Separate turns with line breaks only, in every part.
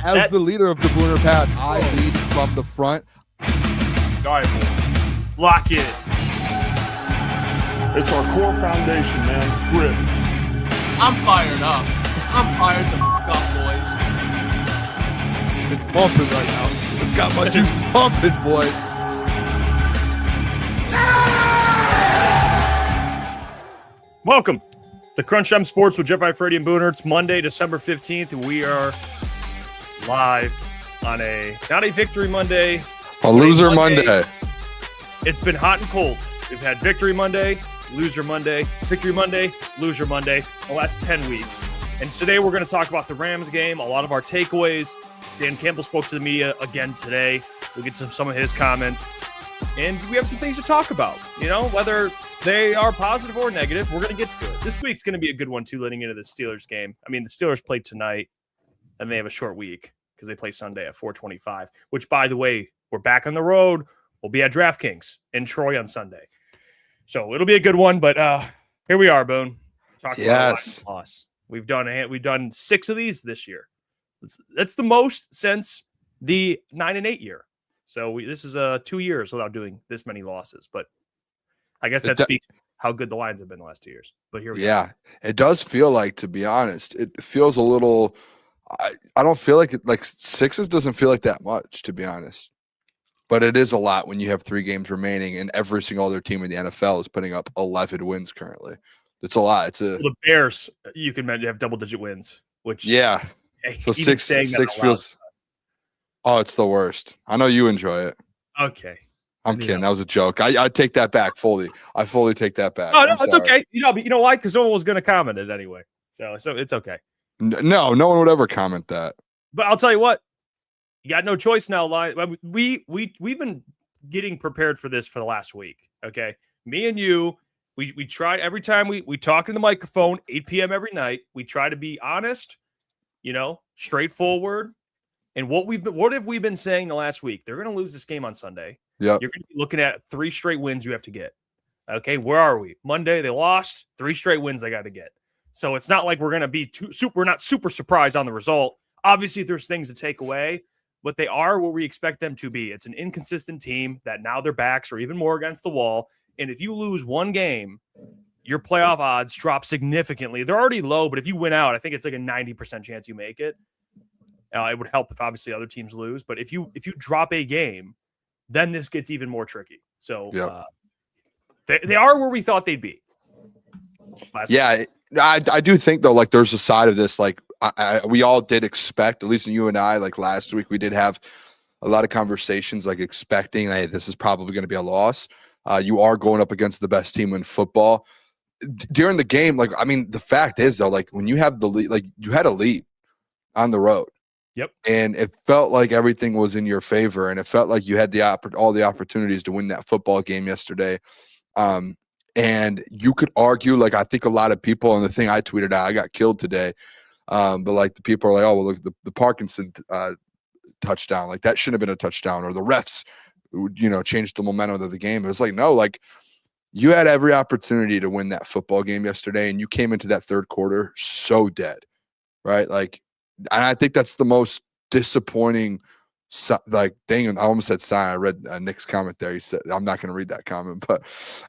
As the leader of the Booner Pack, I lead from the front.
All right, boys. Lock in.
It's our core foundation, man. Grit.
I'm fired up. I'm fired the f*** up, boys.
It's pumping right now. It's got my juice pumping, boys.
Welcome to Crunch Time Sports with Jeff Iafrate and Booner. It's Monday, December 15th, and we are live on not a Victory Monday.
A loser Monday.
It's been hot and cold. We've had Victory Monday, Loser Monday, Victory Monday, Loser Monday, the last 10 weeks. And today we're going to talk about the Rams game, a lot of our takeaways. Dan Campbell spoke to the media again today. We'll get to some of his comments. And we have some things to talk about, whether they are positive or negative. We're going to get to it. This week's going to be a good one, too, leading into the Steelers game. I mean, the Steelers play tonight, and they have a short week because they play Sunday at 4:25, which, by the way, we're back on the road. We'll be at DraftKings in Troy on Sunday. So it'll be a good one, but here we are, Boone. Talking about loss. We've done 6 of these this year. That's the most since the 9-8 year. So this is 2 years without doing this many losses, but I guess that speaks how good the Lions have been the last 2 years. But here we go.
Yeah, it does feel like, to be honest, it feels a little. I don't feel like like 6s doesn't feel like that much, to be honest. But it is a lot when you have 3 games remaining and every single other team in the NFL is putting up 11 wins currently. It's a lot.
The Bears, you can have double-digit wins, which
So 6 feels. Oh, it's the worst. I know you enjoy it.
Okay.
I'm kidding. That was a joke. I take that back fully. I fully take that back.
Oh, no, it's okay. But you know why? Because someone was going to comment it anyway. So it's okay.
No one would ever comment that.
But I'll tell you what. You got no choice now, Lion. We've been getting prepared for this for the last week. Okay. Me and you, we tried every time we talk in the microphone, 8 p.m. every night. We try to be honest, straightforward. And what have we been saying the last week? They're going to lose this game on Sunday.
Yeah.
You're going to be looking at 3 straight wins you have to get. Okay, where are we? Monday, they lost. 3 straight wins they got to get. So it's not like we're going to be we're not super surprised on the result. Obviously, there's things to take away, but they are where we expect them to be. It's an inconsistent team that now their backs are even more against the wall. And if you lose one game, your playoff odds drop significantly. They're already low, but if you win out, I think it's like a 90% chance you make it. It would help if obviously other teams lose, but if you drop a game, then this gets even more tricky. So they are where we thought they'd be.
I do think though, like there's a side of this, like we all did expect, at least you and I, like last week, we did have a lot of conversations, like expecting, hey, this is probably going to be a loss. You are going up against the best team in football during the game. Like, I mean, the fact is though, like when you have the lead, like you had a lead on the road.
Yep. And
it felt like everything was in your favor, and it felt like you had all the opportunities to win that football game yesterday. And you could argue, like I think a lot of people, and the thing I tweeted out, I got killed today. But like the people are like, oh, well, look, the Parkinson touchdown, like that shouldn't have been a touchdown, or the refs, changed the momentum of the game. It was like, no, like you had every opportunity to win that football game yesterday, and you came into that third quarter so dead, right? Like, and I think that's the most disappointing thing. And I almost said sign. I read Nick's comment there. He said, I'm not going to read that comment, but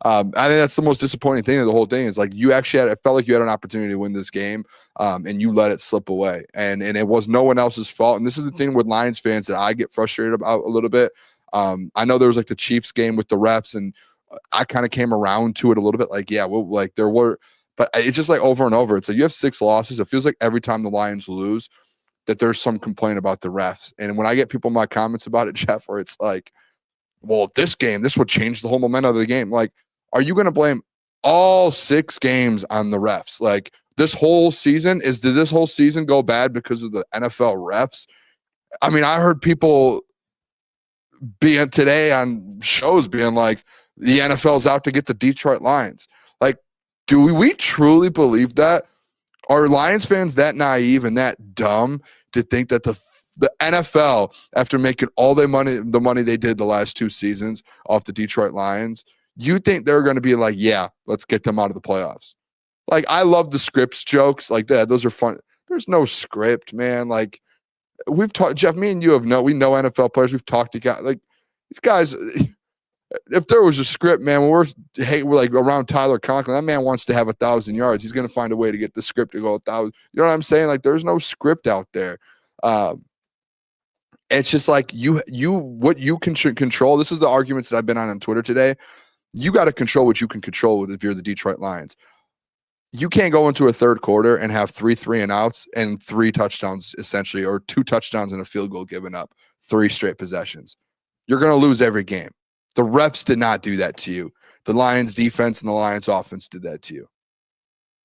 I think that's the most disappointing thing of the whole thing is like you actually it felt like you had an opportunity to win this game and you let it slip away. And it was no one else's fault. And this is the thing with Lions fans that I get frustrated about a little bit. I know there was like the Chiefs game with the refs, and I kind of came around to it a little bit. Like, yeah, well, like there were, but it's just like over and over. It's like you have 6 losses. It feels like every time the Lions lose, that there's some complaint about the refs. And when I get people in my comments about it, Jeff, where it's like, well, this would change the whole momentum of the game. Like, are you going to blame all 6 games on the refs? Like did this whole season go bad because of the NFL refs? I mean, I heard people being today on shows being like, the NFL's out to get the Detroit Lions. Like, do we truly believe that? Are Lions fans that naive and that dumb to think that the NFL, after making all the money they did the last 2 seasons off the Detroit Lions, you think they're going to be like, yeah, let's get them out of the playoffs? Like, I love the scripts jokes like that. Those are fun. There's no script, man. Like, we've talked, Jeff, me and you we know NFL players. We've talked to guys like these guys. If there was a script, man, we're like around Tyler Conklin, that man wants to have 1,000 yards. He's going to find a way to get the script to go 1,000. You know what I'm saying? Like there's no script out there. It's just like what you can control. This is the arguments that I've been on Twitter today. You got to control what you can control if you're the Detroit Lions. You can't go into a third quarter and have 3 and outs and 3 touchdowns essentially, or 2 touchdowns and a field goal given up, 3 straight possessions. You're going to lose every game. The refs did not do that to you. The Lions defense and the Lions offense did that to you.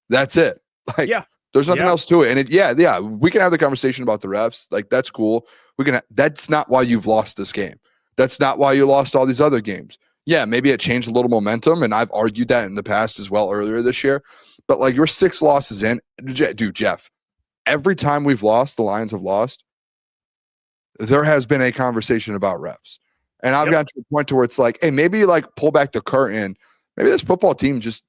That's it. Like, there's nothing else to it. And we can have the conversation about the refs. Like, that's cool. That's not why you've lost this game. That's not why you lost all these other games. Yeah, maybe it changed a little momentum, and I've argued that in the past as well earlier this year. But, like, you're 6 losses in. Dude, Jeff, every time we've lost, the Lions have lost, there has been a conversation about refs. And I've gotten to a point to where it's like, hey, maybe, like, pull back the curtain. Maybe this football team just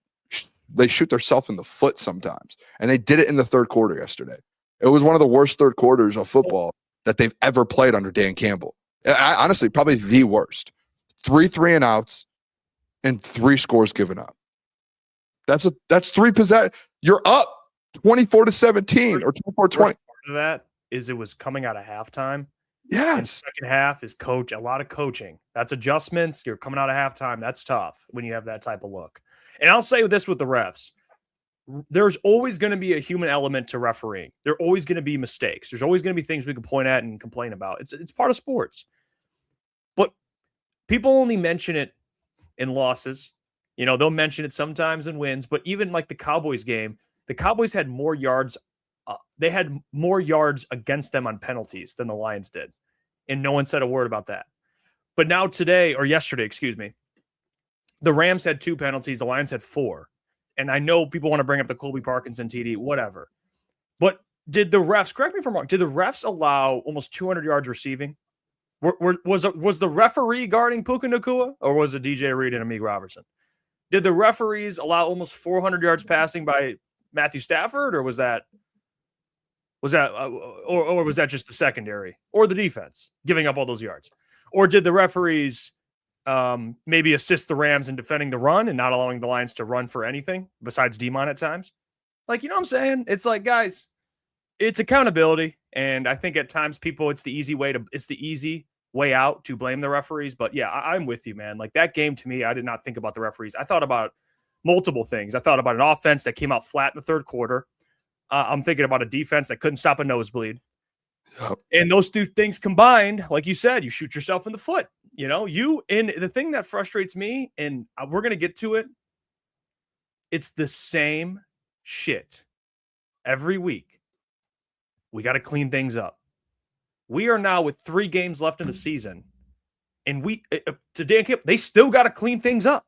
they shoot themselves in the foot sometimes. And they did it in the third quarter yesterday. It was one of the worst third quarters of football that they've ever played under Dan Campbell. Honestly, probably the worst. 3 and outs and 3 scores given up. That's 3 possessions. You're up 24-17 or 24-20.
Part of that is it was coming out of halftime.
Yes.
And second half is a lot of coaching. That's adjustments. You're coming out of halftime. That's tough when you have that type of look. And I'll say this with the refs. There's always going to be a human element to refereeing. There are always going to be mistakes. There's always going to be things we can point at and complain about. It's part of sports. But people only mention it in losses. You know, they'll mention it sometimes in wins. But even like the Cowboys game, the Cowboys had more yards. They had more yards against them on penalties than the Lions did. And no one said a word about that. But now yesterday, the Rams had 2 penalties. The Lions had 4. And I know people want to bring up the Colby Parkinson TD, whatever. But did the refs, correct me if I'm wrong, did the refs allow almost 200 yards receiving? Was the referee guarding Puka Nacua, or was it DJ Reed and Amik Robertson? Did the referees allow almost 400 yards passing by Matthew Stafford, or was that just the secondary or the defense giving up all those yards? Or did the referees maybe assist the Rams in defending the run and not allowing the Lions to run for anything besides D-Mon at times? Like, you know what I'm saying? It's like, guys, it's accountability. And I think at times it's the easy way out to blame the referees. But yeah, I'm with you, man. Like that game to me, I did not think about the referees. I thought about multiple things. I thought about an offense that came out flat in the third quarter. I'm thinking about a defense that couldn't stop a nosebleed. Yep. And those 2 things combined, like you said, you shoot yourself in the foot. You know, and the thing that frustrates me, and we're going to get to it, it's the same shit every week. We got to clean things up. We are now with 3 games left in the season, and to Dan Campbell, they still got to clean things up.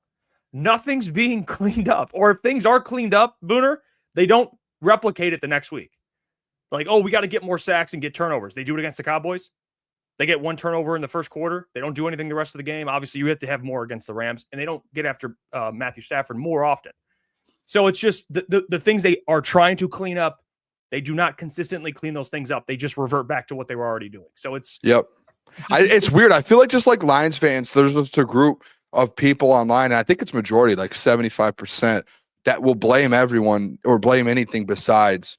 Nothing's being cleaned up. Or if things are cleaned up, Booner, they don't replicate it the next week. Like, oh, we got to get more sacks and get turnovers. They do it against the Cowboys. They get 1 turnover in the first quarter. They don't do anything the rest of the game. Obviously, you have to have more against the Rams, and they don't get after Matthew Stafford more often. So it's just the things they are trying to clean up. They do not consistently clean those things up. They just revert back to what they were already doing. So it's
it's weird. I feel like just like Lions fans, there's just a group of people online, and I think it's majority, like 75%, that will blame everyone or blame anything besides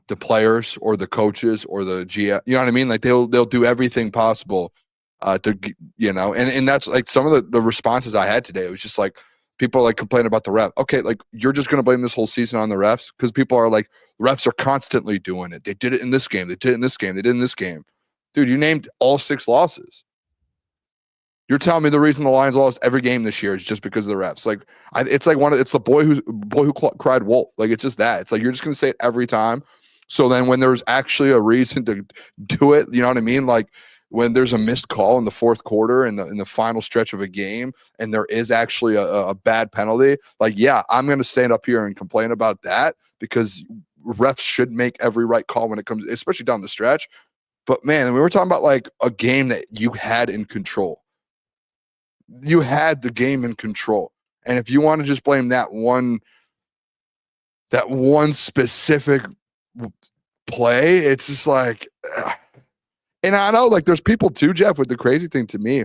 the players or the coaches or the GM. You know what I mean? Like they'll do everything possible to, you know, and that's like some of the responses I had today. It was just like people like complaining about the ref. Okay, like you're just going to blame this whole season on the refs because people are like, refs are constantly doing it. They did it in this game. They did it in this game. They did it in this game. Dude, you named all 6 losses. You're telling me the reason the Lions lost every game this year is just because of the refs? Like, it's like it's the boy who cried wolf. Like, it's just that. It's like you're just going to say it every time. So then when there's actually a reason to do it, you know what I mean? Like when there's a missed call in the fourth quarter in the final stretch of a game and there is actually a bad penalty, like, yeah, I'm going to stand up here and complain about that because refs should make every right call when it comes, especially down the stretch. But, man, we were talking about, like, a game that you had in control. You had the game in control. And if you want to just blame that one specific play, it's just like And I know, like, there's people too, Jeff, with the crazy thing to me.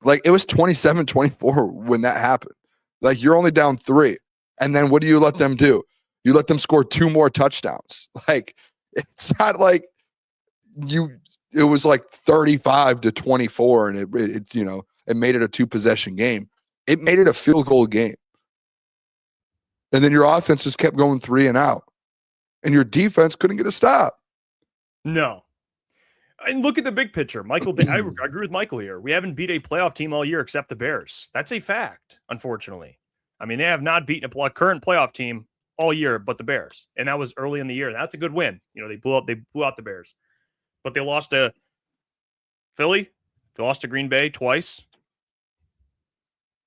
Like, it was 27-24 when that happened. Like, you're only down 3. And then what do you let them do? You let them score 2 more touchdowns. Like, it's not like it was like 35-24 and it you know, it made it a 2-possession game. It made it a field goal game. And then your offense just kept going 3 and out. And your defense couldn't get a stop.
No. And look at the big picture. I agree with Michael here. We haven't beat a playoff team all year except the Bears. That's a fact, unfortunately. I mean, they have not beaten a current playoff team all year but the Bears. And that was early in the year. That's a good win. You know, they blew out the Bears. But they lost to Philly. They lost to Green Bay twice.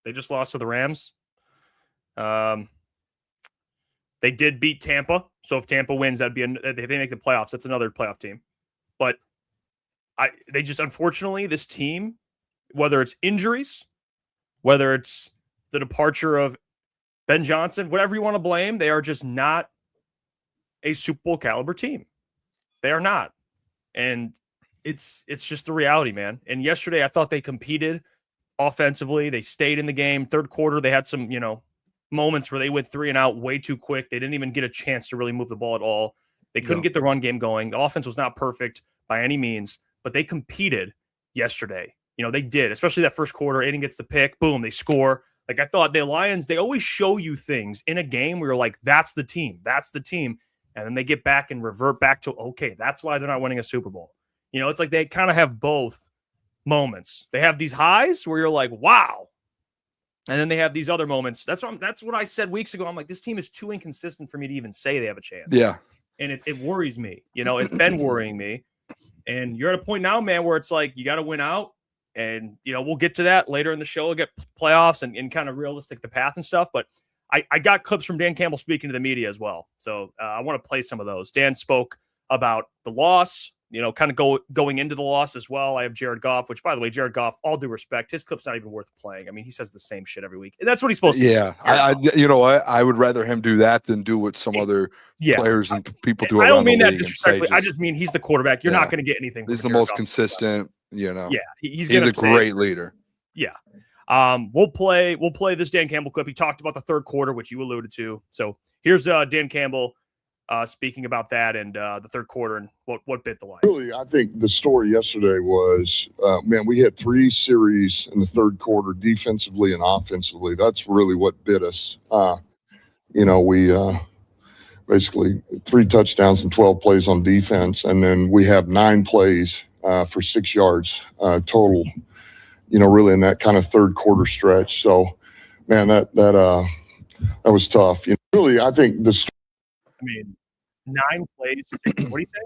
They just lost to the Rams. They did beat Tampa. So if Tampa wins, if they make the playoffs, that's another playoff team. But they just, unfortunately, this team, whether it's injuries, whether it's the departure of Ben Johnson, whatever you want to blame, they are just not a Super Bowl caliber team. They are not. And it's just the reality, man. And yesterday, I thought they competed offensively. They stayed in the game. Third quarter, they had some, you know, moments where they went 3 and out way too quick. They didn't even get a chance to really move the ball at all. They couldn't get the run game going. The offense was not perfect by any means, but they competed yesterday. You know, they did, especially that first quarter. Aiden gets the pick. Boom, they score. Like, I thought the Lions, they always show you things in a game where you're like, that's the team. That's the team. And then they get back and revert back to, okay, that's why they're not winning a Super Bowl. You know, it's like they kind of have both moments. They have these highs where you're like, wow. And then they have these other moments. That's what I said weeks ago. I'm like, this team is too inconsistent for me to even say they have a chance.
Yeah.
And it worries me. You know, it's been worrying me. And you're at a point now, man, where it's like you got to win out. And, you know, we'll get to that later in the show. We'll get playoffs and kind of realistic the path and stuff. But I got clips from Dan Campbell speaking to the media as well. So I want to play some of those. Dan spoke about the loss, you know, kind of going into the loss as well. I have Jared Goff, which, by the way, Jared Goff, all due respect, his clip's not even worth playing. I mean, he says the same shit every week. And that's what he's supposed to do.
Yeah. You know what? I would rather him do that than do what some other players and people do.
I don't mean that disrespectfully. I just mean he's the quarterback. You're not going to get anything.
He's the most consistent, you know.
Yeah. He's
a great leader.
Yeah. We'll play this Dan Campbell clip. He talked about the third quarter, which you alluded to. So here's Dan Campbell speaking about that and the third quarter and what bit the line.
Really, I think the story yesterday was, man, we had 3 series in the third quarter defensively and offensively. That's really what bit us. You know, we basically 3 touchdowns and 12 plays on defense, and then we have 9 plays for 6 yards total, you know, really in that kind of third quarter stretch. So, man, that was tough. You know, really, I think
I mean, 9 plays. What do you say?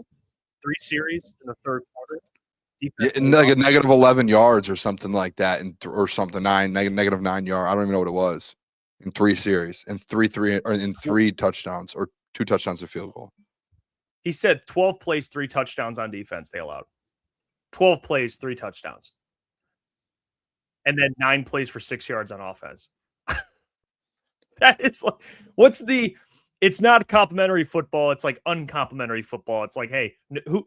3 series in the third quarter.
Yeah, like a negative 11 yards or something like that, or something negative 9 yards. I don't even know what it was in 3 series and 3 touchdowns or 2 touchdowns of field goal.
He said 12 plays, 3 touchdowns on defense. They allowed 12 plays, 3 touchdowns, and then 9 plays for 6 yards on offense. That is like, it's not complimentary football. It's like uncomplimentary football. It's like, hey,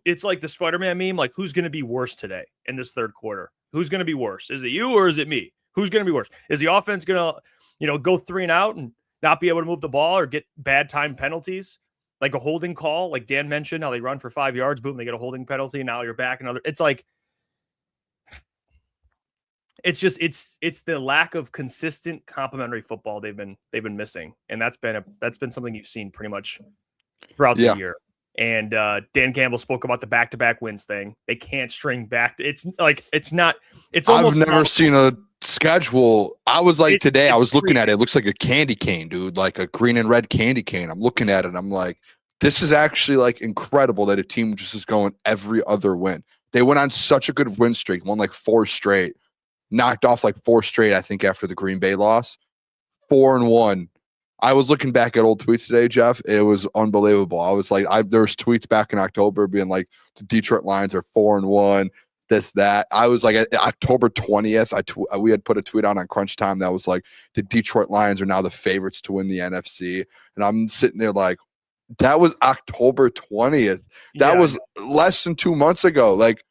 it's like the Spider-Man meme. Like, who's going to be worse today in this third quarter? Who's going to be worse? Is it you or is it me? Who's going to be worse? Is the offense going to, you know, go 3 and out and not be able to move the ball or get bad time penalties? Like a holding call, like Dan mentioned, how they run for 5 yards, boom, they get a holding penalty. Now you're back another. It's like, it's just it's the lack of consistent complementary football they've been missing, and that's been something you've seen pretty much throughout the year. And Dan Campbell spoke about the back-to-back wins thing. They can't string back. It's like I've
never seen a schedule. I was like today. I was looking at it. It looks like a candy cane, dude, like a green and red candy cane. I'm looking at it. I'm like, this is actually like incredible that a team just is going every other win. They went on such a good win streak, won like 4 straight. Knocked off like 4 straight, I think, after the Green Bay loss. 4-1. I was looking back at old tweets today, Jeff. It was unbelievable. I was like, there was tweets back in October being like, the Detroit Lions are 4-1, this, that. I was like, October 20th, we had put a tweet on Crunch Time that was like, the Detroit Lions are now the favorites to win the NFC. And I'm sitting there like, That was October 20th. That was less than 2 months ago. Like,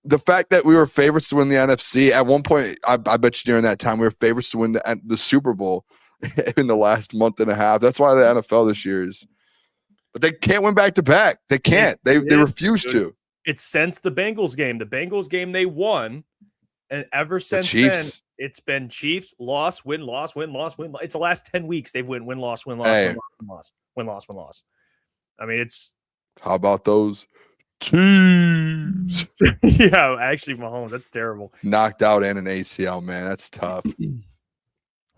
the fact that we were favorites to win the NFC at one point, I bet you during that time we were favorites to win the Super Bowl in the last month and a half. That's why the NFL this year is. But they can't win back to back. They can't. They refuse to.
It's since the Bengals game. The Bengals game they won, and ever since then, it's been Chiefs loss, win, loss, win, loss, win. It's the last 10 weeks they've win, loss, win, loss, win, loss, win, loss, win, loss. I mean, it's.
How about those Chiefs?
Yeah, actually, Mahomes, that's terrible.
Knocked out and an ACL, man. That's tough.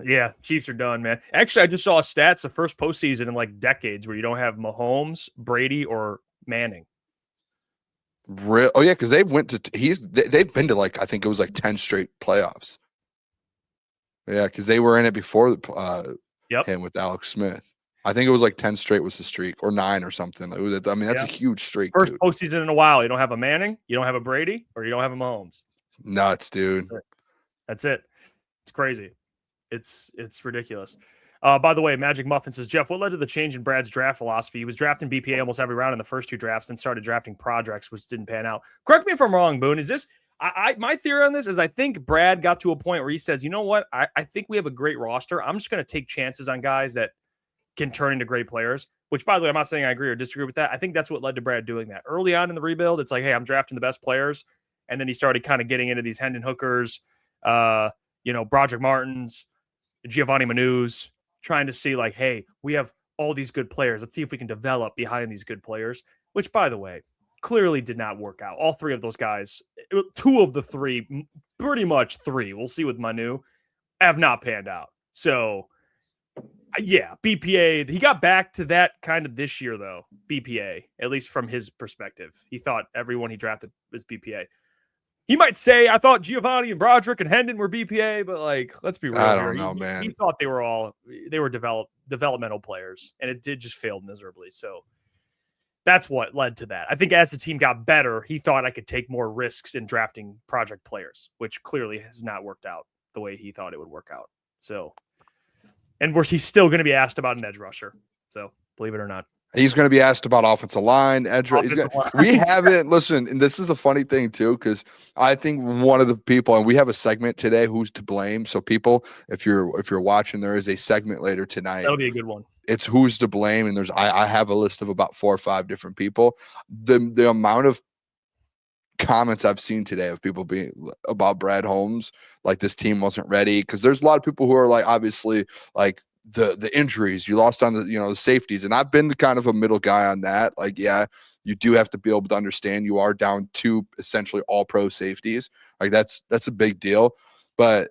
Yeah, Chiefs are done, man. Actually, I just saw stats the first postseason in like decades where you don't have Mahomes, Brady, or Manning.
Oh yeah, because they've been to like, I think it was like 10 straight playoffs. Yeah, because they were in it before him with Alex Smith. I think it was like 10 straight was the streak, or 9 or something. That's a huge streak.
First postseason in a while. You don't have a Manning, you don't have a Brady, or you don't have a Mahomes.
Nuts, dude.
That's it. It's crazy. It's ridiculous. By the way, Magic Muffin says, Jeff, what led to the change in Brad's draft philosophy? He was drafting BPA almost every round in the first 2 drafts, then started drafting projects, which didn't pan out. Correct me if I'm wrong, Boone. Is this my theory on this is I think Brad got to a point where he says, you know what? I think we have a great roster. I'm just going to take chances on guys that can turn into great players, which, by the way, I'm not saying I agree or disagree with that. I think that's what led to Brad doing that. Early on in the rebuild, it's like, hey, I'm drafting the best players. And then he started kind of getting into these Hendon Hookers, Broderick Martins, Giovanni Manus, trying to see like, hey, we have all these good players. Let's see if we can develop behind these good players, which, by the way, clearly did not work out. All 3 of those guys, 2 of the 3, pretty much 3, we'll see with Manu, have not panned out. So, yeah, BPA, he got back to that kind of this year, though, BPA, at least from his perspective. He thought everyone he drafted was BPA. He might say, I thought Giovanni and Broderick and Hendon were BPA, but like, let's be real.
I don't know, man.
He thought they were developmental players, and it did just fail miserably. So that's what led to that. I think as the team got better, he thought I could take more risks in drafting project players, which clearly has not worked out the way he thought it would work out. So, and he's still going to be asked about an edge rusher. So believe it or not.
He's going to be asked about offensive line, edge. We haven't listen, and this is the funny thing too, because I think one of the people, and we have a segment today, who's to blame. So people, if you're watching, there is a segment later tonight.
That'll be a good one.
It's who's to blame, and I have a list of about 4 or 5 different people. The amount of comments I've seen today of people being about Brad Holmes, like this team wasn't ready, because there's a lot of people who are like, obviously, like the injuries you lost on the safeties, and I've been kind of a middle guy on that. Like, yeah, you do have to be able to understand you are down 2 essentially all pro safeties. Like that's a big deal, but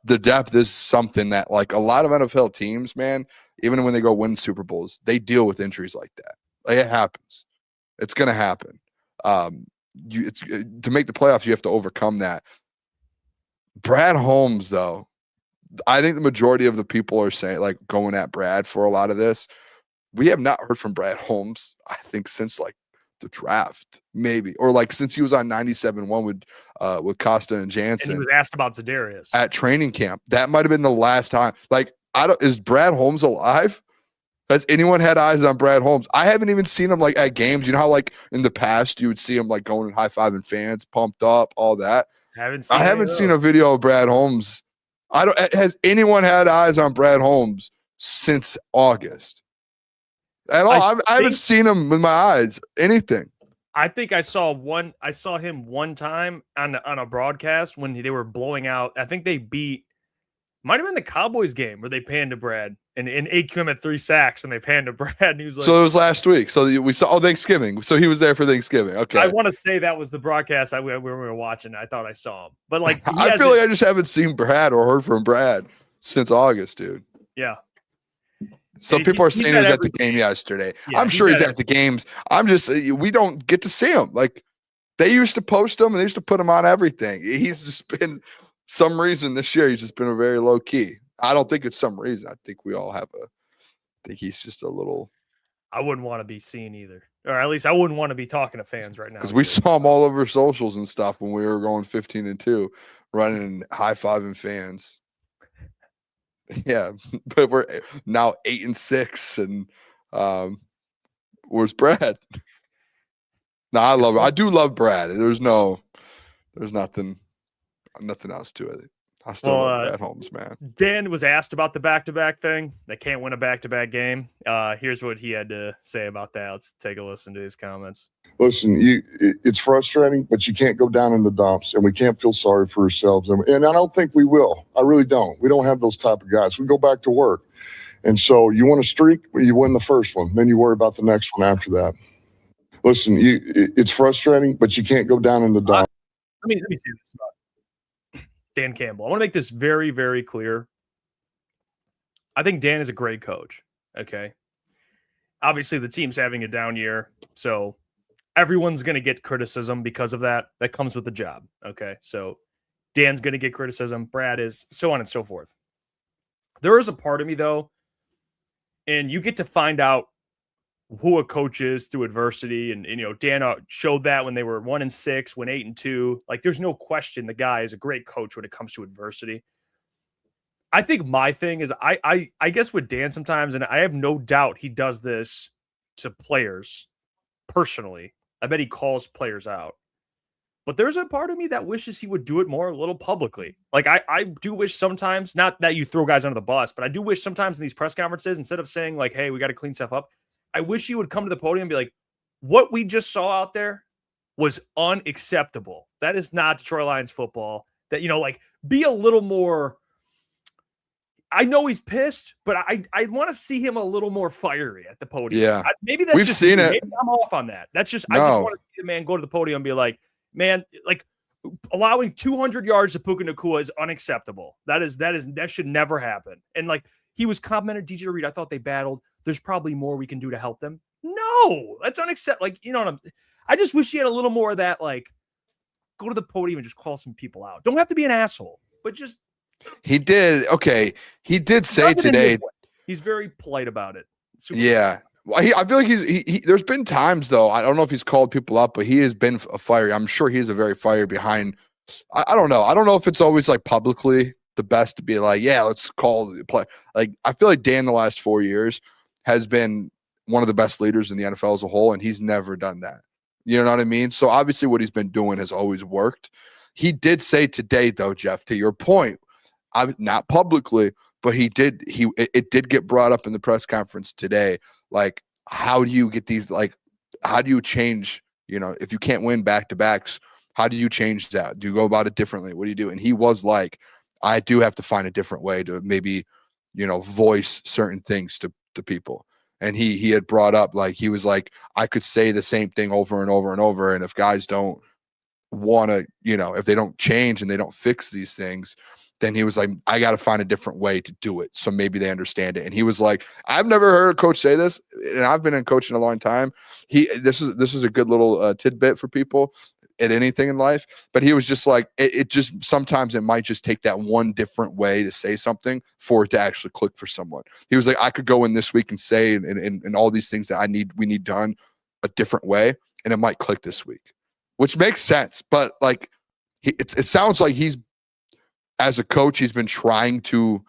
the depth is something that like a lot of NFL teams, man, even when they go win Super Bowls, they deal with injuries like that. Like, it happens. It's gonna happen. To make the playoffs, you have to overcome that. Brad Holmes, though, I think the majority of the people are saying, like, going at Brad for a lot of this. We have not heard from Brad Holmes, I think, since like the draft, maybe, or like since he was on 97.1 with Costa and Jansen.
And he was asked about Za'Darius
at training camp. That might have been the last time. Like, is Brad Holmes alive? Has anyone had eyes on Brad Holmes? I haven't even seen him like at games. You know how like in the past you would see him like going and high-fiving fans, pumped up, all that. I haven't seen a video of Brad Holmes. Has anyone had eyes on Brad Holmes since August? At all? I haven't seen him with my eyes. Anything.
I think I saw him one time on a broadcast when they were blowing out. I think they might have been the Cowboys game where they panned to Brad and AQM had 3 sacks and they panned to Brad. And he was like,
so it was last week. So we saw Thanksgiving. So he was there for Thanksgiving. Okay.
I want to say that was the broadcast we were watching. I thought I saw him, but like,
I feel like I just haven't seen Brad or heard from Brad since August, dude.
Yeah.
So people are saying he was at the game yesterday. Yeah, I'm sure he's at the games. We don't get to see him. Like, they used to post him and they used to put him on everything. He's just been, some reason this year, he's just been a very low key. I don't think it's some reason. I think we all have I think he's just a little.
I wouldn't want to be seen either. Or at least I wouldn't want to be talking to fans right now.
Because we saw him all over socials and stuff when we were going 15-2, running and high-fiving fans. Yeah, but we're now 8-6, and Where's Brad? No, I do love Brad. There's nothing else to it. I still love Brad Holmes, man.
Dan was asked about the back-to-back thing. They can't win a back-to-back game. Here's what he had to say about that. Let's take a listen to his comments.
Listen, it's frustrating, but you can't go down in the dumps, and we can't feel sorry for ourselves. And I don't think we will. I really don't. We don't have those type of guys. We go back to work. And so you want a streak, you win the first one. Then you worry about the next one after that. Listen, it's frustrating, but you can't go down in the dumps.
Let me say this about Dan Campbell. I want to make this very, very clear. I think Dan is a great coach. Okay. Obviously, the team's having a down year, so everyone's going to get criticism because of that. That comes with the job. Okay. So Dan's going to get criticism. Brad is, so on and so forth. There is a part of me, though, and you get to find out who a coach is through adversity. And Dan showed that when they were 1-6, went 8-2. Like, there's no question the guy is a great coach when it comes to adversity. I think my thing is I guess with Dan sometimes, and I have no doubt he does this to players personally. I bet he calls players out. But there's a part of me that wishes he would do it more a little publicly. Like, I do wish sometimes, not that you throw guys under the bus, but I do wish sometimes in these press conferences, instead of saying like, hey, we got to clean stuff up, I wish he would come to the podium and be like, what we just saw out there was unacceptable. That is not Detroit Lions football. That, like, be a little more. I know he's pissed, but I want to see him a little more fiery at the podium.
Yeah.
Maybe that's
We've
just
seen
me.
it.
Maybe I'm off on that. That's just,
No.
I just want to see the man go to the podium and be like, man, like, allowing 200 yards to Puka Nacua is unacceptable. That should never happen. And like, he was complimented DJ Reed. I thought they battled. There's probably more we can do to help them. No, that's unacceptable. Like, I just wish he had a little more of that, like, go to the podium and just call some people out. Don't have to be an asshole, but just.
He did. Okay. He did say today.
He's very polite about it.
Yeah. Well, I feel like he there's been times, though, I don't know if he's called people up, but he has been a fiery. I'm sure he's a very fiery behind. I don't know. I don't know if it's always like publicly the best to be like, yeah, let's call the play. Like, I feel like Dan the last 4 years has been one of the best leaders in the NFL as a whole, and he's never done that. You know what I mean? So obviously what he's been doing has always worked. He did say today, though, Jeff, to your point, not publicly, but it did get brought up in the press conference today. Like, how do you get these, like, how do you change, if you can't win back-to-backs, how do you change that? Do you go about it differently? What do you do? And he was like, I do have to find a different way to maybe, voice certain things to people. And he had brought up, like, he was like, I could say the same thing over and over and over. And if guys don't want to, if they don't change and they don't fix these things, then he was like, I got to find a different way to do it. So maybe they understand it. And he was like, I've never heard a coach say this, and I've been in coaching a long time. This is a good little tidbit for people at anything in life. But he was just like, it just, sometimes it might just take that one different way to say something for it to actually click for someone. He was like, I could go in this week and say, and all these things that we need done a different way, and it might click this week, which makes sense. But like, it sounds like as a coach, he's been trying to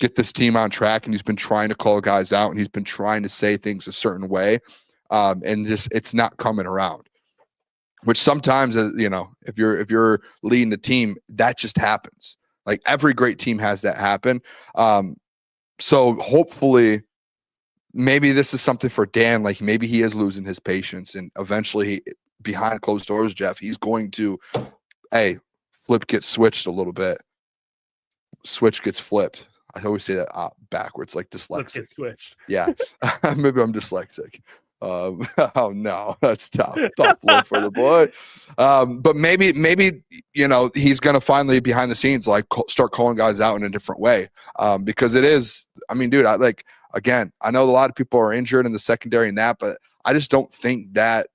get this team on track, and he's been trying to call guys out, and he's been trying to say things a certain way. And just, it's not coming around, which sometimes, if you're leading the team, that just happens. Like, every great team has that happen. So hopefully maybe this is something for Dan. Like, maybe he is losing his patience, and eventually behind closed doors, Jeff, he's going to, flip gets switched a little bit. Switch gets flipped. I always say that backwards, like dyslexic.
Get switched.
Yeah. Maybe I'm dyslexic. Oh no, that's tough. Tough blow for the boy. But maybe he's gonna finally behind the scenes start calling guys out in a different way. Because it is. I mean, dude, I know a lot of people are injured in the secondary and that, but I just don't think that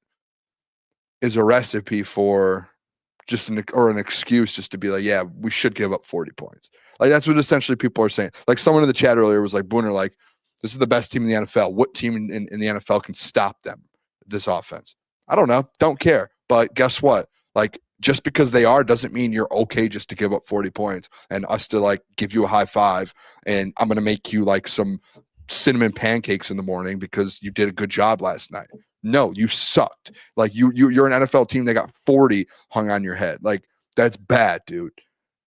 is a recipe for just an excuse just to be like, yeah, we should give up 40 points. Like, that's what essentially people are saying. Like, someone in the chat earlier was like, Booner, like, this is the best team in the NFL. What team in the NFL can stop them, this offense? I don't know. Don't care. But guess what? Like, just because they are doesn't mean you're okay just to give up 40 points and us to, like, give you a high five and I'm going to make you, like, some cinnamon pancakes in the morning because you did a good job last night. No, you sucked. Like you're an NFL team that got 40 hung on your head. Like that's bad, dude.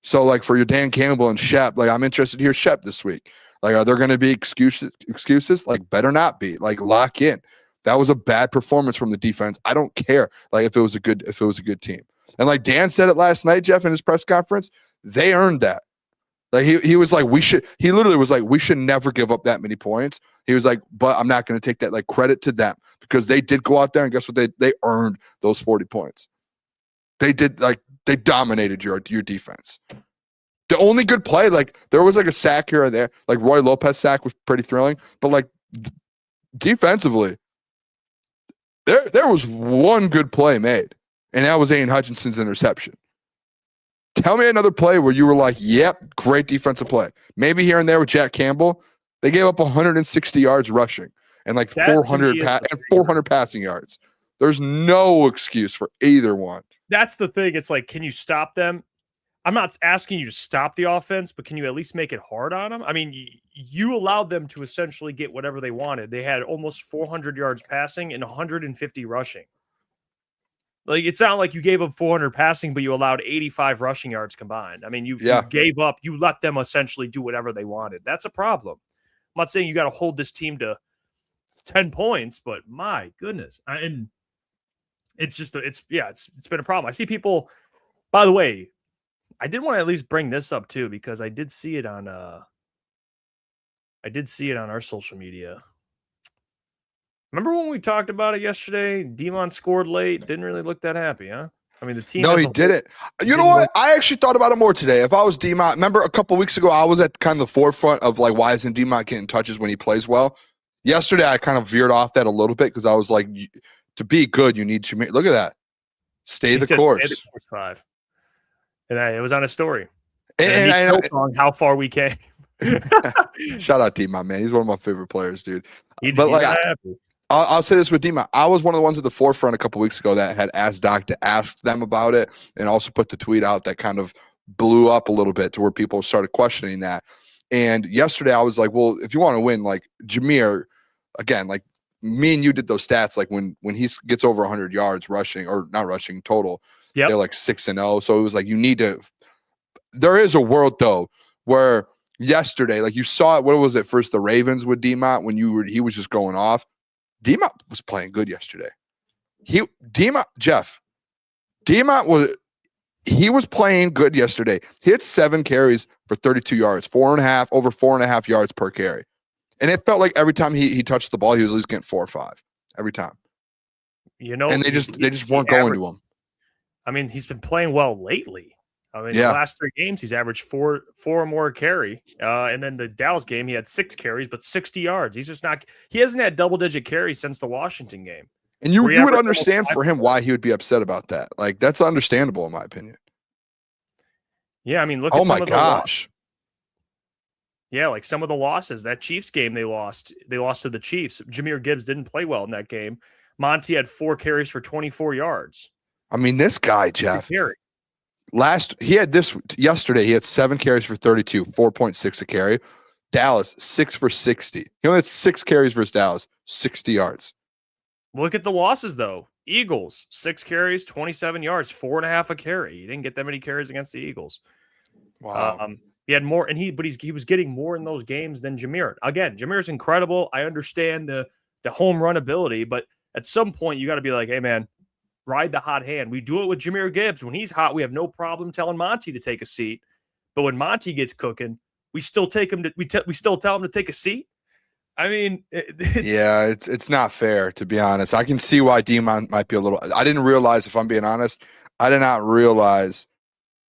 So like for your Dan Campbell and Shep, like I'm interested to hear Shep this week. Like, are there going to be excuses? Like, better not be. Like, lock in. That was a bad performance from the defense. I don't care. Like, if it was a good team. And like Dan said it last night, Jeff, in his press conference, they earned that. Like he was like, he literally was like, we should never give up that many points. He was like, but I'm not going to take that like credit to them because they did go out there and guess what? They earned those 40 points. They did, like, they dominated your defense. The only good play, like there was like a sack here or there, like Roy Lopez sack was pretty thrilling, but like defensively, there was one good play made, and that was Aiden Hutchinson's interception. Tell me another play where you were like, yep, great defensive play. Maybe here and there with Jack Campbell, they gave up 160 yards rushing and like 400 passing yards. There's no excuse for either one.
That's the thing. It's like, can you stop them? I'm not asking you to stop the offense, but can you at least make it hard on them? I mean, you allowed them to essentially get whatever they wanted. They had almost 400 yards passing and 150 rushing. Like, it's not like you gave up 400 passing, but you allowed 85 rushing yards combined. I mean, you gave up, you let them essentially do whatever they wanted. That's a problem. I'm not saying you got to hold this team to 10 points, but my goodness. And it's just, it's been a problem. I see people, by the way, I did want to at least bring this up too, because I did see it on our social media. Remember when we talked about it yesterday? Demon scored late, didn't really look that happy, huh? I mean, the team.
No, he didn't. You know what? I actually thought about it more today. If I was Demon, remember a couple weeks ago, I was at kind of the forefront of like, why isn't Demon getting touches when he plays well? Yesterday, I kind of veered off that a little bit because I was like, to be good, you need to look at that. Stay the course.
Stay the course 5. And it was on a story.
And I know
how far we came.
Shout out D-Mon, man. He's one of my favorite players, dude. I'll say this with D-Mon. I was one of the ones at the forefront a couple weeks ago that had asked Doc to ask them about it, and also put the tweet out that kind of blew up a little bit to where people started questioning that. And yesterday I was like, well, if you want to win, like Jameer, again, like me and you did those stats, like when he gets over 100 yards rushing, or not rushing total, they're like 6-0. So it was like, you need to, there is a world though, where yesterday, like you saw it, what was it first, the Ravens with D-Mont, when he was just going off. D-Mont was playing good yesterday. Jeff, D-Mont was playing good yesterday. He had 7 carries for 32 yards, over 4.5 yards per carry. And it felt like every time he touched the ball, he was at least getting 4 or 5 every time.
You know,
and they just weren't going to him.
I mean, he's been playing well lately. I mean, the last 3 games, he's averaged 4 or more carry. And then the Dallas game, he had 6 carries, but 60 yards. He hasn't had double-digit carries since the Washington game.
And you would understand for him why he would be upset about that. Like, that's understandable, in my opinion.
Yeah, I mean, look at some of the
gosh.
Yeah, like some of the losses. That Chiefs game they lost to the Chiefs. Jahmyr Gibbs didn't play well in that game. Monty had 4 carries for 24 yards.
I mean, this guy, Jeff, yesterday, he had 7 carries for 32, 4.6 a carry. Dallas, 6 for 60. He only had 6 carries versus Dallas, 60 yards.
Look at the losses, though. Eagles, 6 carries, 27 yards, 4.5 a carry. He didn't get that many carries against the Eagles.
Wow.
He had more, he was getting more in those games than Jahmyr. Again, Jahmyr's incredible. I understand the home run ability, but at some point you got to be like, hey man, ride the hot hand. We do it with Jahmyr Gibbs. When he's hot, we have no problem telling Monty to take a seat. But when Monty gets cooking, we still take him to we still tell him to take a seat. I mean,
it's not fair, to be honest. I can see why D-Mon might be a little. I didn't realize, if I'm being honest, I did not realize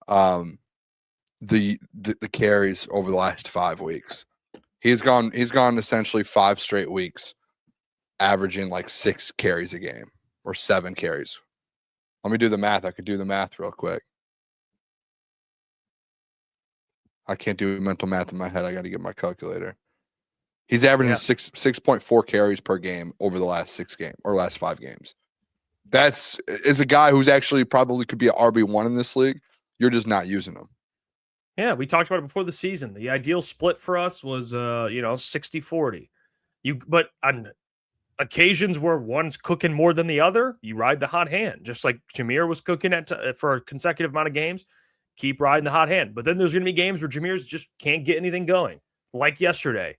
the carries over the last 5 weeks. He's gone essentially 5 straight weeks, averaging like 6 carries a game or 7 carries. Let me do the math. I could do the math real quick. I can't do mental math in my head. I got to get my calculator. He's averaging 6.4 carries per game over the last 5 games. That's is a guy who's actually probably could be an RB1 in this league. You're just not using him.
Yeah, we talked about it before the season. The ideal split for us was 60-40. But on occasions where one's cooking more than the other, you ride the hot hand. Just like Jameer was cooking for a consecutive amount of games, keep riding the hot hand. But then there's going to be games where Jameer's just can't get anything going, like yesterday,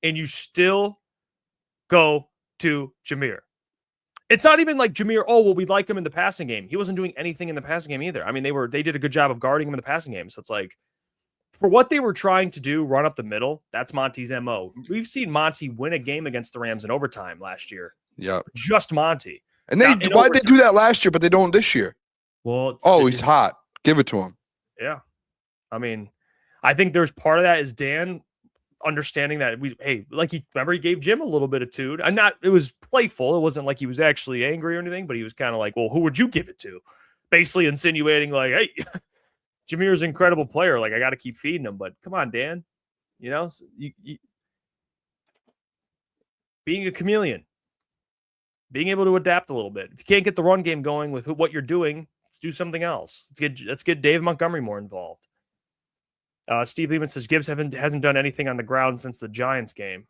and you still go to Jameer. It's not even like Jameer, oh, well, we like him in the passing game. He wasn't doing anything in the passing game either. I mean, they did a good job of guarding him in the passing game. So it's like, for what they were trying to do, run up the middle, that's Monty's MO. We've seen Monty win a game against the Rams in overtime last year.
Yeah.
Just Monty.
And why'd they do that last year, but they don't this year?
Well,
he's hot. Give it to him.
Yeah. I mean, I think there's part of that is Dan understanding that he gave Jim a little bit of tood. It was playful. It wasn't like he was actually angry or anything, but he was kind of like, well, who would you give it to? Basically insinuating like, hey, Jameer's an incredible player. Like, I got to keep feeding him, but come on, Dan, being a chameleon, being able to adapt a little bit. If you can't get the run game going with what you're doing, let's do something else. Let's get Dave Montgomery more involved. Steve Lehman says Gibbs hasn't done anything on the ground since the Giants game.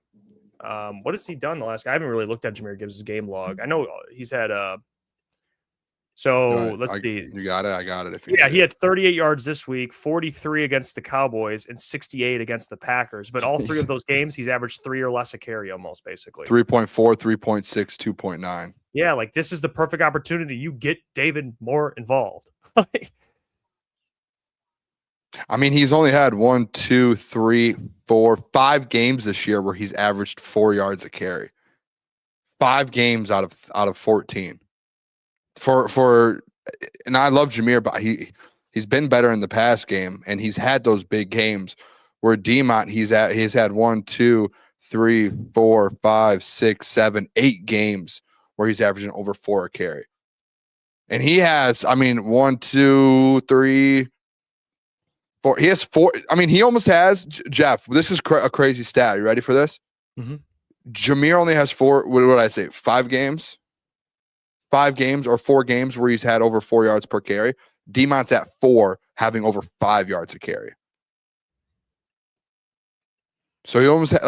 What has he done the last? I haven't really looked at Jameer Gibbs' game log. I know he's had. Let's see.
You got it. I got it.
He had 38 yards this week, 43 against the Cowboys, and 68 against the Packers. But all three of those games, he's averaged 3 or less a carry, almost basically.
3.4, 3.6, 2.9.
Yeah, like this is the perfect opportunity. You get David more involved.
I mean, he's only had 1, 2, 3, 4, 5 games this year where he's averaged 4 yards a carry. 5 games out of 14. And I love Jameer, but he's been better in the past game, and he's had those big games where Demont he's had 1, 2, 3, 4, 5, 6, 7, 8 games where he's averaging over 4 a carry. And he has, 1, 2, 3, 4. He has 4. I mean, he almost has, Jeff, this is a crazy stat. You ready for this?
Mm-hmm.
Jameer only has 4, what did I say, 5 games? 5 games or 4 games where he's had over 4 yards per carry. Demont's at 4, having over 5 yards a carry. So he almost had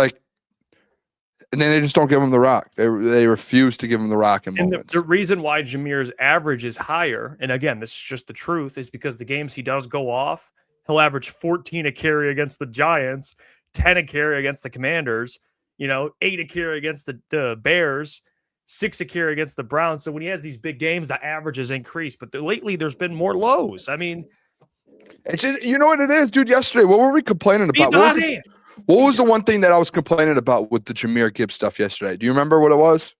and then they just don't give him the rock. They refuse to give him the rock in moments.
The reason why Jameer's average is higher, and again, this is just the truth, is because the games he does go off, he'll average 14 a carry against the Giants, 10 a carry against the Commanders, 8 a carry against the Bears, 6 a carry against the Browns. So when he has these big games, the averages increase. But lately, there's been more lows. I mean,
it's just, you know what it is, dude? Yesterday, what were we complaining about? What was the one thing that I was complaining about with the Jameer Gibbs stuff yesterday? Do you remember what it was?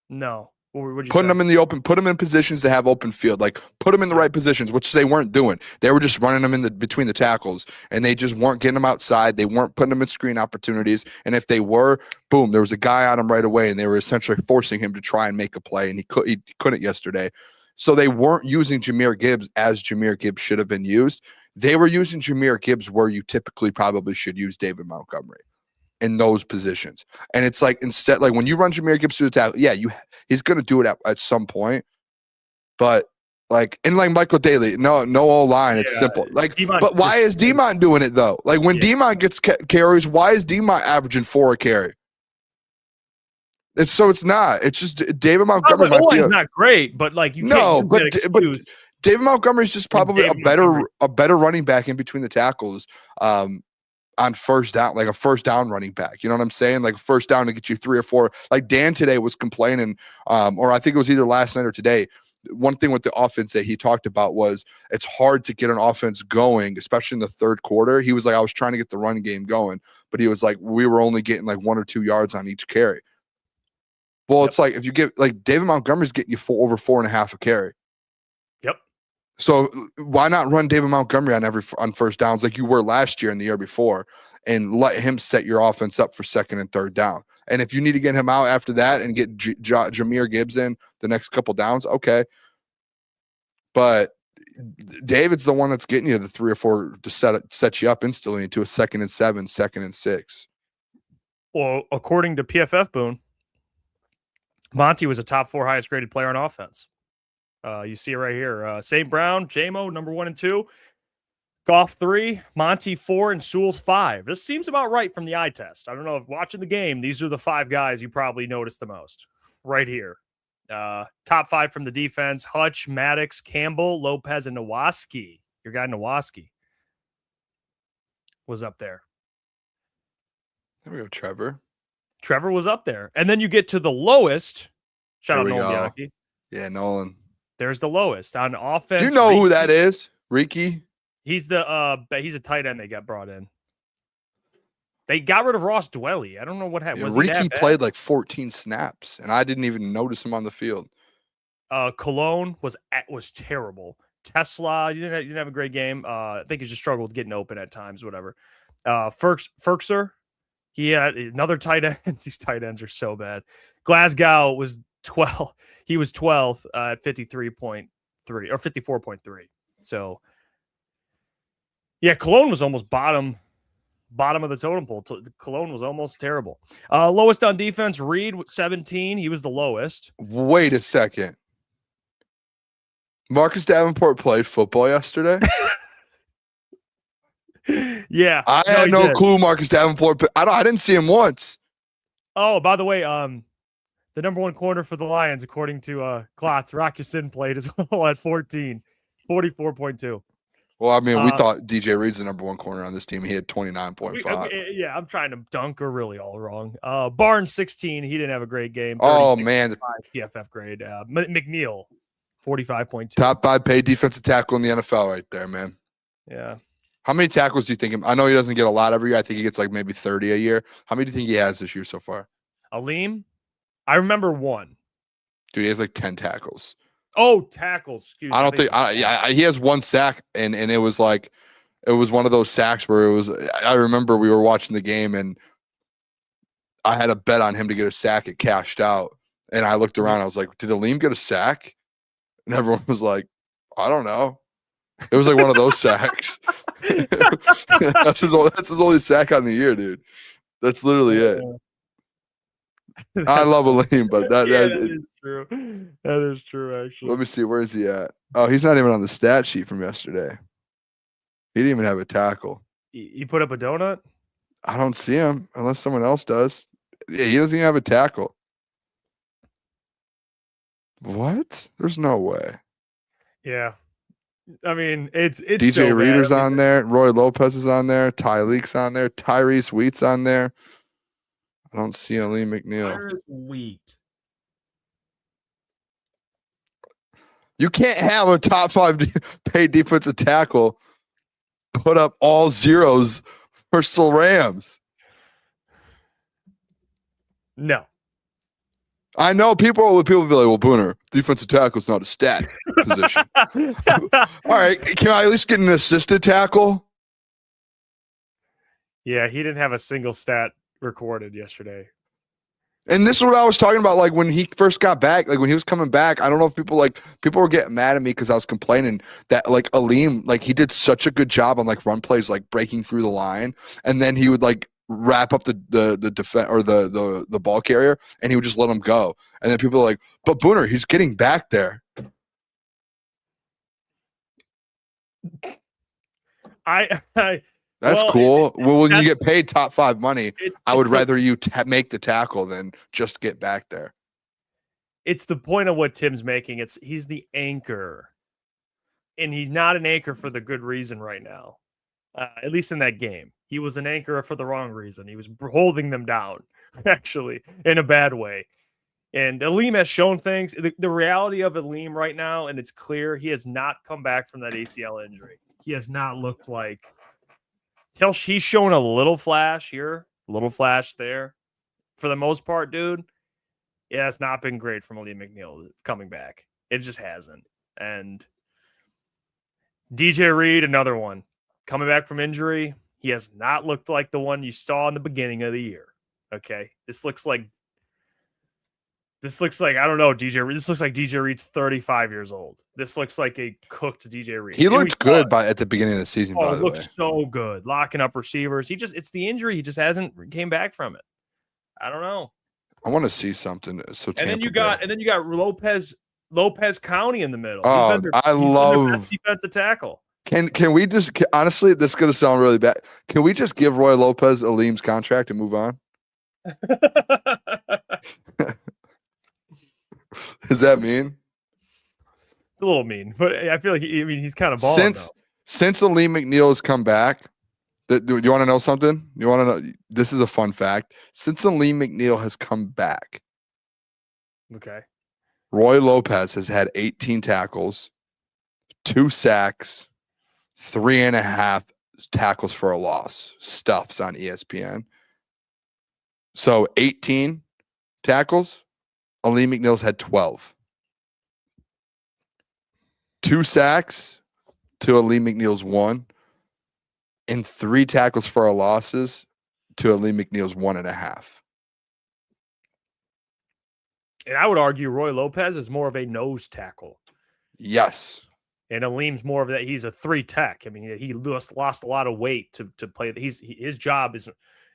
No.
Putting them in the open, put them in positions to have open field, like put them in the right positions, which they weren't doing. They were just running them between the tackles, and they just weren't getting them outside. They weren't putting them in screen opportunities, and if they were, boom, there was a guy on him right away, and they were essentially forcing him to try and make a play, and he couldn't yesterday. So they weren't using Jameer Gibbs as Jameer Gibbs should have been used. They were using Jameer Gibbs where you typically probably should use David Montgomery. In those positions. And it's like, instead, like when you run Jameer Gibbs through the tackle, yeah, he's going to do it at some point. But like Michael Daly, no O-line, it's simple. Like, but why is Demont doing it though? Like when Demont gets carries, why is Demont averaging 4 a carry? It's not. It's just David Montgomery.
O-line's not great, but like you can't.
But David Montgomery is just probably a better running back in between the tackles. On first down, like a first down running back. You know what I'm saying? Like first down to get you 3 or 4. Like Dan today was complaining, or I think it was either last night or today. One thing with the offense that he talked about was it's hard to get an offense going, especially in the third quarter. He was like, I was trying to get the run game going, but he was like, we were only getting like 1 or 2 yards on each carry. Well, It's like if you get like David Montgomery's getting you over 4.5 a carry.
Yep.
So why not run David Montgomery on first downs like you were last year and the year before, and let him set your offense up for second and third down? And if you need to get him out after that and get Jameer Gibbs in the next couple downs, okay. But David's the one that's getting you the 3 or 4 to set you up instantly into a 2nd and 7, 2nd and 6.
Well, according to PFF Boone, Monty was a top 4 highest graded player on offense. You see it right here. St. Brown, JMO, number 1 and 2. Goff 3, Monty 4, and Sewell's 5. This seems about right from the eye test. I don't know if watching the game, these are the 5 guys you probably noticed the most right here. Top 5 from the defense: Hutch, Maddox, Campbell, Lopez, and Nowaski. Your guy Nowaski was up there.
There we go, Trevor.
Trevor was up there. And then you get to the lowest. Shout out
There we
Nolan
go.
Bianchi.
Yeah, Nolan.
There's the lowest on offense.
Do you know who that is? Ricky?
He's a tight end they got brought in. They got rid of Ross Dwelly. I don't know what happened.
Yeah,
Was
Ricky played like 14 snaps, and I didn't even notice him on the field.
Cologne was terrible. Tesla, you didn't have a great game. I think he just struggled getting open at times, whatever. Ferkser, he had another tight end. These tight ends are so bad. Glasgow was 12. He was 12th at 53.3 or 54.3. So, yeah, Cologne was almost bottom of the totem pole. Cologne was almost terrible. Lowest on defense, Reed with 17. He was the lowest.
Wait a second. Marcus Davenport played football yesterday?
Yeah.
I had no clue Marcus Davenport, but I didn't see him once.
Oh, by the way, the number 1 corner for the Lions, according to Klotz, Rock Ya-Sin played as well at 14, 44.2.
Well, I mean, we thought DJ Reed's the number 1 corner on this team. He had 29.5.
Yeah, I'm trying to dunk or really all wrong. Barnes 16. He didn't have a great game.
Oh man,
PFF grade. McNeil 45.2.
Top 5 paid defensive tackle in the NFL, right there, man.
Yeah.
How many tackles do you think? I know he doesn't get a lot every year. I think he gets like maybe 30 a year. How many do you think he has this year so far?
Aleem, I remember 1.
Dude, he has like 10 tackles.
Oh, tackles. Excuse me.
I don't think. He has 1 sack, and it was like, it was one of those sacks where it was. I remember we were watching the game, and I had a bet on him to get a sack. It cashed out, and I looked around. I was like, "Did Aleem get a sack?" And everyone was like, "I don't know." It was like one of those sacks. That's his only sack on the year, dude. That's literally it. I love Aleem, but that
is true. That is true, actually.
Let me see. Where is he at? Oh, he's not even on the stat sheet from yesterday. He didn't even have a tackle.
You put up a donut?
I don't see him unless someone else does. Yeah, he doesn't even have a tackle. What? There's no way.
Yeah. I mean, it's
DJ
so
Reader's
bad.
on there. Roy Lopez is on there. Tyleek's on there. Tyrese Wheat's on there. I don't see Aleem McNeil.
Wheat.
You can't have a top 5 paid defensive tackle put up all zeros for still Rams.
No.
I know people will be like, well, Booner, defensive tackle is not a stat position. All right, can I at least get an assisted tackle?
Yeah, he didn't have a single stat recorded yesterday.
And this is what I was talking about, like when he first got back, like when he was coming back. I don't know if people were getting mad at me because I was complaining that like Aleem, like he did such a good job on like run plays, like breaking through the line, and then he would like wrap up the defense or the ball carrier, and he would just let him go. And then people are like, but Booner, he's getting back there. That's cool. Well, when you get paid top 5 money, I would rather you make the tackle than just get back there.
It's the point of what Tim's making. He's the anchor, and he's not an anchor for the good reason right now. At least in that game, he was an anchor for the wrong reason. He was holding them down, actually, in a bad way. And Aleem has shown things. The reality of Aleem right now, and it's clear, he has not come back from that ACL injury. He has not looked like. He's shown a little flash here, a little flash there. For the most part, dude, yeah, it's not been great from Aleem McNeil coming back. It just hasn't. And DJ Reed, another one. Coming back from injury, he has not looked like the one you saw in the beginning of the year. Okay? This looks like, I don't know, DJ Reed. This looks like DJ Reed's 35 years old. This looks like a cooked DJ Reed.
He looked good at the beginning of the season, by the way.
He looks so good. Locking up receivers. It's the injury. He just hasn't came back from it. I don't know.
I want to see something.
And then you got Lopez County in the middle.
Oh, I love
defensive tackle.
Can we just honestly? This is gonna sound really bad. Can we just give Roy Lopez Aleem's contract and move on? Is that mean?
It's a little mean, but I feel like he's kind of balling
since Aleem McNeil has come back. Do you want to know something? You want to know? This is a fun fact. Since Aleem McNeil has come back,
okay,
Roy Lopez has had 18 tackles, 2 sacks, 3.5 tackles for a loss. Stuffs on ESPN. So 18 tackles. Aleem McNeil's had 12. 2 sacks to Aleem McNeil's 1. And 3 tackles for our losses to Aleem McNeil's 1.5.
And I would argue Roy Lopez is more of a nose tackle.
Yes.
And Aleem's more of that. He's a 3 tech. I mean, he lost a lot of weight to play. His job is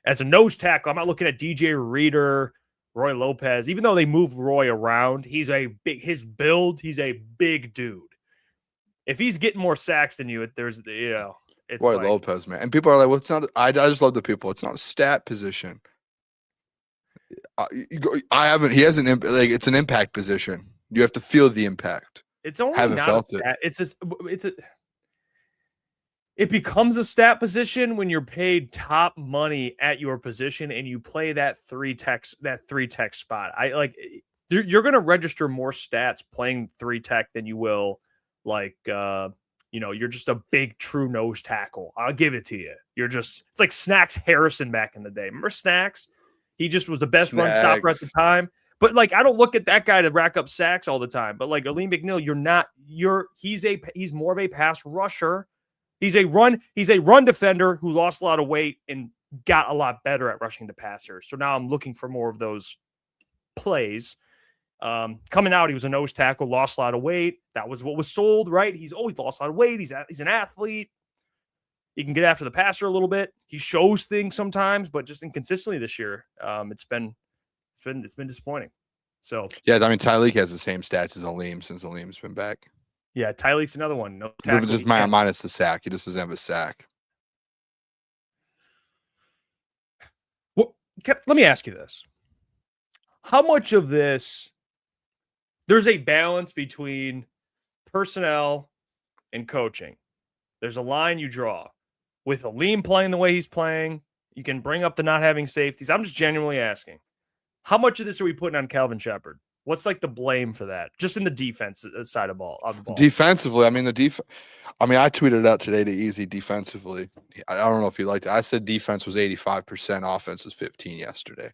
as a nose tackle. I'm not looking at DJ Reader, Roy Lopez. Even though they move Roy around, he's a big dude. If he's getting more sacks than you, there's it's
Roy
like,
Lopez, man. And people are like, well, it's not. I just love the people. It's not a stat position. He hasn't, like, it's an impact position. You have to feel the impact.
It's only
Haven't
not
felt
a stat. It becomes a stat position when you're paid top money at your position and you play that 3 tech spot. You're going to register more stats playing 3 tech than you will you're just a big true nose tackle. I'll give it to you. It's like Snacks Harrison back in the day. Remember Snacks? He just was the best run stopper at the time. But I don't look at that guy to rack up sacks all the time. But Aleem McNeil, he's more of a pass rusher. He's a run defender who lost a lot of weight and got a lot better at rushing the passer. So now I'm looking for more of those plays. Coming out, he was a nose tackle, lost a lot of weight. That was what was sold, right? He's always lost a lot of weight. He's an athlete. He can get after the passer a little bit. He shows things sometimes, but just inconsistently this year, it's been disappointing. So
yeah, I mean, Tyreek has the same stats as Aleem since Aleem's been back.
Yeah, Tyreek's another one. No tackle.
Just minus the sack. He just doesn't have a sack.
Well, let me ask you this: how much of this? There's a balance between personnel and coaching. There's a line you draw. With Aleem playing the way he's playing, you can bring up the not having safeties. I'm just genuinely asking, how much of this are we putting on Calvin Shepard? What's the blame for that? Just in the defense side of the ball.
Defensively, I mean, I tweeted it out today to Easy defensively. I don't know if you liked it. I said defense was 85%, offense was 15 yesterday.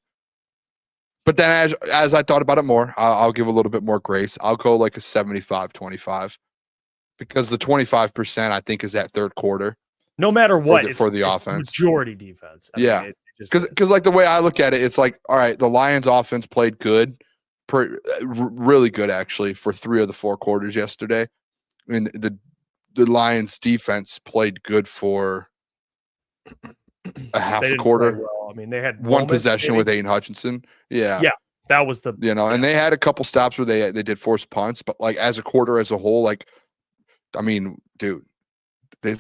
But then as I thought about it more, I'll give a little bit more grace. I'll go like a 75-25 because the 25% I think is that third quarter.
No matter what,
for the offense.
Majority defense.
Because the way I look at it, it's like, all right, the Lions offense played good, really good actually for 3 of the 4 quarters yesterday. I mean, the Lions defense played good for a half a quarter.
Well. I mean, they had
one possession with Aiden Hutchinson. Yeah,
that was
and they had a couple stops where they did force punts, but as a quarter as a whole, I mean, dude, they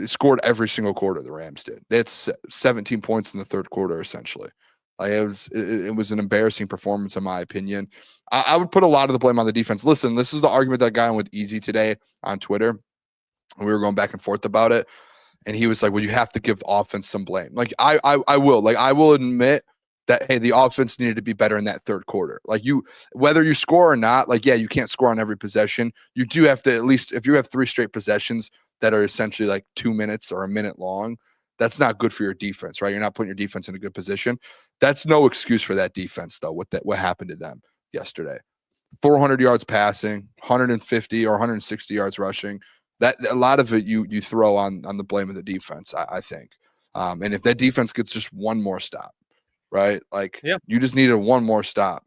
scored every single quarter. The Rams did. They had 17 points in the third quarter, essentially. It was an embarrassing performance, in my opinion. I would put a lot of the blame on the defense. Listen, this is the argument that got in with Easy today on Twitter, and we were going back and forth about it. And he was like, well, you have to give the offense some blame. I will. I will admit that, hey, the offense needed to be better in that third quarter. Whether you score or not, you can't score on every possession. You do have to, at least if you have 3 straight possessions that are essentially 2 minutes or a minute long, that's not good for your defense, right? You're not putting your defense in a good position. That's no excuse for that defense, though, what happened to them yesterday. 400 yards passing, 150 or 160 yards rushing. That a lot of it you throw on the blame of the defense, I think. And if that defense gets just one more stop, right? You just needed one more stop.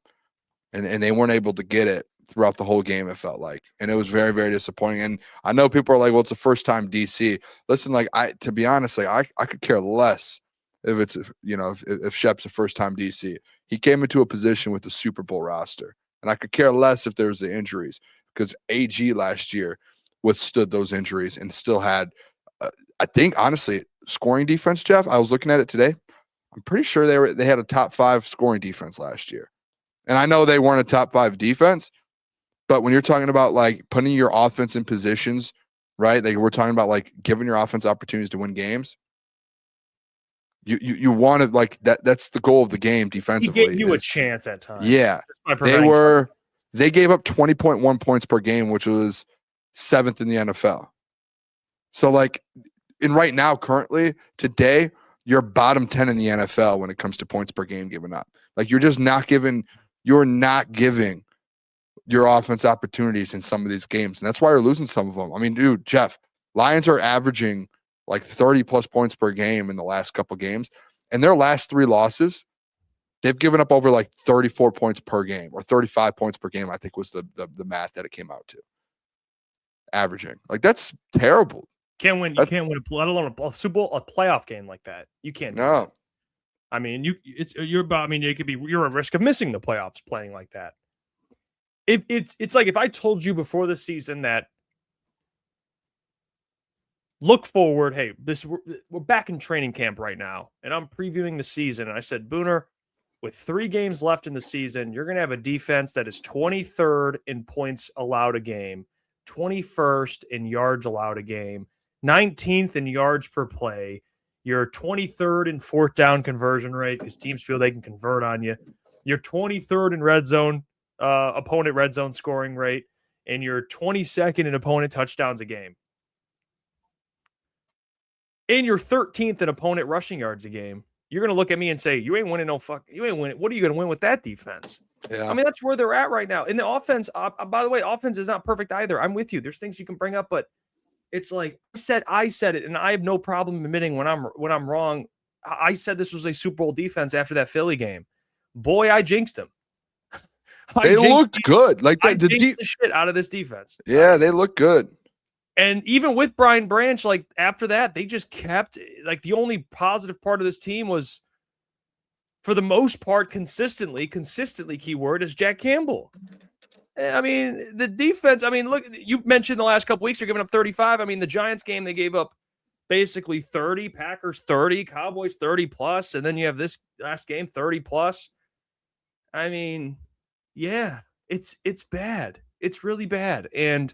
And they weren't able to get it throughout the whole game, it felt like. And it was very, very disappointing. And I know people are like, well, it's a first time DC. Listen, to be honest, I could care less if it's, if Shep's a first time DC. He came into a position with the Super Bowl roster. And I could care less if there's the injuries, because AG last year withstood those injuries and still had, I think, honestly, scoring defense, Jeff. I was looking at it today. I'm pretty sure they had a top 5 scoring defense last year. And I know they weren't a top 5 defense, but when you're talking about like putting your offense in positions, right? Like we're talking about like giving your offense opportunities to win games. You want to like that. That's the goal of the game defensively.
He gave you a chance at times.
Yeah. They gave up 20.1 points per game, which was 7th in the NFL. So like right now, currently today, you're bottom 10 in the NFL when it comes to points per game given up. Like you're not giving your offense opportunities in some of these games. And that's why you're losing some of them. I mean, dude, Jeff, Lions are averaging like 30 plus points per game in the last couple games. And their last 3 losses, they've given up over like 34 points per game or 35 points per game, I think was the math that it came out to. Averaging. Like that's terrible.
You can't win, let alone a Super Bowl, a playoff game like that. You can't do that. I mean, you're at risk of missing the playoffs playing like that. It's like if I told you before the season that look forward, hey, we're back in training camp right now, and I'm previewing the season, and I said, Booner, with 3 games left in the season, you're going to have a defense that is 23rd in points allowed a game, 21st in yards allowed a game, 19th in yards per play. You're 23rd in 4th down conversion rate because teams feel they can convert on you. You're 23rd in red zone, opponent red zone scoring rate, and you're 22nd in opponent touchdowns a game. And you're 13th in opponent rushing yards a game. You're going to look at me and say, you ain't winning you ain't winning. What are you going to win with that defense?
Yeah.
I mean, that's where they're at right now. And the offense, by the way, offense is not perfect either. I'm with you. There's things you can bring up, but it's like I said it, and I have no problem admitting when I'm wrong. I said this was a Super Bowl defense after that Philly game. Boy, I jinxed him.
They looked good. Like
the shit out of this defense.
Yeah, they look good.
And even with Brian Branch, like after that, they just kept like the only positive part of this team was, for the most part, consistently keyword is Jack Campbell. I mean, the defense, I mean, look, you mentioned the last couple weeks they're giving up 35. I mean, the Giants game, they gave up basically 30, Packers 30, Cowboys 30 plus, and then you have this last game 30 plus. I mean, yeah, it's bad. It's really bad. And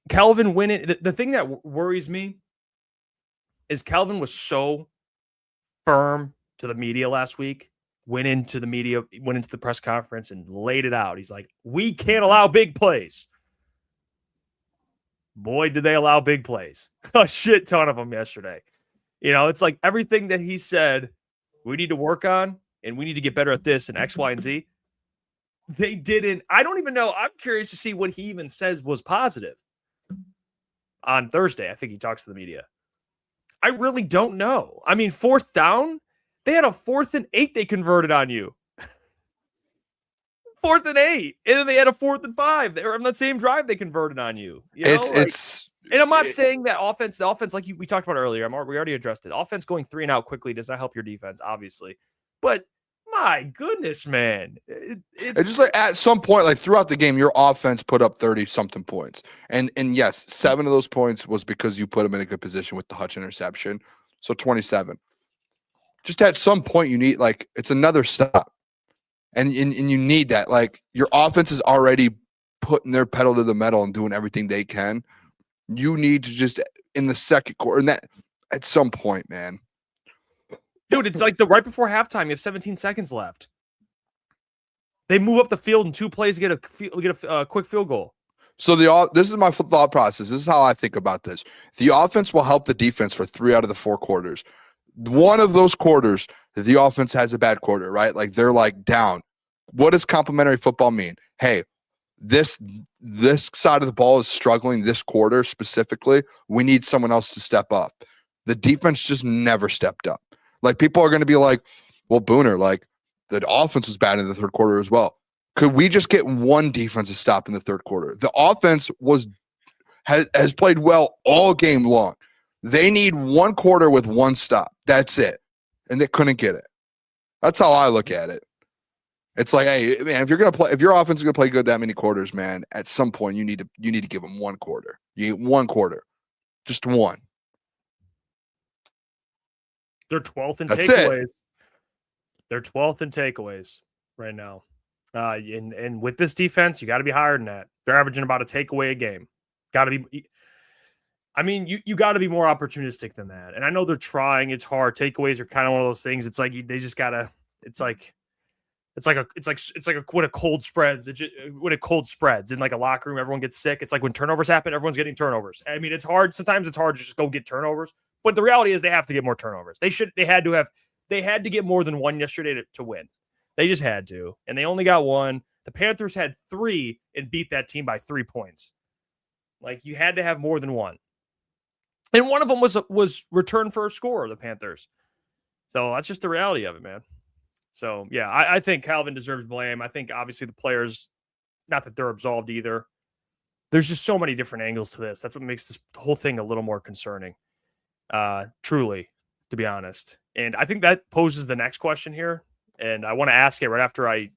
Calvin winning, the thing that worries me is Calvin was so firm to the media last week, went into the press conference and laid it out. He's like, we can't allow big plays. Boy, did they allow big plays. A shit ton of them yesterday. You know, it's like everything that he said we need to work on and we need to get better at this and X, Y, and Z. They didn't. I don't even know. I'm curious to see what he even says was positive on Thursday. I think he talks to the media. I really don't know. I mean, 4th down, they had a 4th and 8 they converted on you. 4th and 8. And then they had a 4th and 5. They were on that same drive they converted on you. And I'm not saying that the offense, like we talked about earlier, we already addressed it. Offense going 3 and out quickly does not help your defense, obviously. But my goodness, man. It's
just like at some point, like throughout the game, your offense put up 30-something points. And yes, 7 of those points was because you put them in a good position with the Hutch interception. So 27. Just at some point, you need, like, it's another stop. And you need that. Like, your offense is already putting their pedal to the metal and doing everything they can. You need to just, in the second quarter, and that at some point, man.
Dude, it's like right before halftime, you have 17 seconds left. They move up the field in 2 plays to get a quick field goal.
So this is my thought process. This is how I think about this. The offense will help the defense for 3 out of the 4 quarters. One of those quarters, the offense has a bad quarter, right? Like they're like down. What does complementary football mean? Hey, this side of the ball is struggling this quarter specifically. We need someone else to step up. The defense just never stepped up. Like people are going to be like, well, Booner, like the offense was bad in the 3rd quarter as well. Could we just get one defensive stop in the 3rd quarter? The offense has played well all game long. They need 1 quarter with 1 stop. That's it. And they couldn't get it. That's how I look at it. It's like, hey, man, if your offense is gonna play good that many quarters, man, at some point you need to give them 1 quarter. You get 1 quarter, just one.
They're 12th in
That's
takeaways.
it.
They're 12th in takeaways right now. And with this defense, you got to be higher than that. They're averaging about a takeaway a game. Got to be. I mean, you got to be more opportunistic than that. And I know they're trying. It's hard. Takeaways are kind of one of those things. It's like they just gotta. It's like when a cold spreads. When a cold spreads in like a locker room, everyone gets sick. It's like when turnovers happen, everyone's getting turnovers. I mean, it's hard. Sometimes it's hard to just go get turnovers. But the reality is, they have to get more turnovers. They had to get more than 1 yesterday to win. They just had to, and they only got 1. The Panthers had 3 and beat that team by 3 points. Like, you had to have more than 1. And one of them was return for a score, the Panthers. So that's just the reality of it, man. So, yeah, I think Calvin deserves blame. I think, obviously, the players, not that they're absolved either. There's just so many different angles to this. That's what makes this whole thing a little more concerning, truly, to be honest. And I think that poses the next question here. And I want to ask it right after I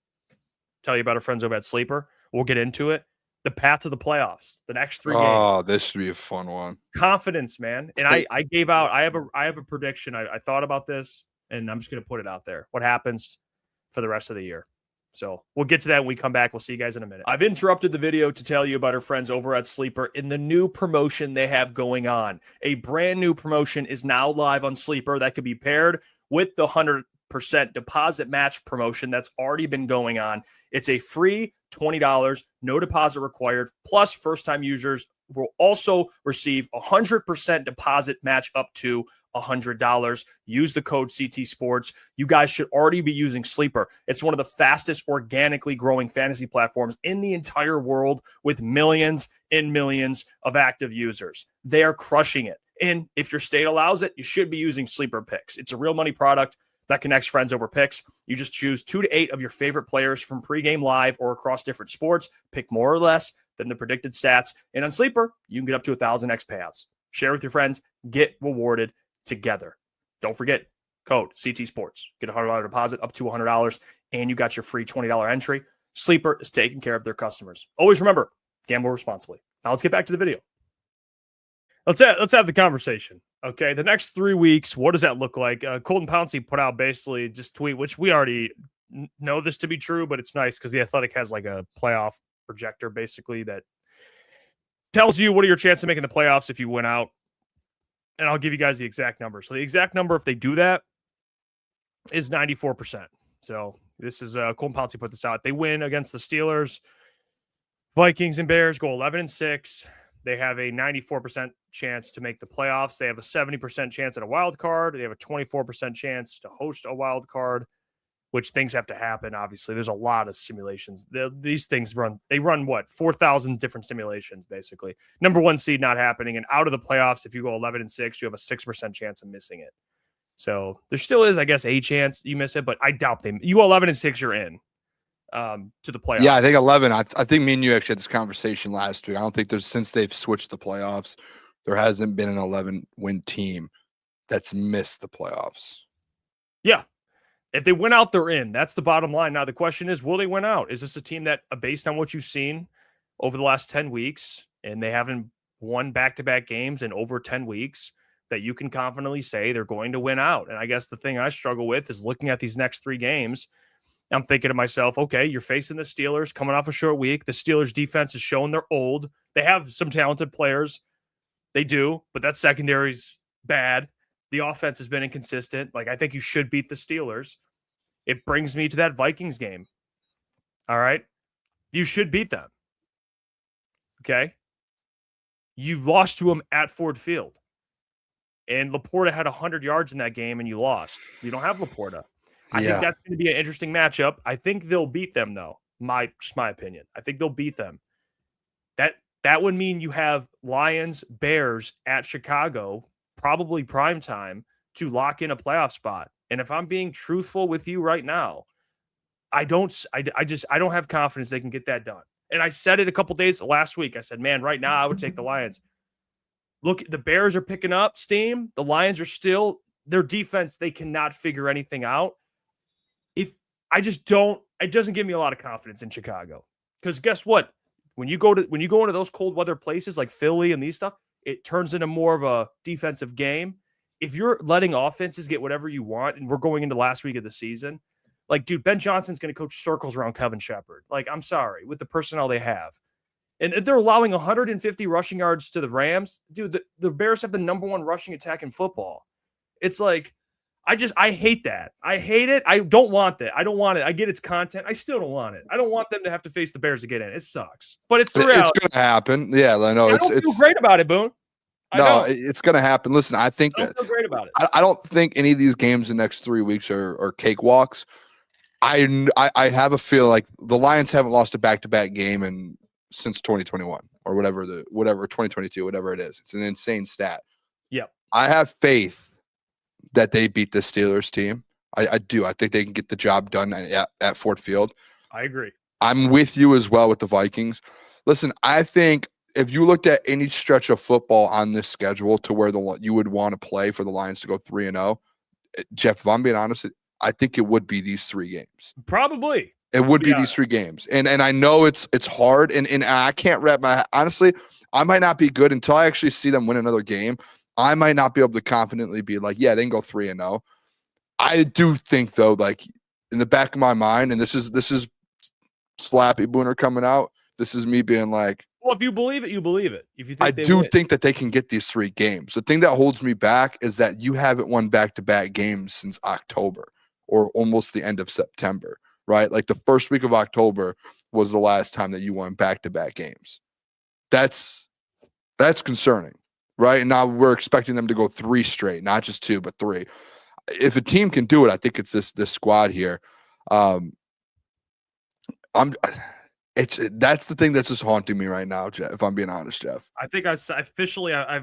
tell you about our friends over at Sleeper. We'll get into it. The path to the playoffs, the next 3 games.
Oh, this should be a fun one.
Confidence, man. And I have a prediction. I thought about this, and I'm just going to put it out there. What happens for the rest of the year? So we'll get to that when we come back. We'll see you guys in a minute. I've interrupted the video to tell you about our friends over at Sleeper and the new promotion they have going on. A brand new promotion is now live on Sleeper that could be paired with the 100% deposit match promotion that's already been going on. It's a free $20, no deposit required, plus first-time users will also receive 100% deposit match up to $100. Use the code CT Sports. You guys should already be using Sleeper. It's one of the fastest organically growing fantasy platforms in the entire world with millions and millions of active users. They are crushing it. And if your state allows it, you should be using Sleeper Picks. It's a real money product that connects friends over picks. You just choose 2 to 8 of your favorite players from pregame live or across different sports. Pick more or less than the predicted stats. And on Sleeper, you can get up to 1,000x payouts. Share with your friends. Get rewarded together. Don't forget, code CT Sports. Get a $100 deposit up to $100, and you got your free $20 entry. Sleeper is taking care of their customers. Always remember, gamble responsibly. Now let's get back to the video. Let's have the conversation. Okay, the next 3 weeks, what does that look like? Colton Pouncey put out basically just tweet, which we already know this to be true, but it's nice because The Athletic has like a playoff projector basically that tells you what are your chances of making the playoffs if you win out. And I'll give you guys the exact number. So the exact number, if they do that, is 94%. So this is Colton Pouncey put this out. They win against the Steelers, Vikings, and Bears, go 11-6. They have a 94% chance to make the playoffs. They have a 70% chance at a wild card. They have a 24% chance to host a wild card, which things have to happen, obviously. There's a lot of simulations. These things run 4,000 different simulations, basically. Number 1 seed not happening. And out of the playoffs, if you go 11-6, you have a 6% chance of missing it. So there still is, I guess, a chance you miss it, but I doubt they. You go 11-6, you're in. To the playoffs.
Yeah, I think 11. I think me and you actually had this conversation last week. I don't think since they've switched the playoffs, there hasn't been an 11-win team that's missed the playoffs.
Yeah. If they win out, they're in. That's the bottom line. Now, the question is, will they win out? Is this a team that, based on what you've seen over the last 10 weeks, and they haven't won back-to-back games in over 10 weeks, that you can confidently say they're going to win out? And I guess the thing I struggle with is looking at these next 3 games, I'm thinking to myself, okay, you're facing the Steelers coming off a short week. The Steelers defense is showing they're old. They have some talented players. They do, but that secondary's bad. The offense has been inconsistent. Like, I think you should beat the Steelers. It brings me to that Vikings game. All right. You should beat them. Okay. You lost to them at Ford Field. And Laporta had 100 yards in that game and you lost. You don't have Laporta. I think that's going to be an interesting matchup. I think they'll beat them, though. Just my opinion. I think they'll beat them. That would mean you have Lions, Bears at Chicago, probably prime time, to lock in a playoff spot. And if I'm being truthful with you right now, I don't have confidence they can get that done. And I said it a couple days last week. I said, man, right now I would take the Lions. Look, the Bears are picking up steam. The Lions are still, their defense, they cannot figure anything out. it doesn't give me a lot of confidence in Chicago. Because guess what? When you go into those cold weather places like Philly and these stuff, it turns into more of a defensive game. If you're letting offenses get whatever you want, and we're going into last week of the season, like, dude, Ben Johnson's going to coach circles around Kevin Shepard. Like, I'm sorry, with the personnel they have. And if they're allowing 150 rushing yards to the Rams, dude, the Bears have the number one rushing attack in football. It's like, I hate that. I hate it. I don't want that. I don't want it. I get its content. I still don't want it. I don't want them to have to face the Bears to get in. It sucks. But it's the reality.
It's going to happen. Yeah, I know.
I don't feel great about it, Boone.
It's going to happen. Listen, I think
I don't feel great about it.
I don't think any of these games in the next 3 weeks are cakewalks. I have a feel like the Lions haven't lost a back-to-back game since 2021 or whatever 2022, whatever it is. It's an insane stat.
Yep.
I have faith that they beat the Steelers team. I do. I think they can get the job done at Ford Field.
I agree.
I'm with you as well with the Vikings. Listen, I think if you looked at any stretch of football on this schedule to where you would want to play for the Lions to go 3-0, Jeff, if I'm being honest, I think it would be these 3 games.
Probably.
It would be these 3 games. And I know it's hard, and I can't wrap my – honestly, I might not be good until I actually see them win another game. I might not be able to confidently be like, yeah, they can go 3-0. I do think, though, like in the back of my mind, and this is Slappy Booner coming out, this is me being like,
well, if you believe it, you believe it. If you think
I do think that they can get these 3 games. The thing that holds me back is that you haven't won back-to-back games since October or almost the end of September, right? Like the first week of October was the last time that you won back-to-back games. That's concerning, right? And now we're expecting them to go 3 straight, not just 2, but 3. If a team can do it, I think it's this squad here. That's the thing that's just haunting me right now, Jeff, if I'm being honest, Jeff.
I think I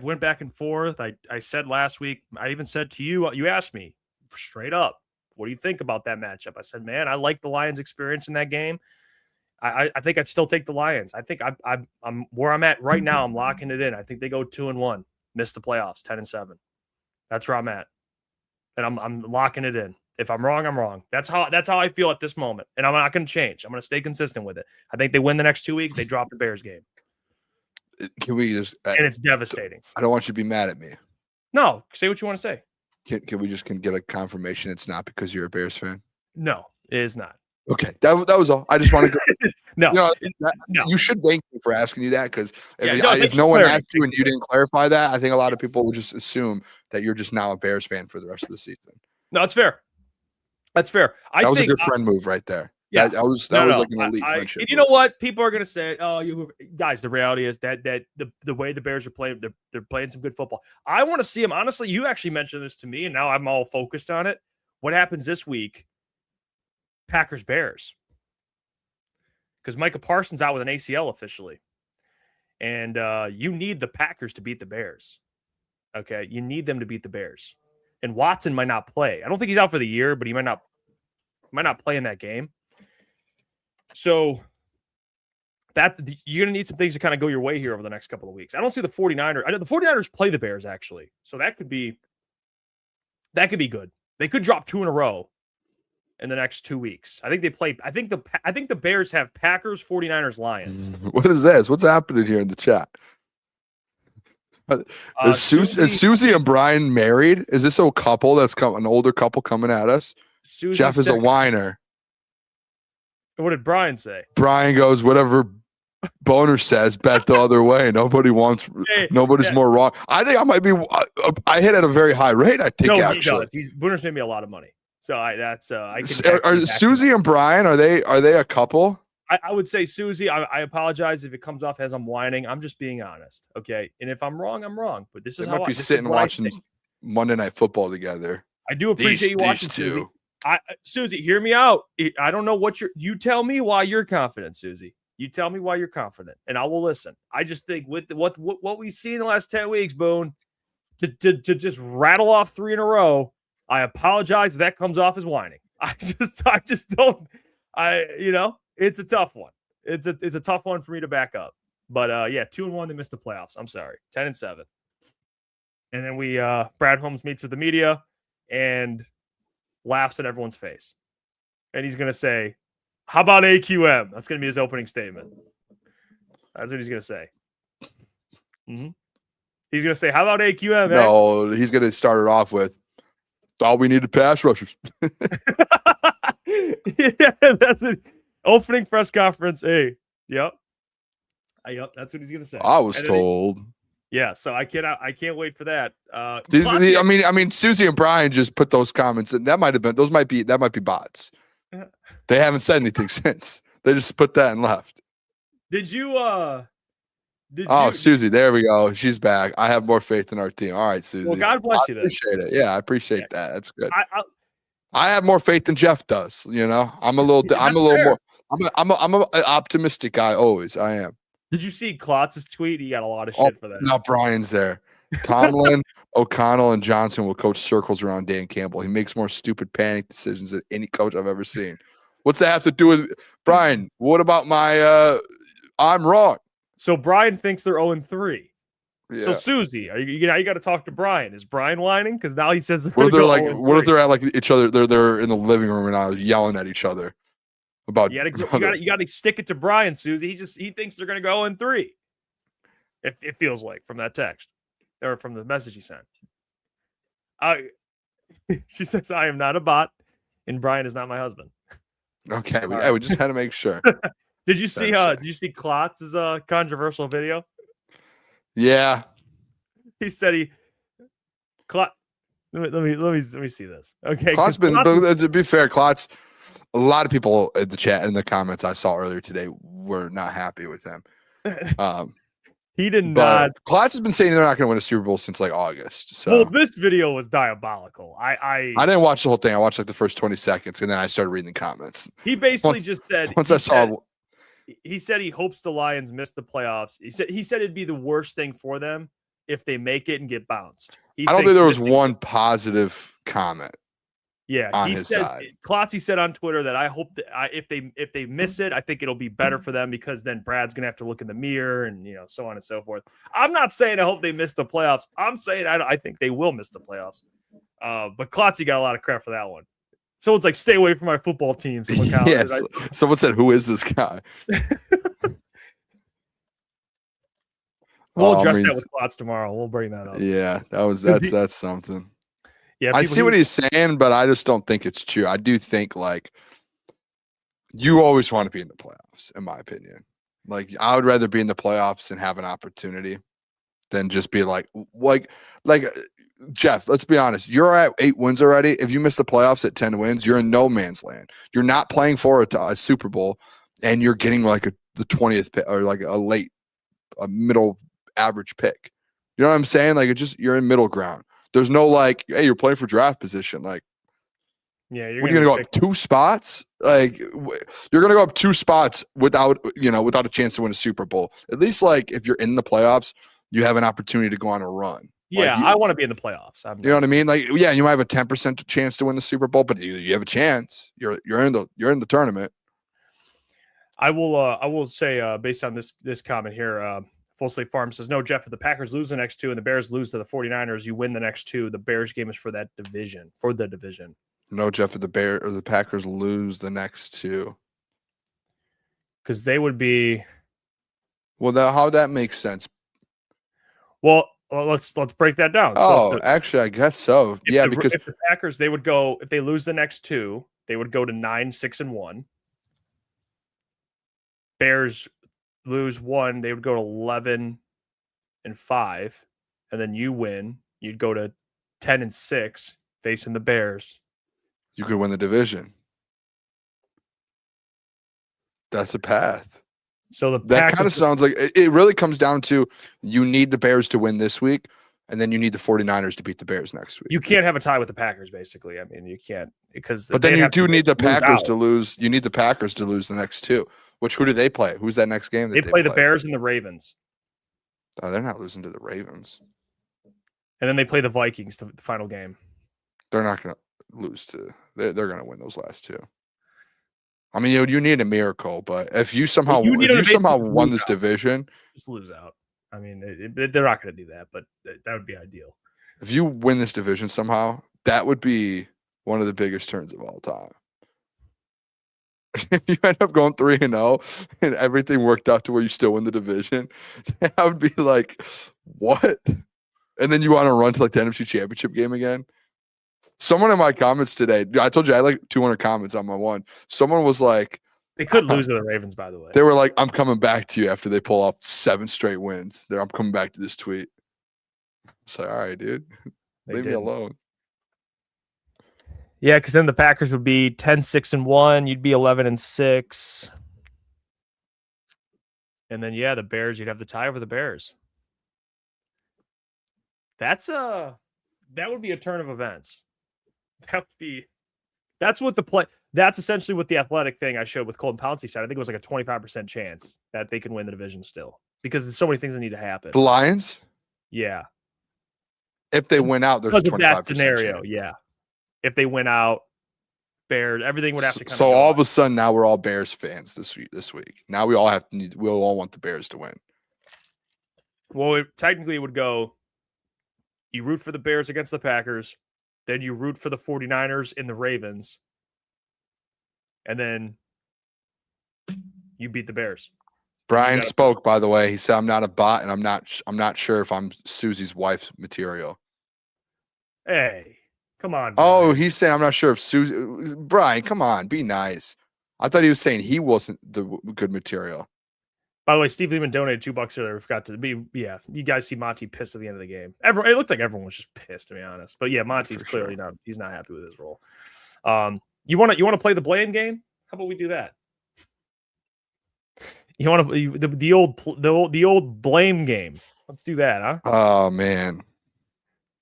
went back and forth. I said last week, I even said to you, you asked me straight up, what do you think about that matchup? I said, man, I like the Lions' experience in that game. I think I'd still take the Lions. I think I'm where I'm at right now. I'm locking it in. I think they go 2-1, miss the playoffs, 10-7. That's where I'm at, and I'm locking it in. If I'm wrong, I'm wrong. That's how I feel at this moment, and I'm not going to change. I'm going to stay consistent with it. I think they win the next 2 weeks. They drop the Bears game.
Can we just?
And it's devastating.
I don't want you to be mad at me.
No, say what you want to say.
Can we just get a confirmation it's not because you're a Bears fan?
No, it is not.
Okay, that was all. I just want to go.
No,
no. You should thank me for asking you that, because if no one asked you and you didn't clarify that, I think a lot of people would just assume that you're just now a Bears fan for the rest of the season.
No, it's fair. That's fair.
That was a good friend move right there.
Yeah,
that was like an elite friendship.
And you know what? People are going to say, "Oh, you guys." The reality is that the way the Bears are playing, they're playing some good football. I want to see them. Honestly, you actually mentioned this to me, and now I'm all focused on it. What happens this week? Packers Bears, because Micah Parsons out with an ACL officially, and you need the Packers to beat the Bears. Okay, you need them to beat the Bears. And Watson might not play. I don't think he's out for the year, but he might not play in that game. So you're going to need some things to kind of go your way here over the next couple of weeks. I don't see the 49ers. I know the 49ers play the Bears, actually. So that could be good. They could drop 2 in a row in the next 2 weeks. I think the Bears have Packers, 49ers, Lions.
What is this? What's happening here in the chat? Is Susie and Brian married? Is this a couple that's an older couple coming at us?
Susie
Jeff is a whiner.
What did Brian say?
Brian goes, whatever Boner says, bet the other way. Nobody's more wrong. I think I might be. I hit at a very high rate. I think actually.
Booner's made me a lot of money, so
Are Susie and Brian, are they a couple?
I would say, Susie, I apologize if it comes off as I'm whining. I'm just being honest, okay? And if I'm wrong, I'm wrong. But this is
how I might be sitting watching Monday Night Football together.
I do appreciate you watching,
Susie.
Susie, hear me out. I don't know you tell me why you're confident, Susie. You tell me why you're confident, and I will listen. I just think with what we see in the last 10 weeks, Boone, to just rattle off 3 in a row, I apologize if that comes off as whining. I just don't. It's a tough one. It's a tough one for me to back up. But 2-1, they missed the playoffs. I'm sorry. 10-7. And then Brad Holmes meets with the media and laughs at everyone's face. And he's gonna say, How about AQM? That's going to be his opening statement. That's what he's going to say. Mm-hmm. He's going to say, how about AQM?
No, he's going to start it off with, thought we needed pass rushers.
Yeah, that's it. Opening press conference. Hey, yep. That's what he's going to say.
I was told.
Yeah, so I can't wait for that.
I mean, Susie and Brian just put those comments in. That might be bots. They haven't said anything since. They just put that and left.
Did you
Susie, there we go. She's back. I have more faith in our team. All right, Susie.
Well, God bless you then.
Appreciate it. Yeah, I appreciate that. That's good. I have more faith than Jeff does, you know. I'm a little more I'm an optimistic guy always. I am.
Did you see Klotz's tweet? He got a lot of shit for that.
Now Brian's there. Tomlin, O'Connell, and Johnson will coach circles around Dan Campbell. He makes more stupid panic decisions than any coach I've ever seen. What's that have to do with Brian? What about my I'm wrong?
So Brian thinks they're 0-3.
Yeah.
So Susie, you got to talk to Brian. Is Brian whining? Because now he says
what if they're at like each other? They're in the living room and now yelling at each other about.
You got to stick it to Brian, Susie. He thinks they're going to go 0-3. It feels like from that text or from the message he sent. She says, "I am not a bot, and Brian is not my husband."
Okay, we just had to make sure.
Did you see Klotz's controversial video?
Yeah.
He said Klotz. Let me see this. Okay.
Klotz's but to be fair, Klotz, a lot of people in the chat in the comments I saw earlier today were not happy with him.
He did not.
Klotz has been saying they're not going to win a Super Bowl since like August. So
well, this video was diabolical. I
didn't watch the whole thing. I watched like the first 20 seconds and then I started reading the comments.
He basically just said he said he hopes the Lions miss the playoffs. He said it'd be the worst thing for them if they make it and get bounced.
I don't think there was one positive comment.
Yeah,
on
he
his
said
side.
Klotz said on Twitter that I hope that if they miss it, I think it'll be better for them because then Brad's gonna have to look in the mirror and so on and so forth. I'm not saying I hope they miss the playoffs. I'm saying I think they will miss the playoffs. But Klotz got a lot of crap for that one. Someone's like, stay away from my football team.
Yes. Someone said, who is this guy?
We'll address that with Klotz tomorrow. We'll bring that up.
Yeah, that's something.
Yeah,
I see what he's saying, but I just don't think it's true. I do think like you always want to be in the playoffs, in my opinion. Like I would rather be in the playoffs and have an opportunity than just be like Jeff, let's be honest. You're at 8 wins already. If you miss the playoffs at 10 wins, you're in no man's land. You're not playing for a Super Bowl, and you're getting like the 20th pick or like a middle average pick. You know what I'm saying? Like you're in middle ground. There's no like, hey, you're playing for draft position. Like,
yeah,
you're gonna go up 2 spots. Like, you're gonna go up 2 spots without a chance to win a Super Bowl. At least like if you're in the playoffs, you have an opportunity to go on a run.
Yeah,
like,
I want to be in the playoffs.
You know what I mean? Like, yeah, you might have a 10% chance to win the Super Bowl, but you have a chance. You're in the tournament.
I will say based on this comment here, Full Slate Farm says, no, Jeff, if the Packers lose the next 2 and the Bears lose to the 49ers, you win the next 2. The Bears game is for the division.
No, Jeff, if the Packers lose the next 2.
Because they would be.
Well, how that makes sense.
Well, let's break that down.
Oh, actually, I guess so. Yeah, because
if the Packers, they would go, if they lose the next 2, they would go to 9-6-1. Bears lose 1, they would go to 11-5, and then you win, you'd go to 10-6 facing the Bears.
You could win the division. That's a path.
So
that kind of sounds like it really comes down to you need the Bears to win this week, and then you need the 49ers to beat the Bears next week.
You can't have a tie with the Packers, basically. I mean, you can't because.
But then you do need the Packers to lose. You need the Packers to lose the next 2. Who do they play? Who's that next game?
They play the Bears and the Ravens.
Oh, they're not losing to the Ravens.
And then they play the Vikings, the final game.
They're not going to lose to. They're going to win those last 2. I mean, you need a miracle, but if you somehow won this division,
just lose out. I mean, they're not going to do that, but that would be ideal.
If you win this division somehow, that would be one of the biggest turns of all time. if you end up going 3-0 and everything worked out to where you still win the division, I would be like, what? And then you want to run to like the NFC Championship game again? Someone in my comments today, I told you I had like 200 comments on my one. Someone was like,
They could lose to the Ravens, by the way.
they were like, I'm coming back to you after they pull off 7 straight wins. I'm coming back to this tweet. It's like, all right, dude, leave me alone.
Yeah, because then the Packers would be 10-6-1. You'd be 11-6. And then, yeah, the Bears, you'd have the tie over the Bears. That would be a turn of events. That's essentially what the athletic thing I showed with Colton Pouncey said. I think it was like a 25% chance that they can win the division still because there's so many things that need to happen.
The Lions?
Yeah.
If they win out, there's a 25%
that scenario,
chance.
yeah. If they win out, Bears, everything would have to come.
So all of a sudden now we're all Bears fans this week. Now we all want the Bears to win.
Well, technically it would go, you root for the Bears against the Packers, then you root for the 49ers and the Ravens, and then you beat the Bears.
Brian spoke, by the way. He said, I'm not a bot, and I'm not sure if I'm Susie's wife's material.
Hey, come on.
Oh,
Brian.
he's saying I'm not sure if Susie. Brian, come on, be nice. I thought he was saying he wasn't the good material.
By the way, Steve Lehman donated $2 earlier. We forgot to be. Yeah, you guys see Monty pissed at the end of the game. It looked like everyone was just pissed, to be honest. But yeah, Monty's clearly not. He's not happy with his role. You want to play the blame game? How about we do that? You want to the old blame game? Let's do that, huh?
Oh man,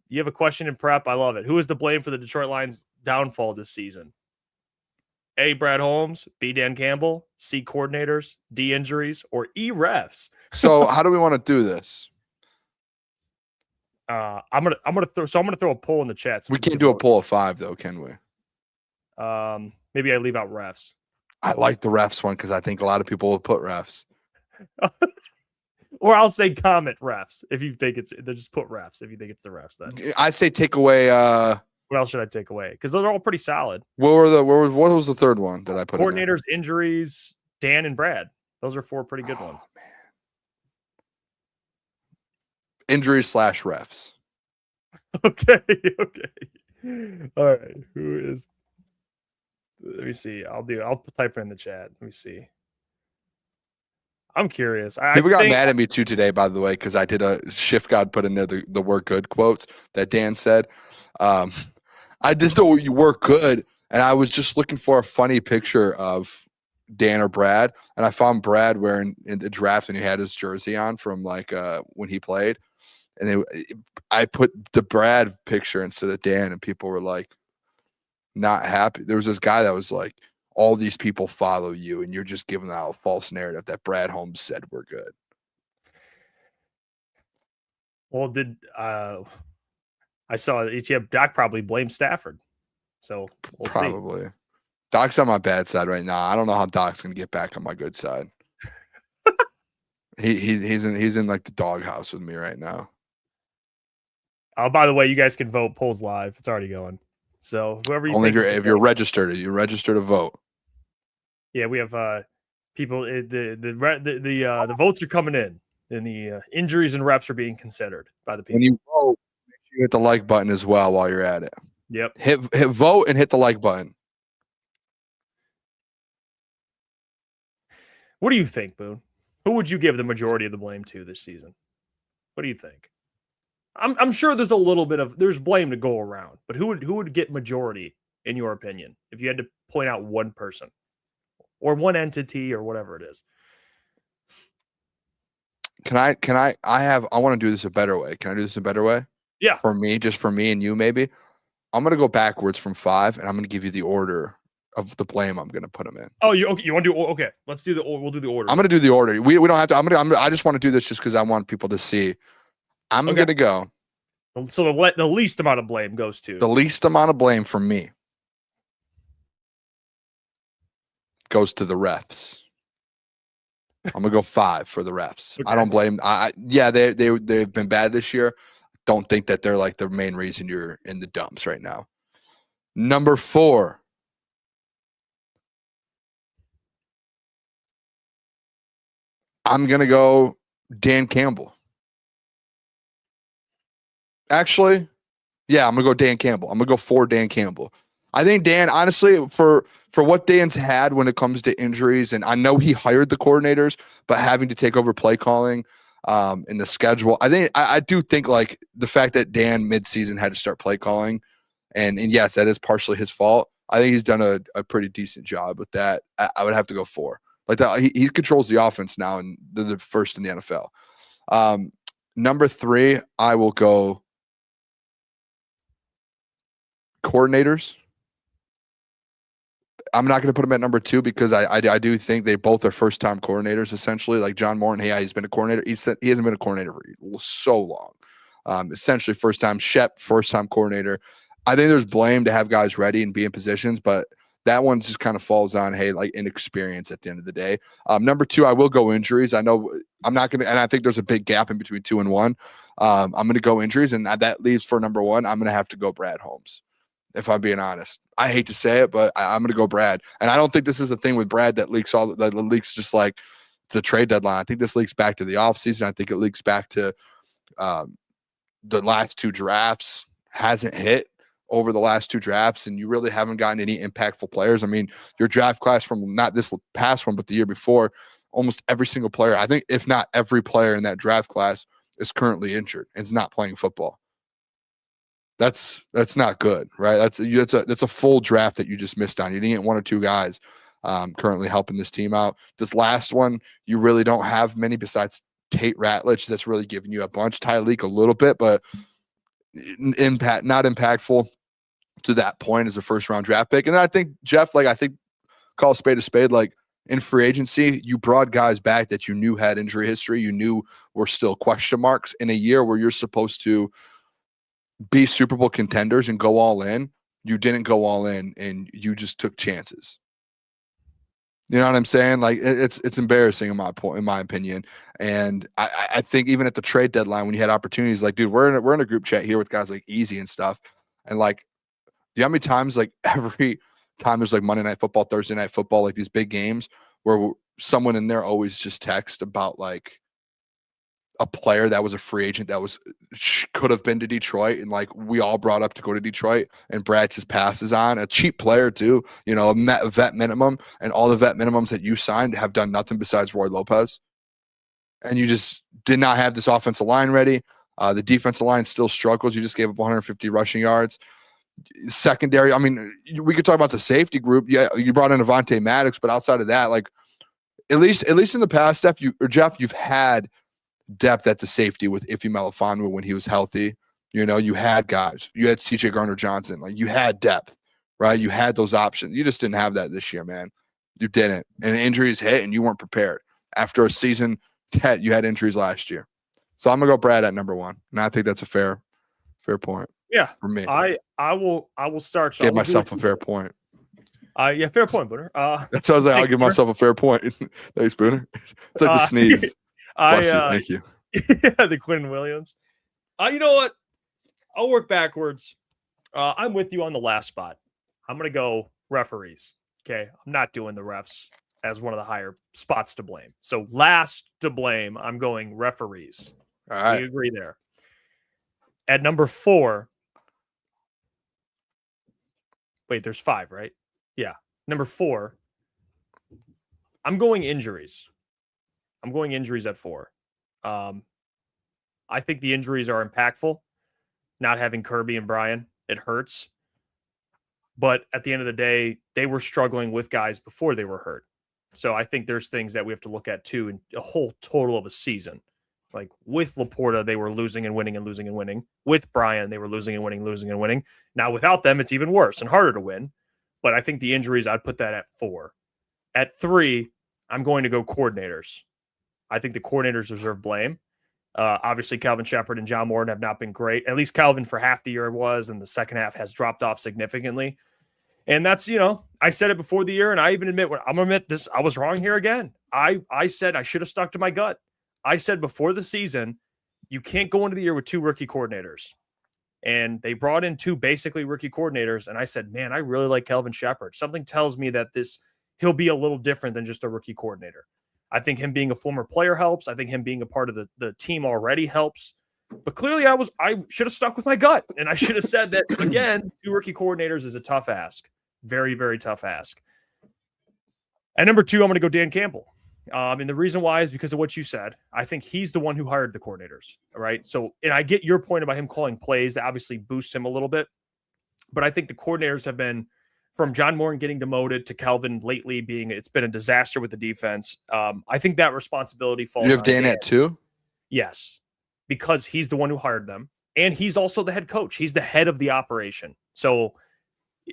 you have a question in prep. I love it. Who is to blame for the Detroit Lions' downfall this season? A, Brad Holmes, B, Dan Campbell, C, coordinators, D, injuries, or E, refs.
So how do we want to do this?
I'm gonna throw a poll in the chat. So
we can't do a poll of 5 though, can we?
Maybe I leave out refs.
I like the refs one because I think a lot of people will put refs.
Or I'll say comment refs if you think they just put refs if you think it's the refs. Then
I say take away.
What else should I take away? Because they're all pretty solid.
What was the third one that I put?
Coordinators, injuries, Dan and Brad. Those are 4 pretty good ones.
Man. Injuries / refs.
Okay. All right. Who is? Let me see. I'll type it in the chat. Let me see. I'm curious.
People got mad at me too today, by the way, because I did a Shift God put in there the "we're good" quotes that Dan said. I did the "you work good," and I was just looking for a funny picture of Dan or Brad, and I found Brad wearing in the draft, and he had his jersey on from like when he played, and I put the Brad picture instead of Dan, and people were like not happy. There was this guy that was like, all these people follow you, and you're just giving out a false narrative that Brad Holmes said we're good.
Well, I saw ETF Doc probably blamed Stafford. So we'll
probably
see.
Doc's on my bad side right now. I don't know how Doc's gonna get back on my good side. he's in like the doghouse with me right now.
Oh, by the way, you guys can vote. Polls live. It's already going. So whoever you
only
think
if you're registered, you register to vote.
Yeah, we have people. The votes are coming in, and the injuries and reps are being considered by the people.
When you vote, make sure you hit the like button as well while you're at it.
Yep.
Hit vote and hit the like button.
What do you think, Boone? Who would you give the majority of the blame to this season? What do you think? I'm sure there's blame to go around, but who would get majority in your opinion if you had to point out one person or one entity or whatever it is?
I want to do this a better way. Can I do this a better way?
Yeah.
Just for me and you, maybe. I'm going to go backwards from 5, and I'm going to give you the order of the blame I'm going to put them in.
Oh, you want to do? Okay, we'll do the order.
I'm going to do the order. We don't have to. I just want to do this just because I want people to see. I'm going to go.
So the least amount of blame goes to
the least amount of blame from me goes to the refs. I'm gonna go 5 for the refs. Okay. I don't blame. They've been bad this year. Don't think that they're like the main reason you're in the dumps right now. Number 4. I'm going to go Dan Campbell. Actually, yeah, I'm going to go Dan Campbell. I'm going to go for Dan Campbell. I think Dan, honestly, for what Dan's had when it comes to injuries, and I know he hired the coordinators, but having to take over play calling in the schedule, I do think like the fact that Dan midseason had to start play calling, and yes, that is partially his fault. I think he's done a pretty decent job with that. I would have to go for like that. He controls the offense now, and they're the first in the NFL. Number 3, I will go coordinators. I'm not going to put him at number 2 because I do think they both are first time coordinators essentially. Like John Moore, and he's been a coordinator. He hasn't been a coordinator for so long. Essentially first time Shep, first time coordinator. I think there's blame to have guys ready and be in positions, but that one just kind of falls on, hey, like inexperience at the end of the day. Number 2, I will go injuries. I know I'm not going to, and I think there's a big gap in between 2 and 1. I'm going to go injuries, and that leaves for number 1. I'm going to have to go Brad Holmes. If I'm being honest, I hate to say it, but I'm going to go Brad. And I don't think this is a thing with Brad that leaks just like the trade deadline. I think this leaks back to the offseason. I think it leaks back to the last 2 drafts. Hasn't hit over the last 2 drafts, and you really haven't gotten any impactful players. I mean, your draft class from not this past one, but the year before, almost every single player, I think if not every player in that draft class is currently injured and is not playing football. That's not good, right? That's a full draft that you just missed on. You didn't get 1 or 2 guys currently helping this team out. This last one, you really don't have many besides Tate Ratledge that's really giving you a bunch. Tyleek a little bit, but not impactful to that point as a first round draft pick. And then I think Jeff, like I think call a spade, like in free agency, you brought guys back that you knew had injury history, you knew were still question marks in a year where you're supposed to be Super Bowl contenders and go all in. You didn't go all in, and you just took chances. You know what I'm saying? Like it's embarrassing in my opinion. And I think even at the trade deadline when you had opportunities, like, dude, we're in a group chat here with guys like Easy and stuff. And like, you know how many times, like every time there's like Monday Night Football, Thursday Night Football, like these big games where someone in there always just text about like a player that was a free agent that could have been to Detroit, and like we all brought up to go to Detroit, and Brad just passes on a cheap player too, you know, a vet minimum, and all the vet minimums that you signed have done nothing besides Roy Lopez, and you just did not have this offensive line ready. The defensive line still struggles. You just gave up 150 rushing yards. Secondary, I mean, we could talk about the safety group. Yeah, you brought in Avonte Maddox, but outside of that, like at least in the past, Jeff, you've had depth at the safety with Ife Melifonwu when he was healthy. You know, you had guys. You had CJ Garner-Johnson. Like, you had depth, right? You had those options. You just didn't have that this year, man. You didn't. And injuries hit, and you weren't prepared. After a season, you had injuries last year. So I'm going to go Brad at number 1. And I think that's a fair point.
Yeah.
For me.
I will start. So
give myself a fair point.
Yeah, fair point, Booner.
That's what I was like, I'll give myself a fair point. Thanks, Booner. It's like to sneeze. Thank you.
Yeah, the Quinn Williams. You know what? I'll work backwards. I'm with you on the last spot. I'm going to go referees. Okay. I'm not doing the refs as one of the higher spots to blame. So last to blame, I'm going referees.
All right.
We agree there. At number 4. Wait, there's 5, right? Yeah. Number 4. I'm going injuries. I'm going injuries at 4. I think the injuries are impactful. Not having Kirby and Brian, it hurts. But at the end of the day, they were struggling with guys before they were hurt. So I think there's things that we have to look at too in a whole total of a season. Like with Laporta, they were losing and winning and losing and winning. With Brian, they were losing and winning, losing and winning. Now without them, it's even worse and harder to win. But I think the injuries, I'd put that at 4. At 3, I'm going to go coordinators. I think the coordinators deserve blame. Obviously, Calvin Shepard and John Moore have not been great. At least Calvin for half the year was, and the second half has dropped off significantly. And that's, you know, I said it before the year, and I even I'm going to admit this, I was wrong here again. I said I should have stuck to my gut. I said before the season, you can't go into the year with 2 rookie coordinators. And they brought in 2 basically rookie coordinators, and I said, man, I really like Calvin Shepard. Something tells me that he'll be a little different than just a rookie coordinator. I think him being a former player helps. I think him being a part of the team already helps. But clearly I should have stuck with my gut. And I should have said that, again, 2 rookie coordinators is a tough ask. Very, very tough ask. At number 2, I'm going to go Dan Campbell. And the reason why is because of what you said. I think he's the one who hired the coordinators. All right. So, and I get your point about him calling plays that obviously boosts him a little bit. But I think the coordinators have been, from John Moran getting demoted to Kelvin lately it's been a disaster with the defense. I think that responsibility falls on
You have Dan at 2?
Yes, because he's the one who hired them. And he's also the head coach. He's the head of the operation. So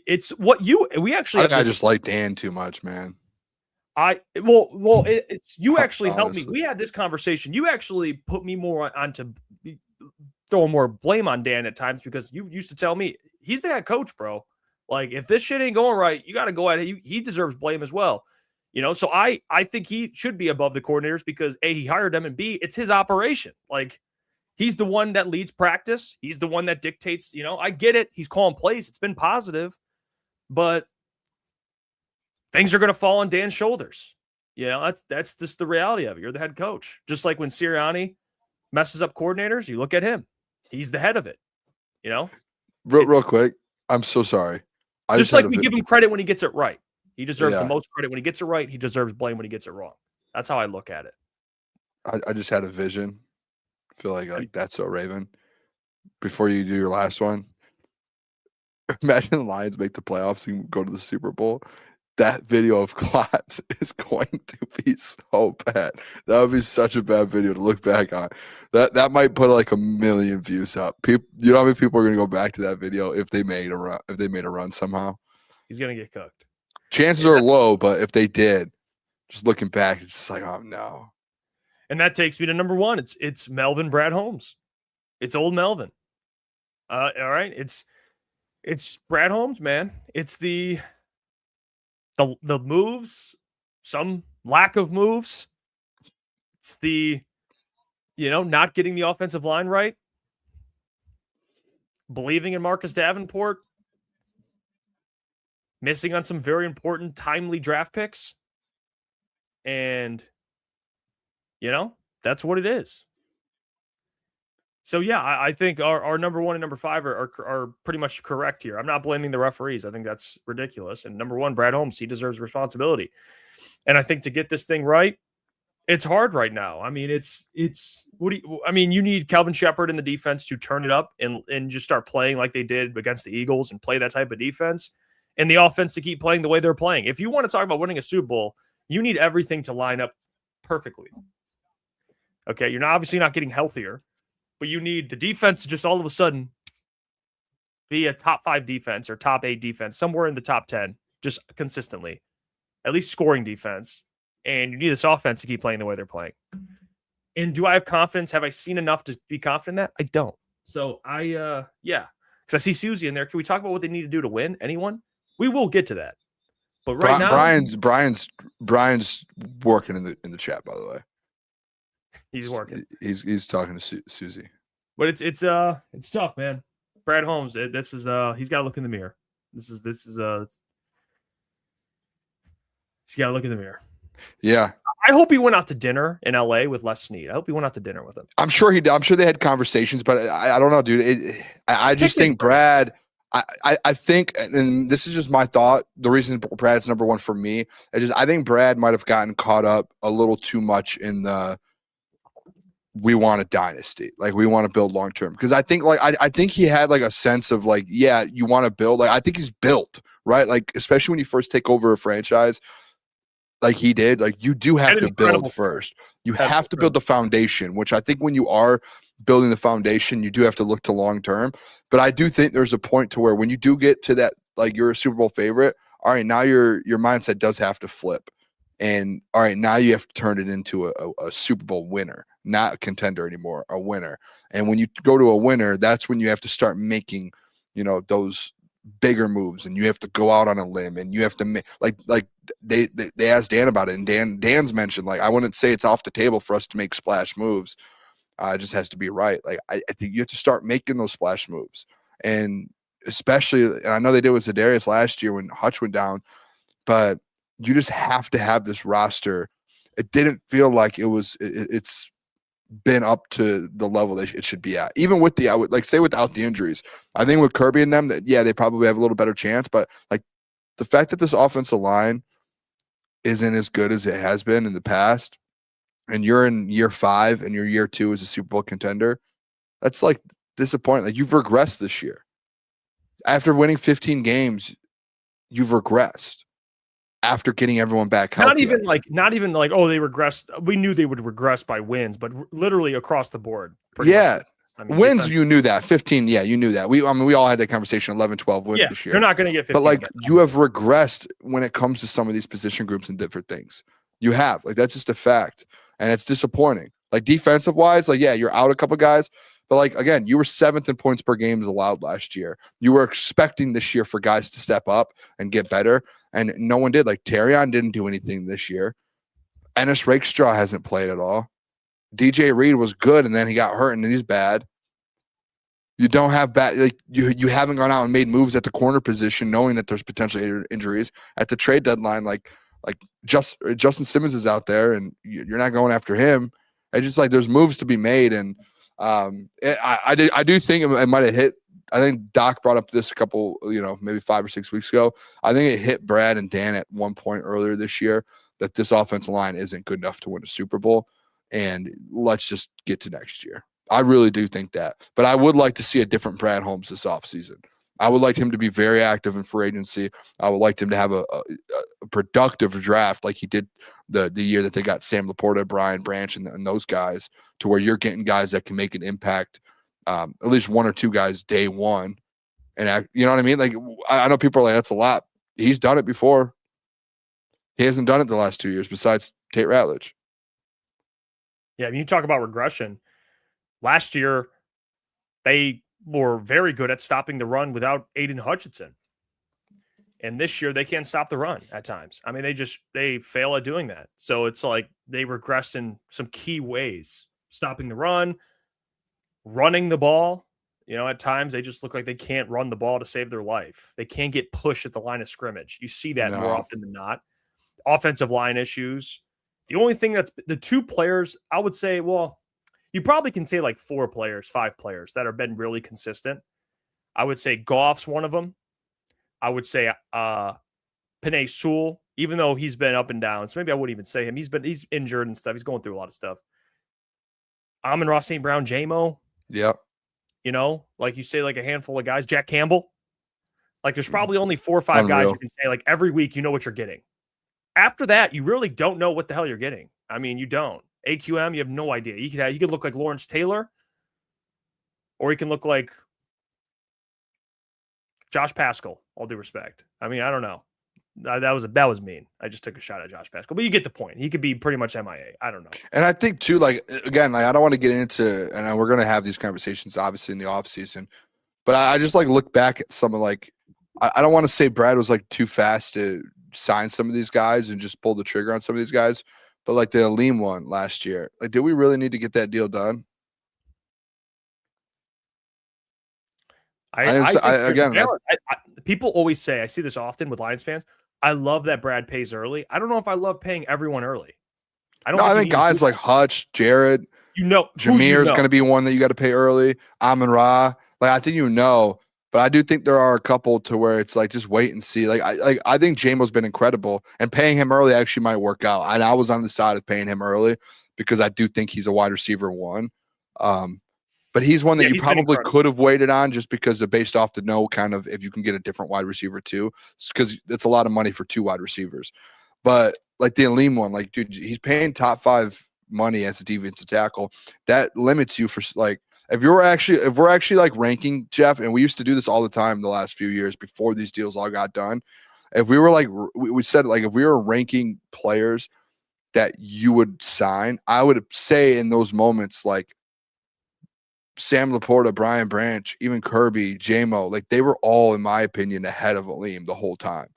it's what we actually
I just like Dan too much, man.
It's you actually helped me. We had this conversation. You actually put me more onto throwing more blame on Dan at times, because you used to tell me he's the head coach, bro. Like, if this shit ain't going right, you got to go ahead. He deserves blame as well. So I think he should be above the coordinators because A, he hired them, and B, it's his operation. Like, he's the one that leads practice. He's the one that dictates, I get it. He's calling plays. It's been positive, but things are going to fall on Dan's shoulders. That's just the reality of it. You're the head coach. Just like when Sirianni messes up coordinators, you look at him. He's the head of it.
Real quick. I'm so sorry.
Just like we give him credit when he gets it right. He deserves the most credit when he gets it right. He deserves blame when he gets it wrong. That's how I look at it.
I just had a vision. I feel like that's so Raven. Before you do your last one, imagine the Lions make the playoffs and go to the Super Bowl. That video of Klotz is going to be so bad. That would be such a bad video to look back on. That might put like 1 million views up. People, you know how many people are going to go back to that video if they made a run? If they made a run somehow,
he's going to get cooked.
Chances are low, but if they did, just looking back, it's just like, oh no.
And that takes me to number 1. It's Melvin Brad Holmes. It's old Melvin. All right, it's Brad Holmes, man. It's the moves, some lack of moves. It's the, not getting the offensive line right. Believing in Marcus Davenport. Missing on some very important, timely draft picks. And, that's what it is. So, yeah, I think our number 1 and number 5 are pretty much correct here. I'm not blaming the referees. I think that's ridiculous. And number 1, Brad Holmes, he deserves responsibility. And I think to get this thing right, it's hard right now. I mean, you need Calvin Shepard in the defense to turn it up and just start playing like they did against the Eagles and play that type of defense, and the offense to keep playing the way they're playing. If you want to talk about winning a Super Bowl, you need everything to line up perfectly. Okay, you're obviously not getting healthier, but you need the defense to just all of a sudden be a top 5 defense or top 8 defense, somewhere in the top 10, just consistently, at least scoring defense. And you need this offense to keep playing the way they're playing. And do I have confidence? Have I seen enough to be confident in that? I don't. So because I see Susie in there. Can we talk about what they need to do to win? Anyone? We will get to that. But right now, Brian's
working in the chat, by the way.
He's working.
He's talking to Susie.
But it's tough, man. Brad Holmes, this is he's got to look in the mirror. He's got to look in the mirror.
Yeah.
I hope he went out to dinner in LA with Les Snead. I hope he went out to dinner with him.
I'm sure he did. I'm sure they had conversations, but I don't know, dude. I just think Brad, I think, and this is just my thought, the reason Brad's number 1 for me is I think Brad might have gotten caught up a little too much in the we want a dynasty, like we want to build long term, because I think I think he had like a sense of like, yeah, you want to build, like I think he's built, right? Like especially when you first take over a franchise like he did, like you do have to build first. You have to build the foundation, which I think when you are building the foundation, you do have to look to long term. But I do think there's a point to where when you do get to that, like you're a Super Bowl favorite, all right, now your mindset does have to flip. And all right, now you have to turn it into a Super Bowl winner, not a contender anymore, a winner. And when you go to a winner, that's when you have to start making, those bigger moves, and you have to go out on a limb, and you have to make like they asked Dan about it, and Dan's mentioned, like, I wouldn't say it's off the table for us to make splash moves. It just has to be right. Like I think you have to start making those splash moves, and especially, and I know they did with Za'Darius last year when Hutch went down, but you just have to have this roster. it didn't feel like it's been up to the level that it should be at. Even with without the injuries. I think with Kirby and them, that they probably have a little better chance. But like the fact that this offensive line isn't as good as it has been in the past, and you're in year 5 and your year 2 as a Super Bowl contender, that's like disappointing. Like you've regressed this year. After winning 15 games, you've regressed. After getting everyone back healthy.
Not even like oh, they regressed. We knew they would regress by wins, but literally across the board.
Yeah.
I mean,
wins, you knew that. 15, you knew that. We all had that conversation, 11, 12 wins this year.
You're not going to get 15.
But like you have regressed when it comes to some of these position groups and different things. You have. Like that's just a fact. And it's disappointing. Like defensive wise, like you're out a couple guys. But like again, you were 7th in points per game allowed last year. You were expecting this year for guys to step up and get better, and no one did. Like Terrion didn't do anything this year. Ennis Rakestraw hasn't played at all. DJ Reed was good, and then he got hurt, and he's bad. You don't have bad. Like you haven't gone out and made moves at the corner position, knowing that there's potential injuries at the trade deadline. Like Justin Simmons is out there, and you're not going after him. It's just like there's moves to be made, and I do think it might have hit. I think Doc brought up this a couple, maybe 5 or 6 weeks ago. I think it hit Brad and Dan at one point earlier this year that this offensive line isn't good enough to win a Super Bowl. And let's just get to next year. I really do think that. But I would like to see a different Brad Holmes this offseason. I would like him to be very active in free agency. I would like him to have a productive draft like he did the year that they got Sam Laporta, Brian Branch, and those guys, to where you're getting guys that can make an impact, at least 1 or 2 guys day one. And you know what I mean? Like I know people are like, that's a lot. He's done it before. He hasn't done it the last 2 years besides Tate Ratledge.
Yeah, I mean, you talk about regression. Last year, they were very good at stopping the run without Aiden Hutchinson. And this year, they can't stop the run at times. I mean, they fail at doing that. So it's like they regress in some key ways. Stopping the run, running the ball. At times, they just look like they can't run the ball to save their life. They can't get pushed at the line of scrimmage. You see that more often than not. Offensive line issues. The only thing that's the 2 players, I would say, well, you probably can say like 4 players, 5 players that have been really consistent. I would say Goff's one of them. I would say Penei Sewell, even though he's been up and down. So maybe I wouldn't even say him. He's injured and stuff. He's going through a lot of stuff. Amon-Ra St. Brown, J-Mo.
Yep.
Like you say, like a handful of guys. Jack Campbell. Like there's probably only 4 or 5 guys you can say like every week you know what you're getting. After that, you really don't know what the hell you're getting. I mean, you don't. AQM, you have no idea. He could look like Lawrence Taylor, or he can look like Josh Paschal. All due respect. I mean, I don't know. That was mean. I just took a shot at Josh Paschal, but you get the point. He could be pretty much MIA. I don't know. And
I think too, like again, like I don't want to get into, and we're going to have these conversations obviously in the off season, but I just like look back at some of like, I don't want to say Brad was like too fast to sign some of these guys and just pull the trigger on some of these guys. But like the Aleem one last year, like, did we really need to get that deal done?
People always say, I see this often with Lions fans, I love that Brad pays early. I don't know if I love paying everyone early.
I think guys like Hutch, Jared, Jameer is going to be one that you got to pay early. Amon-Ra, like I think but I do think there are a couple to where it's like just wait and see. Like I think Jamo's been incredible, and paying him early actually might work out. And I was on the side of paying him early because I do think he's a wide receiver 1. But he's one that you probably could have waited on just because of based off to know kind of if you can get a different wide receiver too, because it's a lot of money for 2 wide receivers. But like the Aleem one, like dude, he's paying top 5 money as a defensive tackle. That limits you for like. If we're actually like ranking, Jeff, and we used to do this all the time the last few years before these deals all got done. If we were like, we said like, if we were ranking players that you would sign, I would say in those moments, like Sam Laporta, Brian Branch, even Kirby, J-Mo, like they were all, in my opinion, ahead of Aleem the whole time.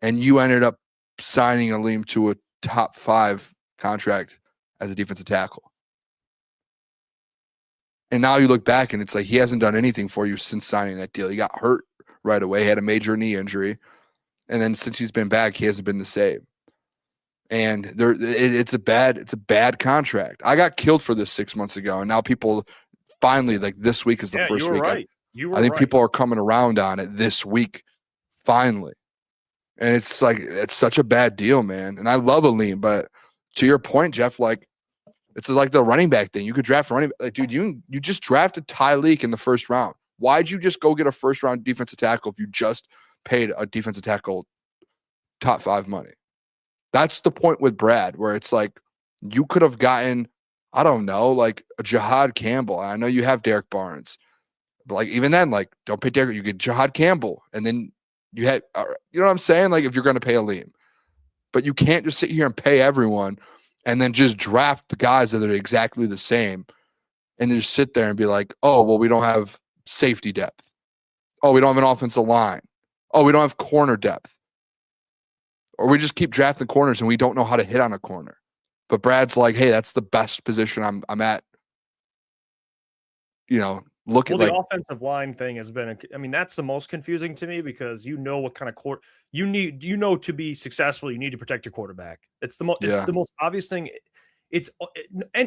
And you ended up signing Aleem to a top 5 contract as a defensive tackle. And now you look back and it's like he hasn't done anything for you since signing that deal. He got hurt right away, had a major knee injury. And then since he's been back, he hasn't been the same. And it's a bad contract. I got killed for this 6 months ago, and now people finally, like, this week is the first
you were
week.
right.
I think people are coming around on it this week, finally. And it's like, it's such a bad deal, man. And I love Aleem, but to your point, Jeff, like, it's like the running back thing. You could draft a running back. Like, dude, you just drafted Tyreek in the first round. Why'd you just go get a first round defensive tackle if you just paid a defensive tackle top 5 money? That's the point with Brad, where it's like, you could have gotten, I don't know, like a Jahad Campbell. I know you have Derek Barnes, but like, even then, like, don't pay Derek. You get Jahad Campbell, and then you had, you know what I'm saying? Like, if you're going to pay Aleem, but you can't just sit here and pay everyone and then just draft the guys that are exactly the same and just sit there and be like, oh, well, we don't have safety depth. Oh, we don't have an offensive line. Oh, we don't have corner depth. Or we just keep drafting corners and we don't know how to hit on a corner. But Brad's like, hey, that's the best position I'm at. You know, look at
the
like
offensive line thing has been, that's the most confusing to me, because you know what kind of court you need, to be successful, you need to protect your quarterback. It's the most obvious thing.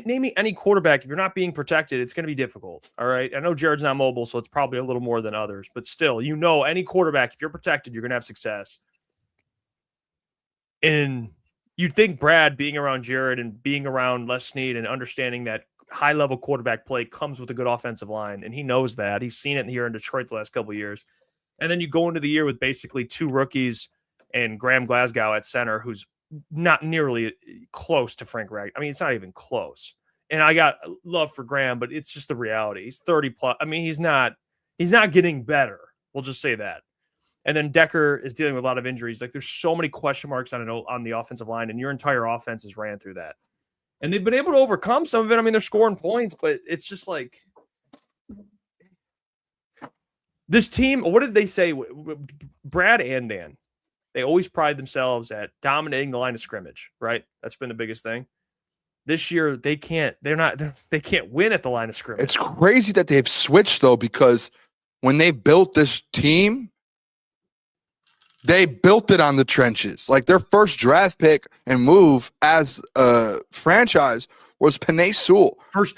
Naming any quarterback, if you're not being protected, it's going to be difficult. All right. I know Jared's not mobile, so it's probably a little more than others, but still, any quarterback, if you're protected, you're going to have success. And you'd think Brad being around Jared and being around Les Snead and understanding that high-level quarterback play comes with a good offensive line, and he knows that. He's seen it here in Detroit the last couple of years. And then you go into the year with basically 2 rookies and Graham Glasgow at center, who's not nearly close to Frank Reich. It's not even close. And I got love for Graham, but it's just the reality. He's 30 plus. He's not getting better. We'll just say that. And then Decker is dealing with a lot of injuries. Like, there's so many question marks on the offensive line, and your entire offense has ran through that. And they've been able to overcome some of it. They're scoring points, but it's just like this team. What did they say? Brad and Dan, they always pride themselves at dominating the line of scrimmage, right? That's been the biggest thing. This year, they can't win at the line of scrimmage.
It's crazy that they've switched, though, because when they built this team, they built it on the trenches. Like, their first draft pick and move as a franchise was Penei Sewell.
First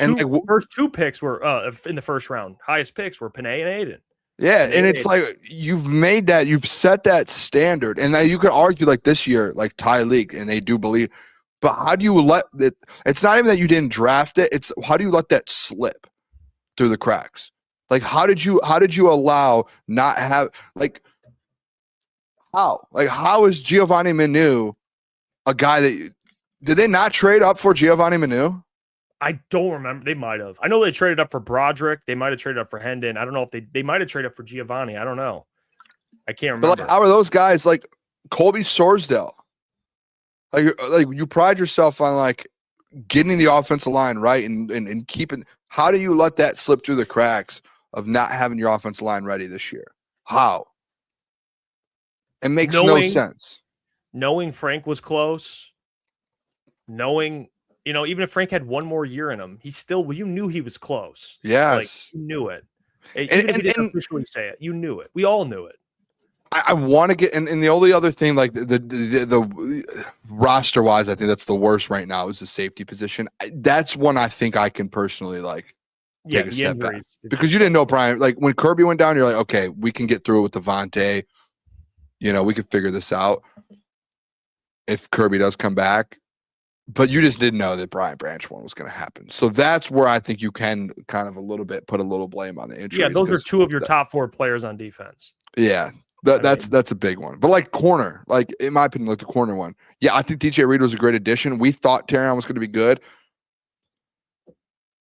two picks were in the first round. Highest picks were Penei and Aiden.
Yeah, and it's like, you've set that standard. And now you could argue, like, this year, like Tyreek, and they do believe. But how do you let it? It's not even that you didn't draft it. It's how do you let that slip through the cracks? Like, how did you allow not have, like, how is Giovanni Manu a guy that did they not trade up for Giovanni Manu?
I don't remember. They might have. I know they traded up for Broderick. They might have traded up for Hendon. I don't know if they might have traded up for Giovanni. I don't know. I can't remember.
But like, how are those guys like Colby Sorsdale? Like you pride yourself on like getting the offensive line right and keeping. How do you let that slip through the cracks of not having your offensive line ready this year? How? It makes no sense.
Knowing Frank was close, even if Frank had one more year in him, you knew he was close.
Yes.
Like, you knew it. Even if he didn't officially say it, you knew it. We all knew it.
I want to get, and the only other thing, like the roster wise, I think that's the worst right now is the safety position. That's one I think I can personally like take a step back. Because you didn't know Brian, like when Kirby went down, you're like, okay, we can get through it with Devontae. We could figure this out if Kirby does come back. But you just didn't know that Brian Branch one was going to happen. So that's where I think you can kind of a little bit put a little blame on the injuries.
Yeah, those are 2 of your top 4 players on defense.
Yeah, that's a big one. But like corner, like in my opinion, like the corner one. Yeah, I think DJ Reed was a great addition. We thought Terrion was going to be good.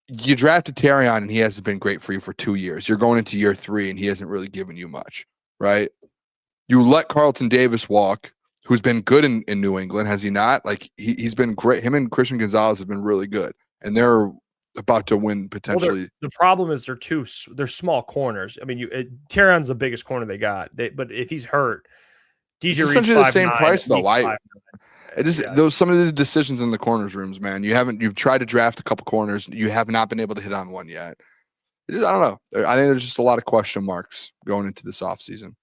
You drafted Terrion and he hasn't been great for you for 2 years. You're going into year 3 and he hasn't really given you much, right? You let Carlton Davis walk, who's been good in New England, has he not? Like he's been great. Him and Christian Gonzalez have been really good, and they're about to win potentially.
Well, the problem is they're small corners. Terrion's the biggest corner they got. But if he's hurt, DJ Reed's
essentially the same price though.
It is
those some of the decisions in the corners rooms, man. You've tried to draft a couple corners, you have not been able to hit on one yet. I don't know. I think there's just a lot of question marks going into this offseason.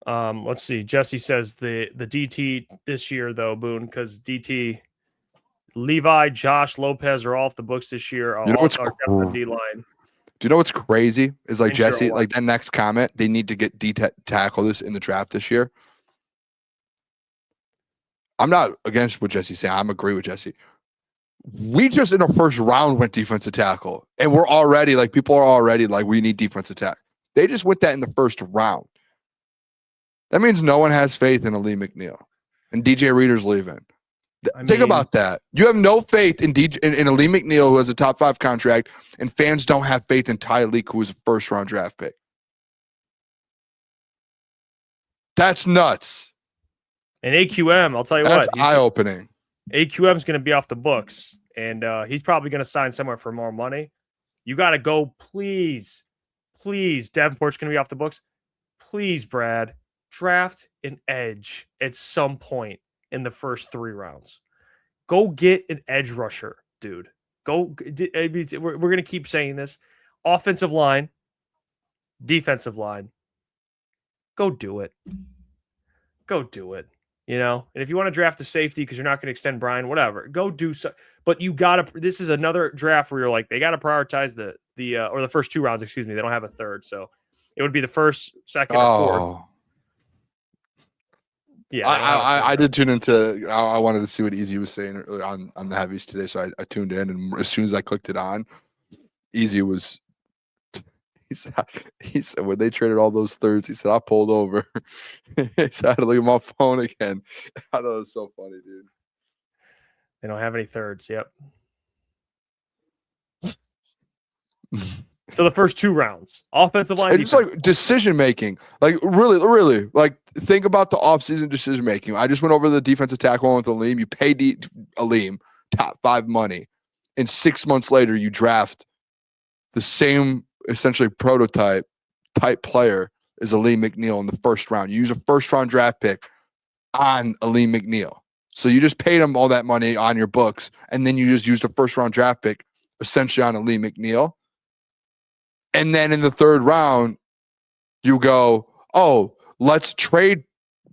Let's see. Jesse says the DT this year though, Boone, because DT, Levi, Josh, Lopez are all off the books this year.
You know
All
what's
are depth on D-line.
Do you know what's crazy? Is like
Interior
Jesse,
line.
like that next comment, they need to get tackles in the draft this year. I'm not against what Jesse's saying. I'm agree with Jesse. We just in the first round went defensive tackle, and we're already like people are already like we need defensive tackle. They just went that in the first round. That means no one has faith in Ali McNeil, and DJ Reader's leaving. Think about that. You have no faith in Ali McNeil, who has a top 5 contract, and fans don't have faith in Tyreek, who was a first round draft pick. That's nuts.
And AQM, I'll tell you
That's
what.
eye opening.
AQM is going to be off the books, and he's probably going to sign somewhere for more money. You got to go, please. Davenport's going to be off the books. Please, Brad, draft an edge at some point in the first 3 rounds. Go get an edge rusher, dude. We're going to keep saying this. Offensive line, defensive line. Go do it. You know, and if you want to draft a safety because you're not going to extend Brian, whatever, go do so. But you got to. This is another draft where you're like, they got to prioritize the first 2 rounds. Excuse me, they don't have a third, so it would be the first, second, or fourth. Yeah,
I did tune into. I wanted to see what Easy was saying on the heavies today, so I tuned in, and as soon as I clicked it on, Easy was. He said when they traded all those thirds, he said I pulled over. He said I had to look at my phone again. I thought it was so funny, dude.
They don't have any thirds. Yep. So the first 2 rounds, offensive line.
It's like decision making. Like really, like think about the offseason decision making. I just went over the defensive tackle with Aleem. You pay Aleem top 5 money, and 6 months later you draft the same essentially prototype type player as Aleem McNeil in the first round. You use a first round draft pick on Aleem McNeil. So you just paid him all that money on your books, and then you just used a first round draft pick essentially on Aleem McNeil. And then in the 3rd round, you go, oh, let's trade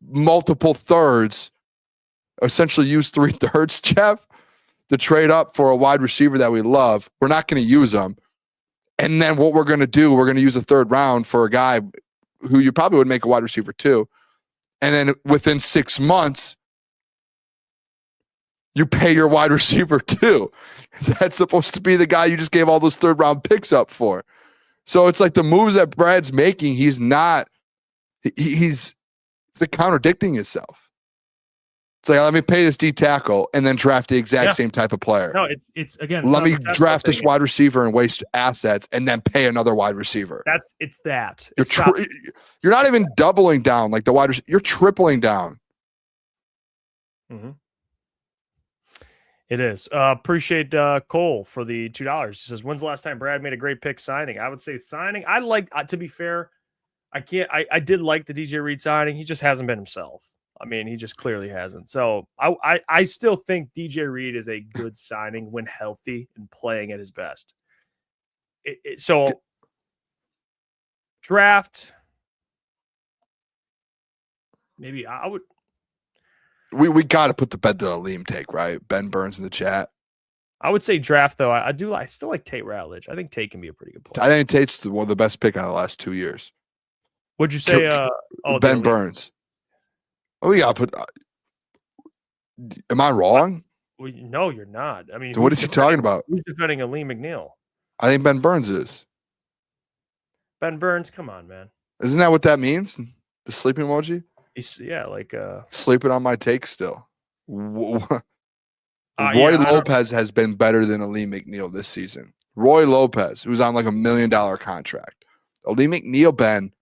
multiple thirds, essentially use 3 thirds, Jeff, to trade up for a wide receiver that we love. We're not going to use them. And then what we're going to do, we're going to use a 3rd round for a guy who you probably would make a wide receiver too. And then within 6 months, you pay your wide receiver too. That's supposed to be the guy you just gave all those 3rd round picks up for. So it's like the moves that Brad's making, he's like contradicting himself. It's like, let me pay this D tackle and then draft the exact same type of player.
No, it's again.
Let me draft this wide receiver and waste assets and then pay another wide receiver.
It's
you're not even doubling down like the wide receiver. You're tripling down.
Mm-hmm. It is. Appreciate Cole for the $2. He says, when's the last time Brad made a great pick signing? I would say signing. I like, to be fair, I did like the DJ Reed signing. He just hasn't been himself. I mean, he just clearly hasn't. So I still think DJ Reed is a good signing when healthy and playing at his best. So draft, maybe I would.
We got to put the bet to Aleem take, right? Ben Burns in the chat.
I would say draft, though. I still like Tate Ratledge. I think Tate can be a pretty good player.
I think Tate's one of the best pick out of the last 2 years.
Would you say
Ben Burns? Oh, yeah. Am I wrong?
Well, no, you're not. I mean,
so what is he talking about?
Who's defending Aleem McNeil?
I think Ben Burns is.
Ben Burns, come on, man.
Isn't that what that means? The sleeping emoji?
Like
sleeping on my take still. Roy Lopez has been better than Aleem McNeil this season. Roy Lopez, who's on like $1 million contract. Aleem McNeil, Ben,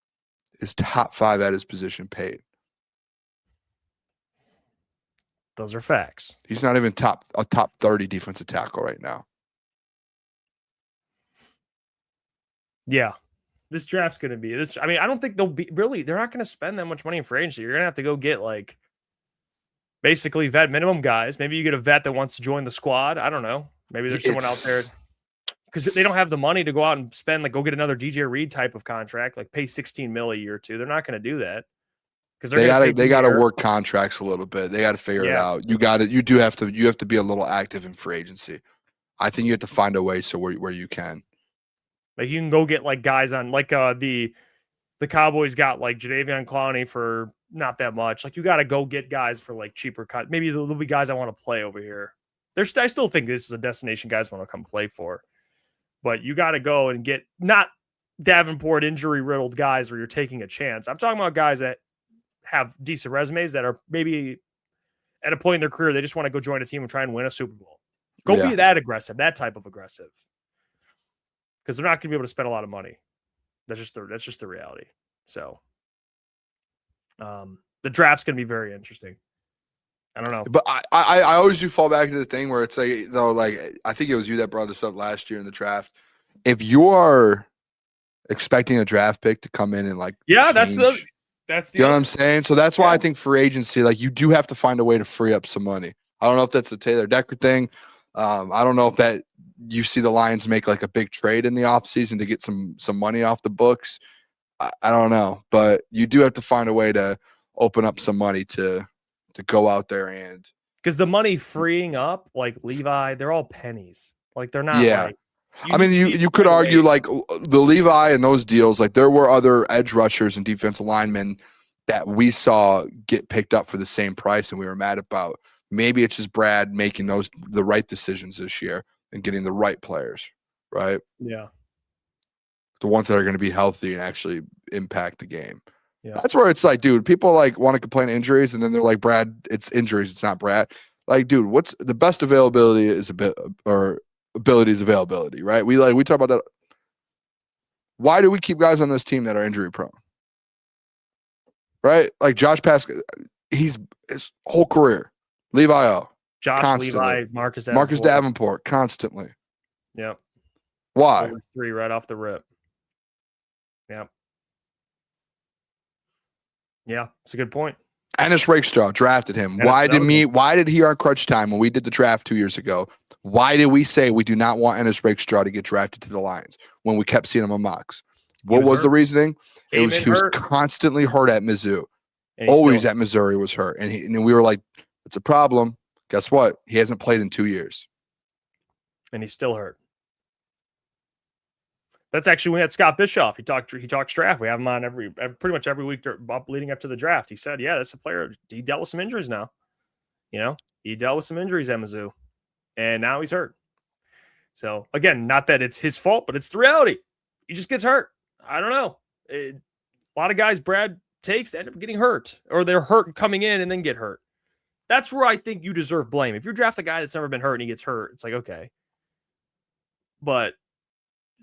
is top 5 at his position paid.
Those are facts.
He's not even a top 30 defensive tackle right now.
Yeah. This draft's going to be this. I mean, I don't think they're not going to spend that much money in free agency. You're going to have to go get like basically vet minimum guys. Maybe you get a vet that wants to join the squad. I don't know. Maybe there's someone out there because they don't have the money to go out and spend, like go get another DJ Reed type of contract, like pay $16 million a year or two. They're not going to do that. because
they got to work contracts a little bit. They got to figure it
Yeah.
out. You do have to be a little active in free agency. I think you have to find a way so where you can.
Like you can go get like guys on like the Cowboys got like Jadeveon Clowney for not that much. Like you got to go get guys for like cheaper cut. Maybe there'll be guys I want to play over here. I still think this is a destination guys want to come play for, but you got to go and get not Davenport injury riddled guys where you're taking a chance. I'm talking about guys that have decent resumes that are maybe at a point in their career they just want to go join a team and try and win a Super Bowl. Go be that aggressive, that type of aggressive, because they're not going to be able to spend a lot of money. That's just the reality. So, the draft's going to be very interesting. I don't know,
but I always do fall back to the thing where it's like though, like I think it was you that brought this up last year in the draft. If you are expecting a draft pick to come in and like
that's the
you know what I'm saying. So that's why I think free agency, like you do have to find a way to free up some money. I don't know if that's a Taylor Decker thing. I don't know if that you see the Lions make like a big trade in the offseason to get some money off the books. I don't know, but you do have to find a way to open up some money to go out there and
because the money freeing up like Levi, they're all pennies. Like they're not.
Yeah,
like,
I mean you could argue like the Levi and those deals. Like there were other edge rushers and defensive linemen that we saw get picked up for the same price, and we were mad about. Maybe it's just Brad making the right decisions this year and getting the right players, right?
Yeah.
The ones that are going to be healthy and actually impact the game.
Yeah.
That's where it's like, dude, people like want to complain injuries and then they're like, Brad, it's injuries. It's not Brad. Like, dude, what's the best availability is ability is availability, right? We talk about that. Why do we keep guys on this team that are injury prone? Right? Like Josh Pascal, he's his whole career. Levi O.
Josh,
constantly.
Levi, Marcus
Davenport, constantly.
Yep.
Why?
3 right off the rip. Yep. Yeah, it's a good point.
Ennis Rakestraw drafted him. Why did he on crutch time when we did the draft 2 years ago? Why did we say we do not want Ennis Rakestraw to get drafted to the Lions when we kept seeing him on mocks? What was the reasoning? He was constantly hurt at Mizzou. Always at Missouri was hurt. And we were like, it's a problem. Guess what? He hasn't played in 2 years.
And he's still hurt. That's actually when we had Scott Bischoff. He talks draft. We have him on pretty much every week leading up to the draft. He said, yeah, that's a player. He dealt with some injuries now. You know, he dealt with some injuries at Mizzou. And now he's hurt. So, again, not that it's his fault, but it's the reality. He just gets hurt. I don't know. A lot of guys Brad takes end up getting hurt. Or they're hurt coming in and then get hurt. That's where I think you deserve blame. If you draft a guy that's never been hurt and he gets hurt, it's like, okay. But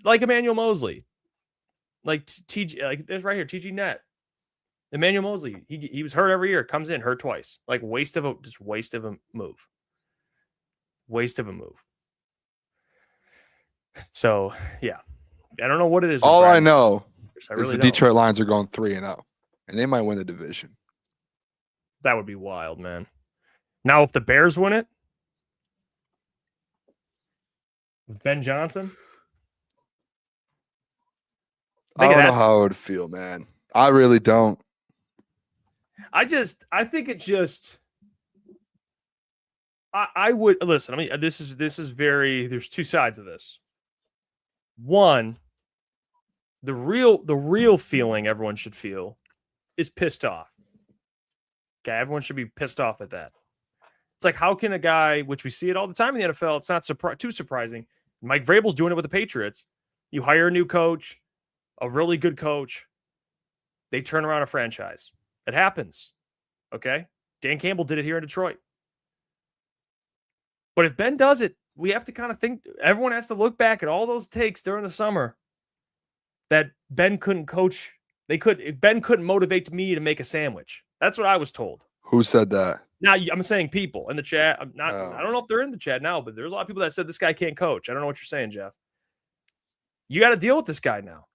like Emmanuel Mosley, like TG, like there's right here, TG Net. Emmanuel Mosley, he was hurt every year, comes in, hurt twice. Like waste of a move. Waste of a move. So yeah. I don't know what it is.
All I know
is
the Detroit Lions are going 3-0. And they might win the division.
That would be wild, man. Now, if the Bears win it, with Ben Johnson,
I don't know how I would feel, man. I really don't.
I think it just. I would listen. I mean, this is very. There's two sides of this. One, the real feeling everyone should feel is pissed off. Okay, everyone should be pissed off at that. It's like, how can a guy, which we see it all the time in the NFL, it's not too surprising. Mike Vrabel's doing it with the Patriots. You hire a new coach, a really good coach, they turn around a franchise. It happens. Okay? Dan Campbell did it here in Detroit. But if Ben does it, we have to kind of think, everyone has to look back at all those takes during the summer that Ben couldn't coach. Ben couldn't motivate me to make a sandwich. That's what I was told.
Who said that?
Now, I'm saying people in the chat. I don't know if they're in the chat now, but there's a lot of people that said this guy can't coach. I don't know what you're saying, Jeff. You got to deal with this guy now.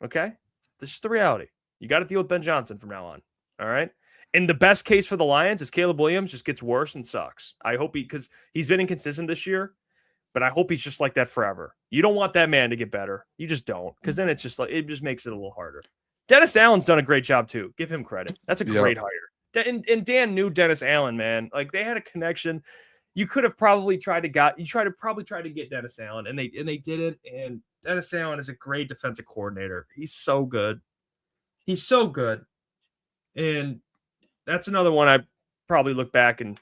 Okay? This is the reality. You got to deal with Ben Johnson from now on. All right? And the best case for the Lions is Caleb Williams just gets worse and sucks. I hope because he's been inconsistent this year, but I hope he's just like that forever. You don't want that man to get better. You just don't. Because then it's just like, it just makes it a little harder. Dennis Allen's done a great job too. Give him credit. That's a
Yep.
great hire. And Dan knew Dennis Allen, man. Like they had a connection. You could have probably tried to get Dennis Allen, and they didn't. And Dennis Allen is a great defensive coordinator. He's so good. He's so good. And that's another one I probably look back and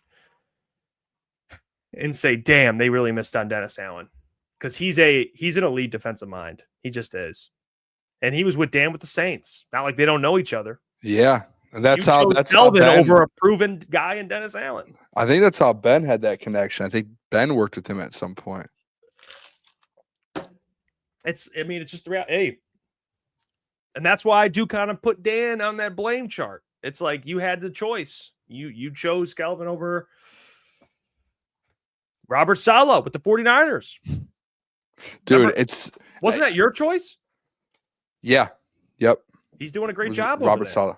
say, damn, they really missed on Dennis Allen. Because he's an elite defensive mind. He just is. And he was with Dan with the Saints. Not like they don't know each other.
Yeah. And that's
You
how
chose
that's how
Delvin
Ben,
over a proven guy in Dennis Allen.
I think that's how Ben had that connection. I think Ben worked with him at some point.
It's just the reality. Hey. And that's why I do kind of put Dan on that blame chart. It's like you had the choice. You chose Calvin over Robert Saleh with the 49ers.
Dude,
Remember, wasn't that your choice?
Yeah. Yep.
He's doing a great job.
Robert
over there.
Saleh.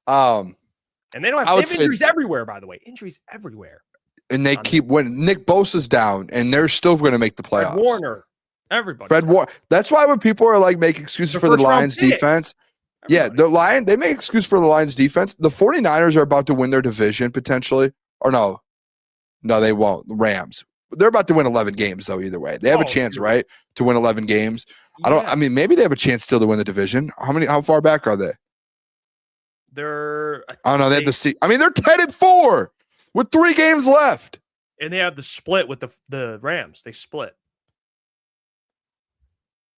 And they don't have, injuries everywhere, by the way. Injuries everywhere.
And they keep winning. Nick Bosa's down, and they're still going to make the playoffs.
Fred Warner. Everybody.
Fred Warner. That's why when people are like making excuses for the Lions defense. Yeah, they make excuses for the Lions defense. The 49ers are about to win their division potentially. Or no, they won't. The Rams. They're about to win 11 games, though, either way. They have a chance, right, to win 11 games.
Yeah.
Maybe they have a chance still to win the division. How far back are they?
They
have to see. They're 10-4 with 3 games left.
And they have the split with the Rams. They split.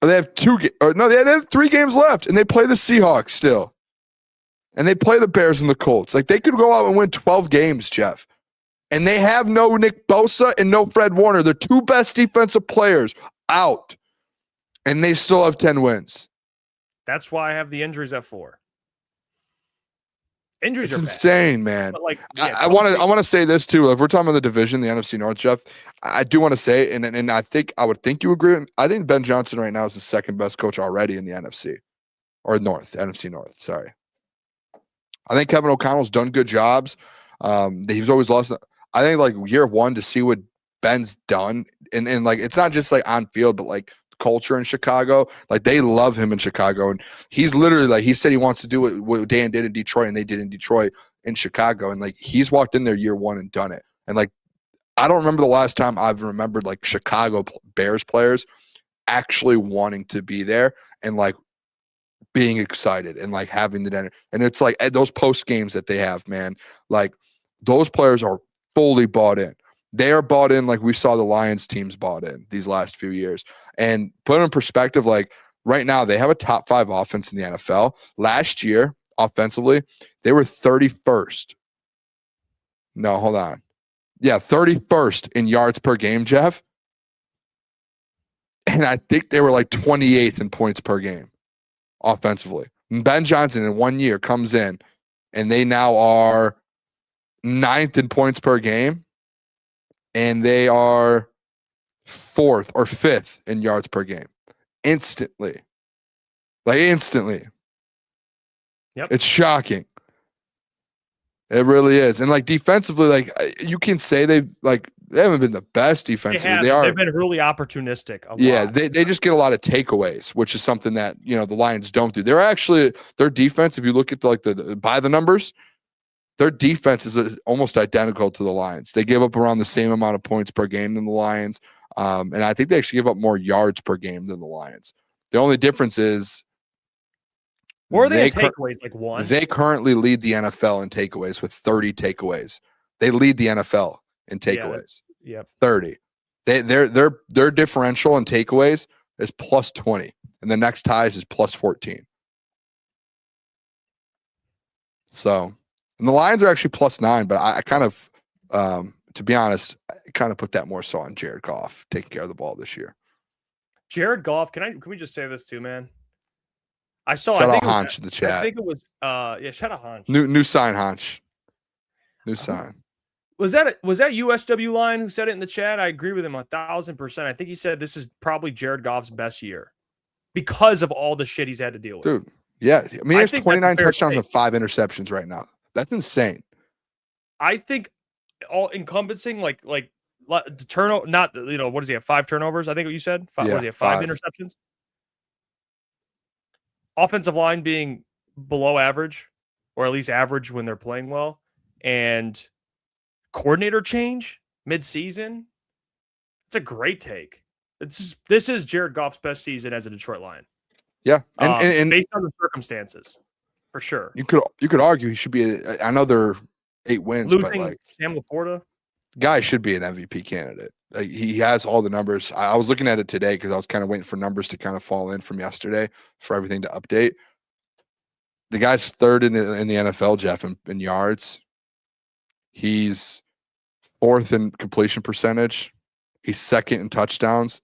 They have they have 3 games left, and they play the Seahawks still. And they play the Bears and the Colts. Like, they could go out and win 12 games, Jeff. And they have no Nick Bosa and no Fred Warner. Their 2 best defensive players out. And they still have 10 wins.
That's why I have the injuries at 4. Injuries
it's
are
insane, man.
But
I want to say this too. If we're talking about the division, the NFC North, Jeff, I do want to say, and I would think you agree. I think Ben Johnson right now is the second best coach already in the NFC or NFC North. Sorry. I think Kevin O'Connell's done good jobs. He's always lost. I think like year 1 to see what Ben's done, and like it's not just like on field, but like culture in Chicago. Like they love him in Chicago, and he's literally like he said he wants to do what Dan did in Detroit, and they did in Detroit in Chicago, and like he's walked in there year 1 and done it. And like I don't remember the last time I've remembered like Chicago Bears players actually wanting to be there and like being excited and like having the dinner. And it's like those post games that they have, man, like those players are fully bought in. They are bought in like we saw the Lions teams bought in these last few years. And put it in perspective, like right now they have a top 5 offense in the NFL. Last year, offensively, they were 31st. No, hold on. Yeah, 31st in yards per game, Jeff. And I think they were like 28th in points per game offensively. And Ben Johnson in 1 year comes in and they now are 9th in points per game. And they are 4th or 5th in yards per game. Instantly. Like instantly.
Yep.
It's shocking. It really is. And like defensively, like you can say they haven't been the best defensively.
They've been really opportunistic.
Yeah, they just get a lot of takeaways, which is something that the Lions don't do. Their defense, if you look at by the numbers, their defense is almost identical to the Lions. They give up around the same amount of points per game than the Lions. And I think they actually give up more yards per game than the Lions. The only difference is
or they takeaways like 1.
They currently lead the NFL in takeaways with 30 takeaways. They lead the NFL in takeaways.
Yep.
30. Their differential in takeaways is plus 20. And the next highest is plus 14. So, and the Lions are actually plus 9, but I kind of, to be honest, I kind of put that more so on Jared Goff taking care of the ball this year.
Jared Goff, can we just say this too, man?
Shout out Hunch in the chat.
I think it was shout out Hunch.
New sign, Hunch. New sign.
Was that USW Line who said it in the chat? I agree with him 1,000%. I think he said this is probably Jared Goff's best year because of all the shit he's had to deal with.
Dude, yeah. I mean, he has 29 touchdowns and 5 interceptions right now. That's insane.
I think all encompassing like the turnover, not what does he have? 5 turnovers? I think what you said. 5, what does he have? 5 interceptions. offensive line being below average, or at least average when they're playing well, and coordinator change mid-season. It's a great take. This is Jared Goff's best season as a Detroit Lion.
Yeah, and
based on the circumstances, for sure.
You could argue he should be. I know they're 8 wins,
Losing
but like
Sam Laporta,
guy should be an MVP candidate. Like, he has all the numbers. I was looking at it today because I was kind of waiting for numbers to kind of fall in from yesterday for everything to update. The guy's third in the NFL, Jeff, in yards. He's fourth in completion percentage. He's second in touchdowns.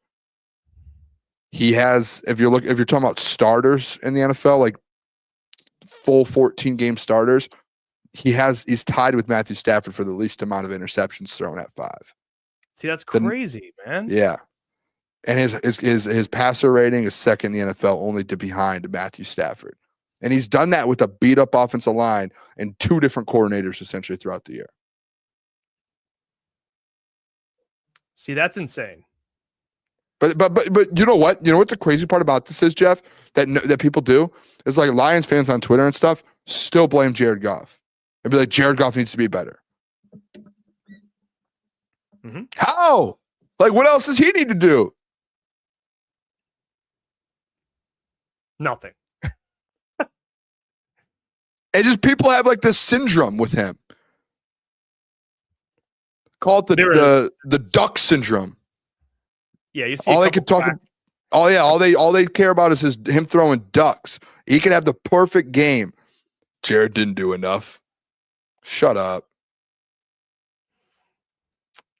He has, if you're talking about starters in the NFL, like full 14 game starters, he's tied with Matthew Stafford for the least amount of interceptions thrown at 5.
See, that's crazy, man.
Yeah. And his passer rating is second in the NFL, only to behind Matthew Stafford. And he's done that with a beat up offensive line and 2 different coordinators essentially throughout the year.
See, that's insane.
But you know what? You know what the crazy part about this is, Jeff? That people do is like Lions fans on Twitter and stuff still blame Jared Goff. They'd be like, Jared Goff needs to be better.
Mm-hmm.
How? Like, what else does he need to do?
Nothing.
And just people have like this syndrome with him. Call it the duck syndrome.
Yeah, you see.
All they could talk. All they care about is him throwing ducks. He could have the perfect game. Jared didn't do enough. Shut up.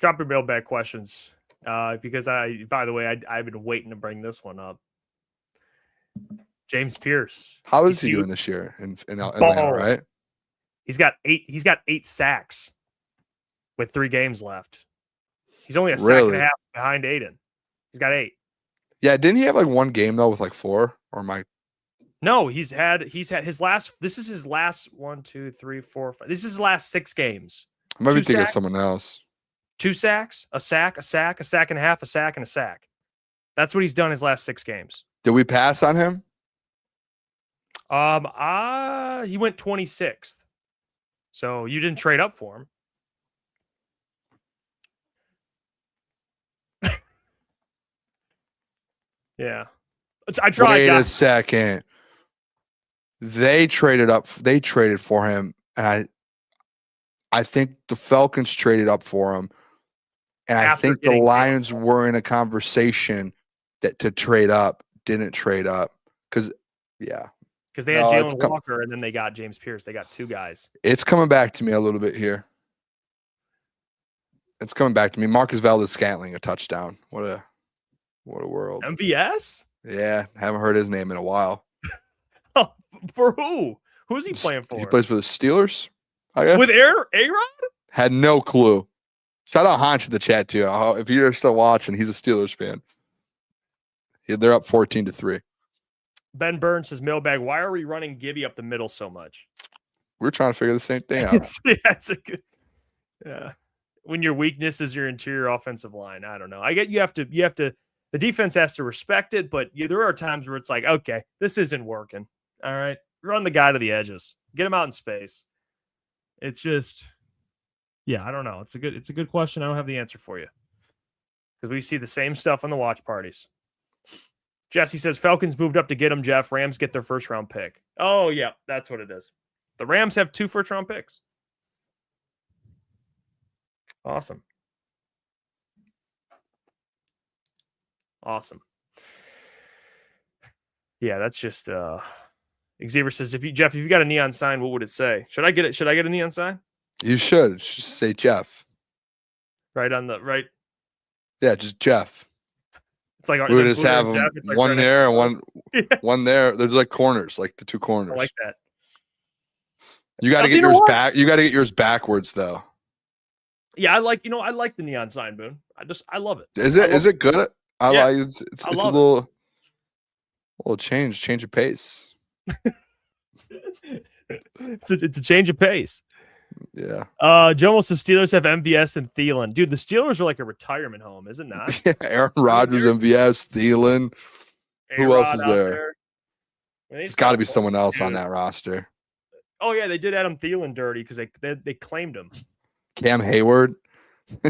Drop your mailbag questions, because by the way, I've been waiting to bring this one up. James Pierce.
How is he doing this year in Atlanta? Right.
He's got 8 sacks with 3 games left. He's only a sack and a half behind Aiden. He's got 8.
Yeah, didn't he have like 1 game though with like 4? Or am I?
No, he's had his last. This is his last 1, 2, 3, 4, 5. This is his last 6 games.
I might be thinking of someone else.
2 sacks, a sack, a sack and a half, a sack, and a sack. That's what he's done his last 6 games.
Did we pass on him?
He went 26th. So you didn't trade up for him. Yeah. I tried.
Wait a second. They traded up. They traded for him, and I think the Falcons traded up for him, and I think the Lions were in a conversation to trade up, didn't trade up because they had
Jalen Walker, and then they got James Pierce. They got 2 guys.
It's coming back to me a little bit here. It's coming back to me. Marcus Valdes-Scantling, a touchdown. What a world.
MVS?
Yeah, haven't heard his name in a while.
For who? Who's he playing for?
He plays for the Steelers, I guess.
With A-Rod?
Had no clue. Shout out Hanch in the chat too. If you're still watching, he's a Steelers fan. They're up 14-3.
Ben Burns says, mailbag, why are we running Gibby up the middle so much?
We're trying to figure the same thing out.
That's a good. Yeah. When your weakness is your interior offensive line, I don't know. I get you have to. The defense has to respect it, but there are times where it's like, okay, this isn't working. All right, run the guy to the edges, get him out in space. It's just, yeah, I don't know. It's a good question. I don't have the answer for you because we see the same stuff on the watch parties. Jesse says Falcons moved up to get him. Jeff, Rams get their first round pick. Oh yeah, that's what it is. The Rams have 2 first round picks. Awesome. Yeah, that's just Xavier says if you got a neon sign, what would it say? Should I get it? Should I get a neon sign?
You should just say Jeff.
Right on the right.
Yeah, just Jeff.
It's like
we would just have them
like
one there and one there. There's like corners, like the 2 corners.
I like that.
You got to get yours back. You got to get yours backwards though.
Yeah, I like the neon sign, Boone. I love it.
Is it good? I like it's a little change of pace.
it's a change of pace.
Yeah.
Jomo says Steelers have MVS and Thielen. Dude, the Steelers are like a retirement home, is it not?
Yeah, Aaron Rodgers, MVS, Thielen. Who else is there? There's got to be someone else on that roster.
Oh yeah, they did Adam Thielen dirty because they claimed him.
Cam Hayward.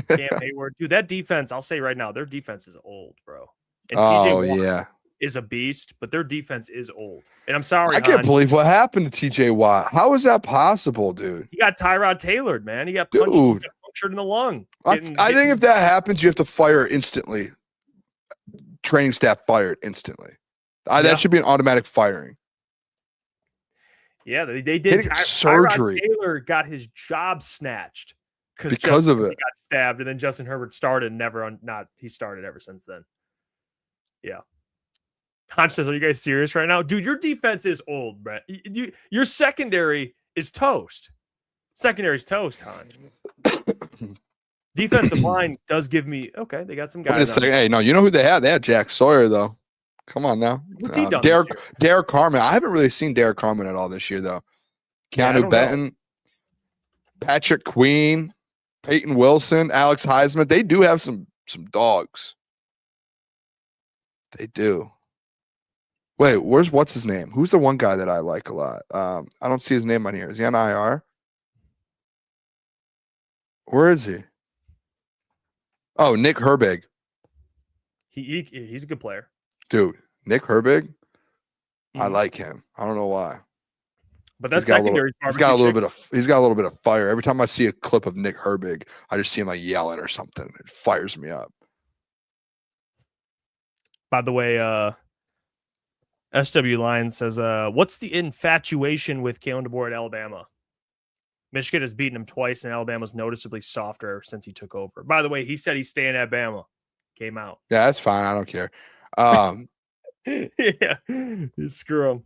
Cam Hayward, dude, that defense. I'll say right now, their defense is old, bro. And
Oh
TJ Watt
yeah,
is a beast, but their defense is old. And I'm sorry,
I can't believe what happened to TJ Watt. How is that possible, dude?
He got Tyrod tailored, man. He got punctured in the lung.
I think if that happens, you have to fire instantly. Training staff fired instantly. That should be an automatic firing.
Yeah, they did.
Surgery.
Tyrod Taylor got his job snatched
because of it.
He got stabbed, and then Justin Herbert started. He started ever since then. Yeah. Hodge says, "Are you guys serious right now, dude? Your defense is old, Brett. Your secondary is toast. Secondary's toast, Hodge. Defensive line does give me okay. They got some guys.
Wait a second. Hey, no, you know who they had? They had Jack Sawyer though. Come on now.
What's he done?
Derek Carmen. I haven't really seen Derek Carmen at all this year though. Keanu Benton, Patrick Queen, Peyton Wilson, Alex Heisman. They do have some dogs. They do. Wait, what's his name? Who's the one guy that I like a lot? I don't see his name on here. Is he on IR? Where is he? Oh, Nick Herbig.
He's a good player.
Dude, Nick Herbig. I like him. I don't know why.
But that's secondary.
He's got a little bit of fire. Every time I see a clip of Nick Herbig, I just see him like yelling or something. It fires me up.
By the way, SW Line says, what's the infatuation with Kalen DeBoer at Alabama? Michigan has beaten him twice, and Alabama's noticeably softer since he took over. By the way, he said he's staying at Bama. Came out.
Yeah, that's fine. I don't care.
Yeah, screw him.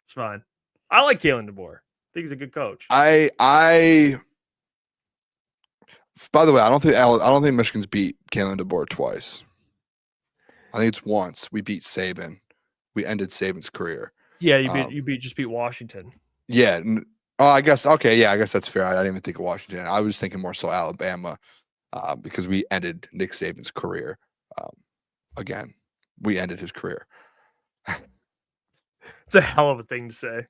It's fine. I like Kalen DeBoer. I think he's a good coach.
By the way, I don't think Michigan's beat Kalen DeBoer twice. I think it's once. We beat Saban. We ended Saban's career.
Yeah, you just beat Washington.
Yeah. I guess okay. Yeah, I guess that's fair. I didn't even think of Washington. I was thinking more so Alabama because we ended Nick Saban's career. Again, we ended his career.
It's a hell of a thing to say.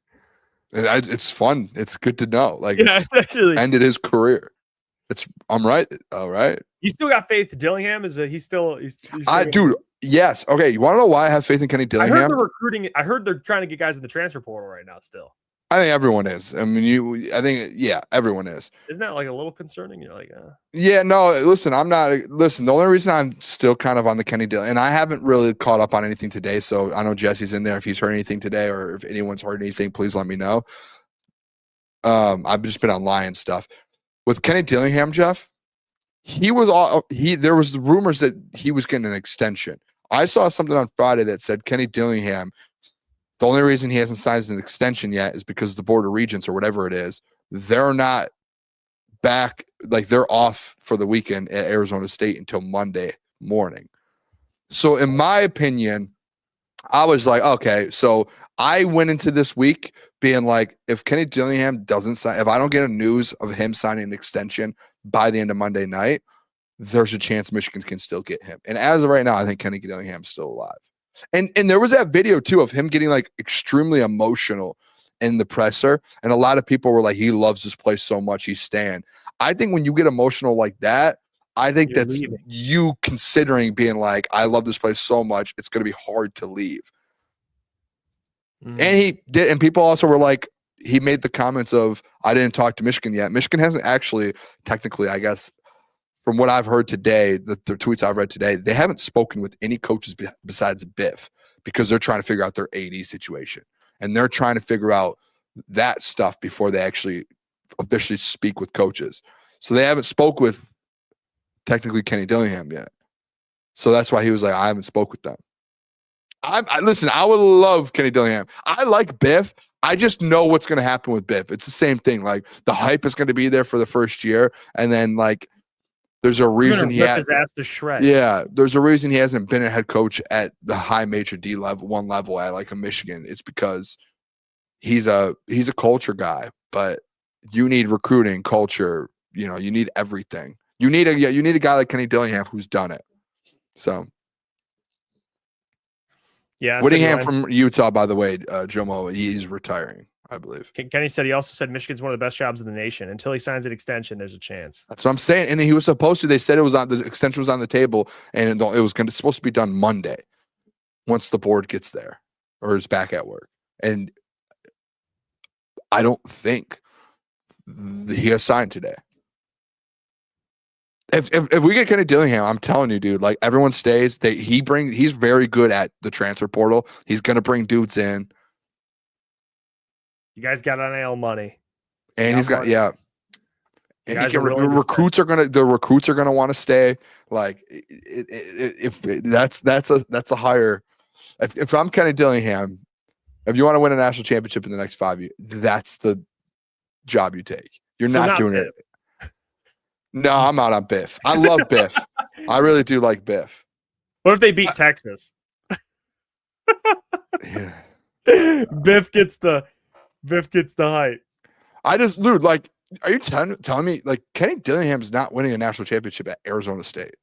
It's fun. It's good to know. Like,
it's actually
ended his career. I'm right. All right.
You still got faith in Dillingham? He's still
dude. Yes. Okay. You want to know why I have faith in Kenny Dillingham?
I heard they're recruiting. I heard they're trying to get guys in the transfer portal right now. Still,
I think everyone is. I mean, everyone is.
Isn't that like a little concerning? You're like,
yeah, no. Listen, I'm not. Listen, the only reason I'm still kind of on the Kenny Dillingham, and I haven't really caught up on anything today. So I know Jesse's in there. If he's heard anything today, or if anyone's heard anything, please let me know. I've just been online and stuff with Kenny Dillingham, Jeff. There was the rumors that he was getting an extension. I saw something on Friday that said Kenny Dillingham, the only reason he hasn't signed an extension yet is because the Board of Regents or whatever it is, they're not back. Like, they're off for the weekend at Arizona State until Monday morning. So in my opinion, I was like, okay, so I went into this week being like, if Kenny Dillingham doesn't sign, if I don't get a news of him signing an extension by the end of Monday night, there's a chance Michigan can still get him. And as of right now, I think Kenny Dillingham's still alive. And there was that video too of him getting like extremely emotional in the presser. And a lot of people were like, he loves this place so much, he's staying. I think when you get emotional like that, I think
You're
that's
leaving.
You considering being like, I love this place so much, it's going to be hard to leave.
Mm.
And he did. And people also were like, he made the comments of, I didn't talk to Michigan yet. Michigan hasn't actually, technically, I guess, from what I've heard today, the tweets I've read today, they haven't spoken with any coaches besides Biff because they're trying to figure out their AD situation. And they're trying to figure out that stuff before they actually officially speak with coaches. So they haven't spoke with technically Kenny Dillingham yet. So that's why he was like, I haven't spoke with them. Listen, I would love Kenny Dillingham. I like Biff. I just know what's going to happen with Biff. It's the same thing. Like, the hype is going to be there for the first year. And then, like, there's a reason he
has his ass to shreds.
Yeah, there's a reason he hasn't been a head coach at the high major D level, one level at like a Michigan. It's because he's a culture guy, but you need recruiting, culture, you need everything. You need a guy like Kenny Dillingham who's done it. So
Yeah.
Whittingham from Utah, by the way, Jomo, he's retiring, I believe.
Kenny said he also said Michigan's one of the best jobs in the nation. Until he signs an extension, there's a chance.
That's what I'm saying. And he was supposed to. They said the extension was on the table, and it was supposed to be done Monday, once the board gets there or is back at work. And I don't think he has signed today. If we get Kenny Dillingham, I'm telling you, dude, like everyone stays. He's very good at the transfer portal. He's gonna bring dudes in.
You guys got NIL money.
And he's got
money.
yeah. And he can, the recruits are gonna want to stay. Like that's a higher. If I'm Kenny Dillingham, if you want to win a national championship in the next 5 years, that's the job you take. You're not doing it. No, I'm out on Biff. I love Biff. I really do like Biff.
What if they beat Texas?
Yeah.
Biff gets the hype.
Dude, like, are you telling me like Kenny Dillingham's not winning a national championship at Arizona State?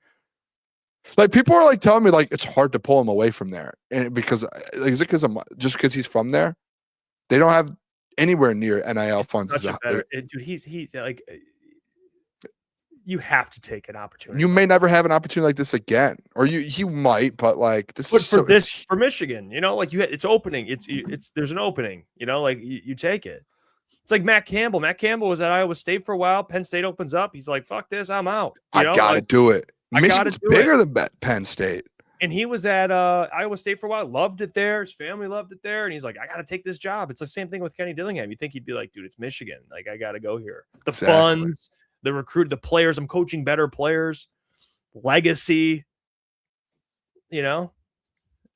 Like people are like telling me like it's hard to pull him away from there, and because like is it just because he's from there? They don't have anywhere near NIL funds.
Dude, he's like. You have to take an opportunity.
You may never have an opportunity like this again, or you might, but like this.
For Michigan, you know, like it's opening. It's there's an opening. You know, like you take it. It's like Matt Campbell. Matt Campbell was at Iowa State for a while. Penn State opens up. He's like, "Fuck this, I'm out."
I gotta do it. Michigan's bigger than Penn State.
And he was at Iowa State for a while. Loved it there. His family loved it there. And he's like, I got to take this job. It's the same thing with Kenny Dillingham. You think he'd be like, dude, it's Michigan. Like, I got to go here. The funds. The recruit, the players, I'm coaching better players, legacy, you know,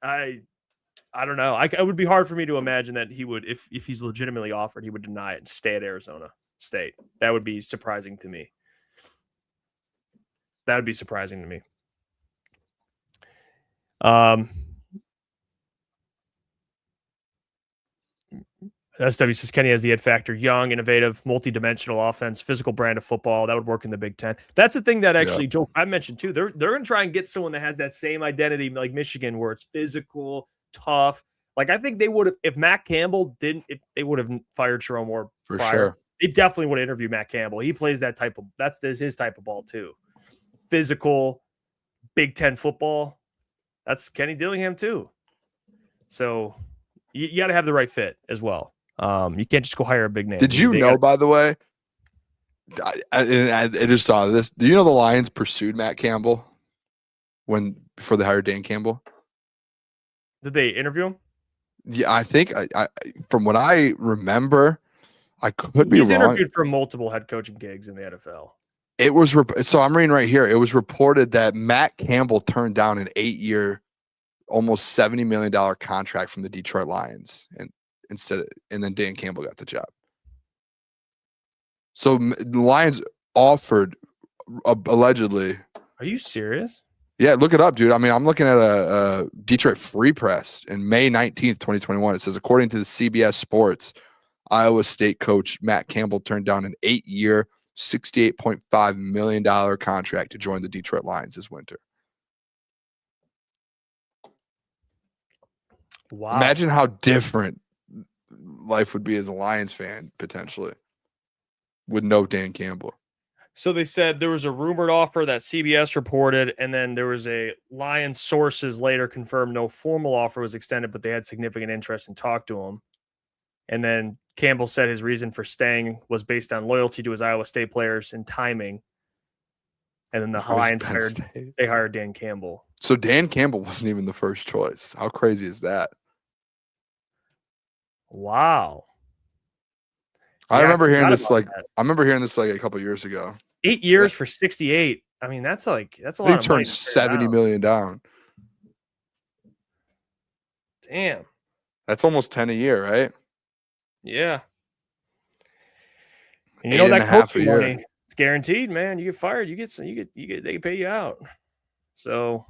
I don't know. It would be hard for me to imagine that he would, if he's legitimately offered, he would deny it and stay at Arizona State. That would be surprising to me. That would be surprising to me. SW says Kenny has the it factor, young, innovative, multi-dimensional offense, physical brand of football. That would work in the Big Ten. That's the thing that actually, Joe, I mentioned too. They're going to try and get someone that has that same identity like Michigan, where it's physical, tough. Like I think they would have, if Matt Campbell didn't, if they would have fired Sharon Moore
for
prior,
sure.
They definitely would have interviewed Matt Campbell. He plays that type of, that's his type of ball too. Physical, Big Ten football. That's Kenny Dillingham too. So you got to have the right fit as well. You can't just go hire a big name.
Did you know, by the way, I just saw this. Do you know the Lions pursued Matt Campbell before they hired Dan Campbell?
Did they interview him?
Yeah, I think I from what I remember, I could be wrong.
He's interviewed for multiple head coaching gigs in the NFL.
It was so I'm reading right here. It was reported that Matt Campbell turned down an 8-year, almost $70 million contract from the Detroit Lions, and then Dan Campbell got the job. So the Lions offered allegedly.
Are you serious?
Yeah, look it up, dude. I mean, I'm looking at a Detroit Free Press in May 19th, 2021. It says, according to the CBS Sports, Iowa State coach Matt Campbell turned down an 8-year, $68.5 million contract to join the Detroit Lions this winter.
Wow.
Imagine how different life would be as a Lions fan, potentially, with no Dan Campbell.
So they said there was a rumored offer that CBS reported, and then there was a Lions sources later confirmed no formal offer was extended, but they had significant interest and talked to him. And then Campbell said his reason for staying was based on loyalty to his Iowa State players and timing. And then the Lions hired Dan Campbell.
So Dan Campbell wasn't even the first choice. How crazy is that?
Wow.
I remember hearing this like a couple years ago.
8 years for 68. I mean, that's a lot of money.
He turned $70 million down.
Damn.
That's almost 10 a year, right?
Yeah. And you know that coaching money, it's guaranteed, man. You get fired, they pay you out. So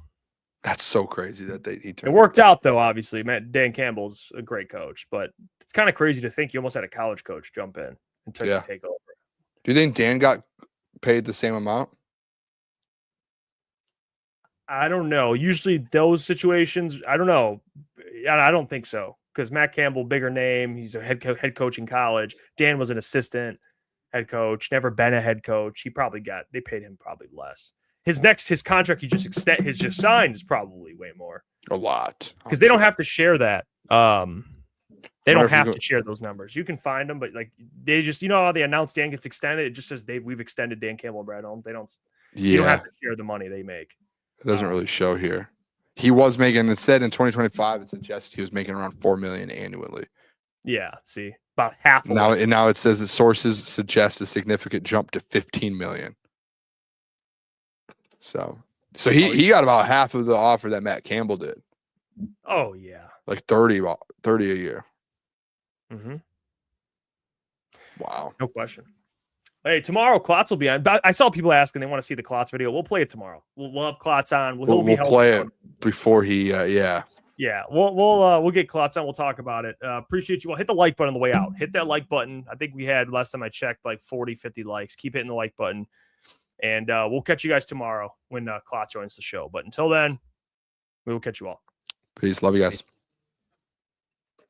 that's so crazy that he turned.
It worked out though, obviously. Dan Campbell's a great coach, but it's kind of crazy to think you almost had a college coach jump in and take over.
Do you think Dan got paid the same amount?
I don't know. Usually those situations, I don't know. I don't think so, because Matt Campbell, bigger name. He's a head coach in college. Dan was an assistant head coach, never been a head coach. They paid him probably less. His contract he just signed is probably way more.
A lot.
Because they don't have to share that. They don't have to share those numbers. You can find them, but like they just, how they announce Dan gets extended. It just says we've extended Dan Campbell and Brad Holmes. They don't. Yeah. You don't have to share the money they make.
It doesn't really show here. He was making. It said in 2025. It suggests he was making around $4 million annually.
Yeah. See, about half.
Now it says that sources suggest a significant jump to $15 million. So he got about half of the offer that Matt Campbell did.
Oh yeah,
like 30 a year.
Mm-hmm.
Wow,
no question. Hey, tomorrow Klotz will be on. I saw people asking they want to see the Klotz video. We'll play it tomorrow. We'll have Klotz on. We'll
play it before he. Yeah.
We'll get Klotz on. We'll talk about it. Appreciate you. Well, hit the like button on the way out. Hit that like button. I think we had last time I checked like 40, 50 likes. Keep hitting the like button. And we'll catch you guys tomorrow when Klotz joins the show. But until then, we will catch you all.
Peace. Love you guys.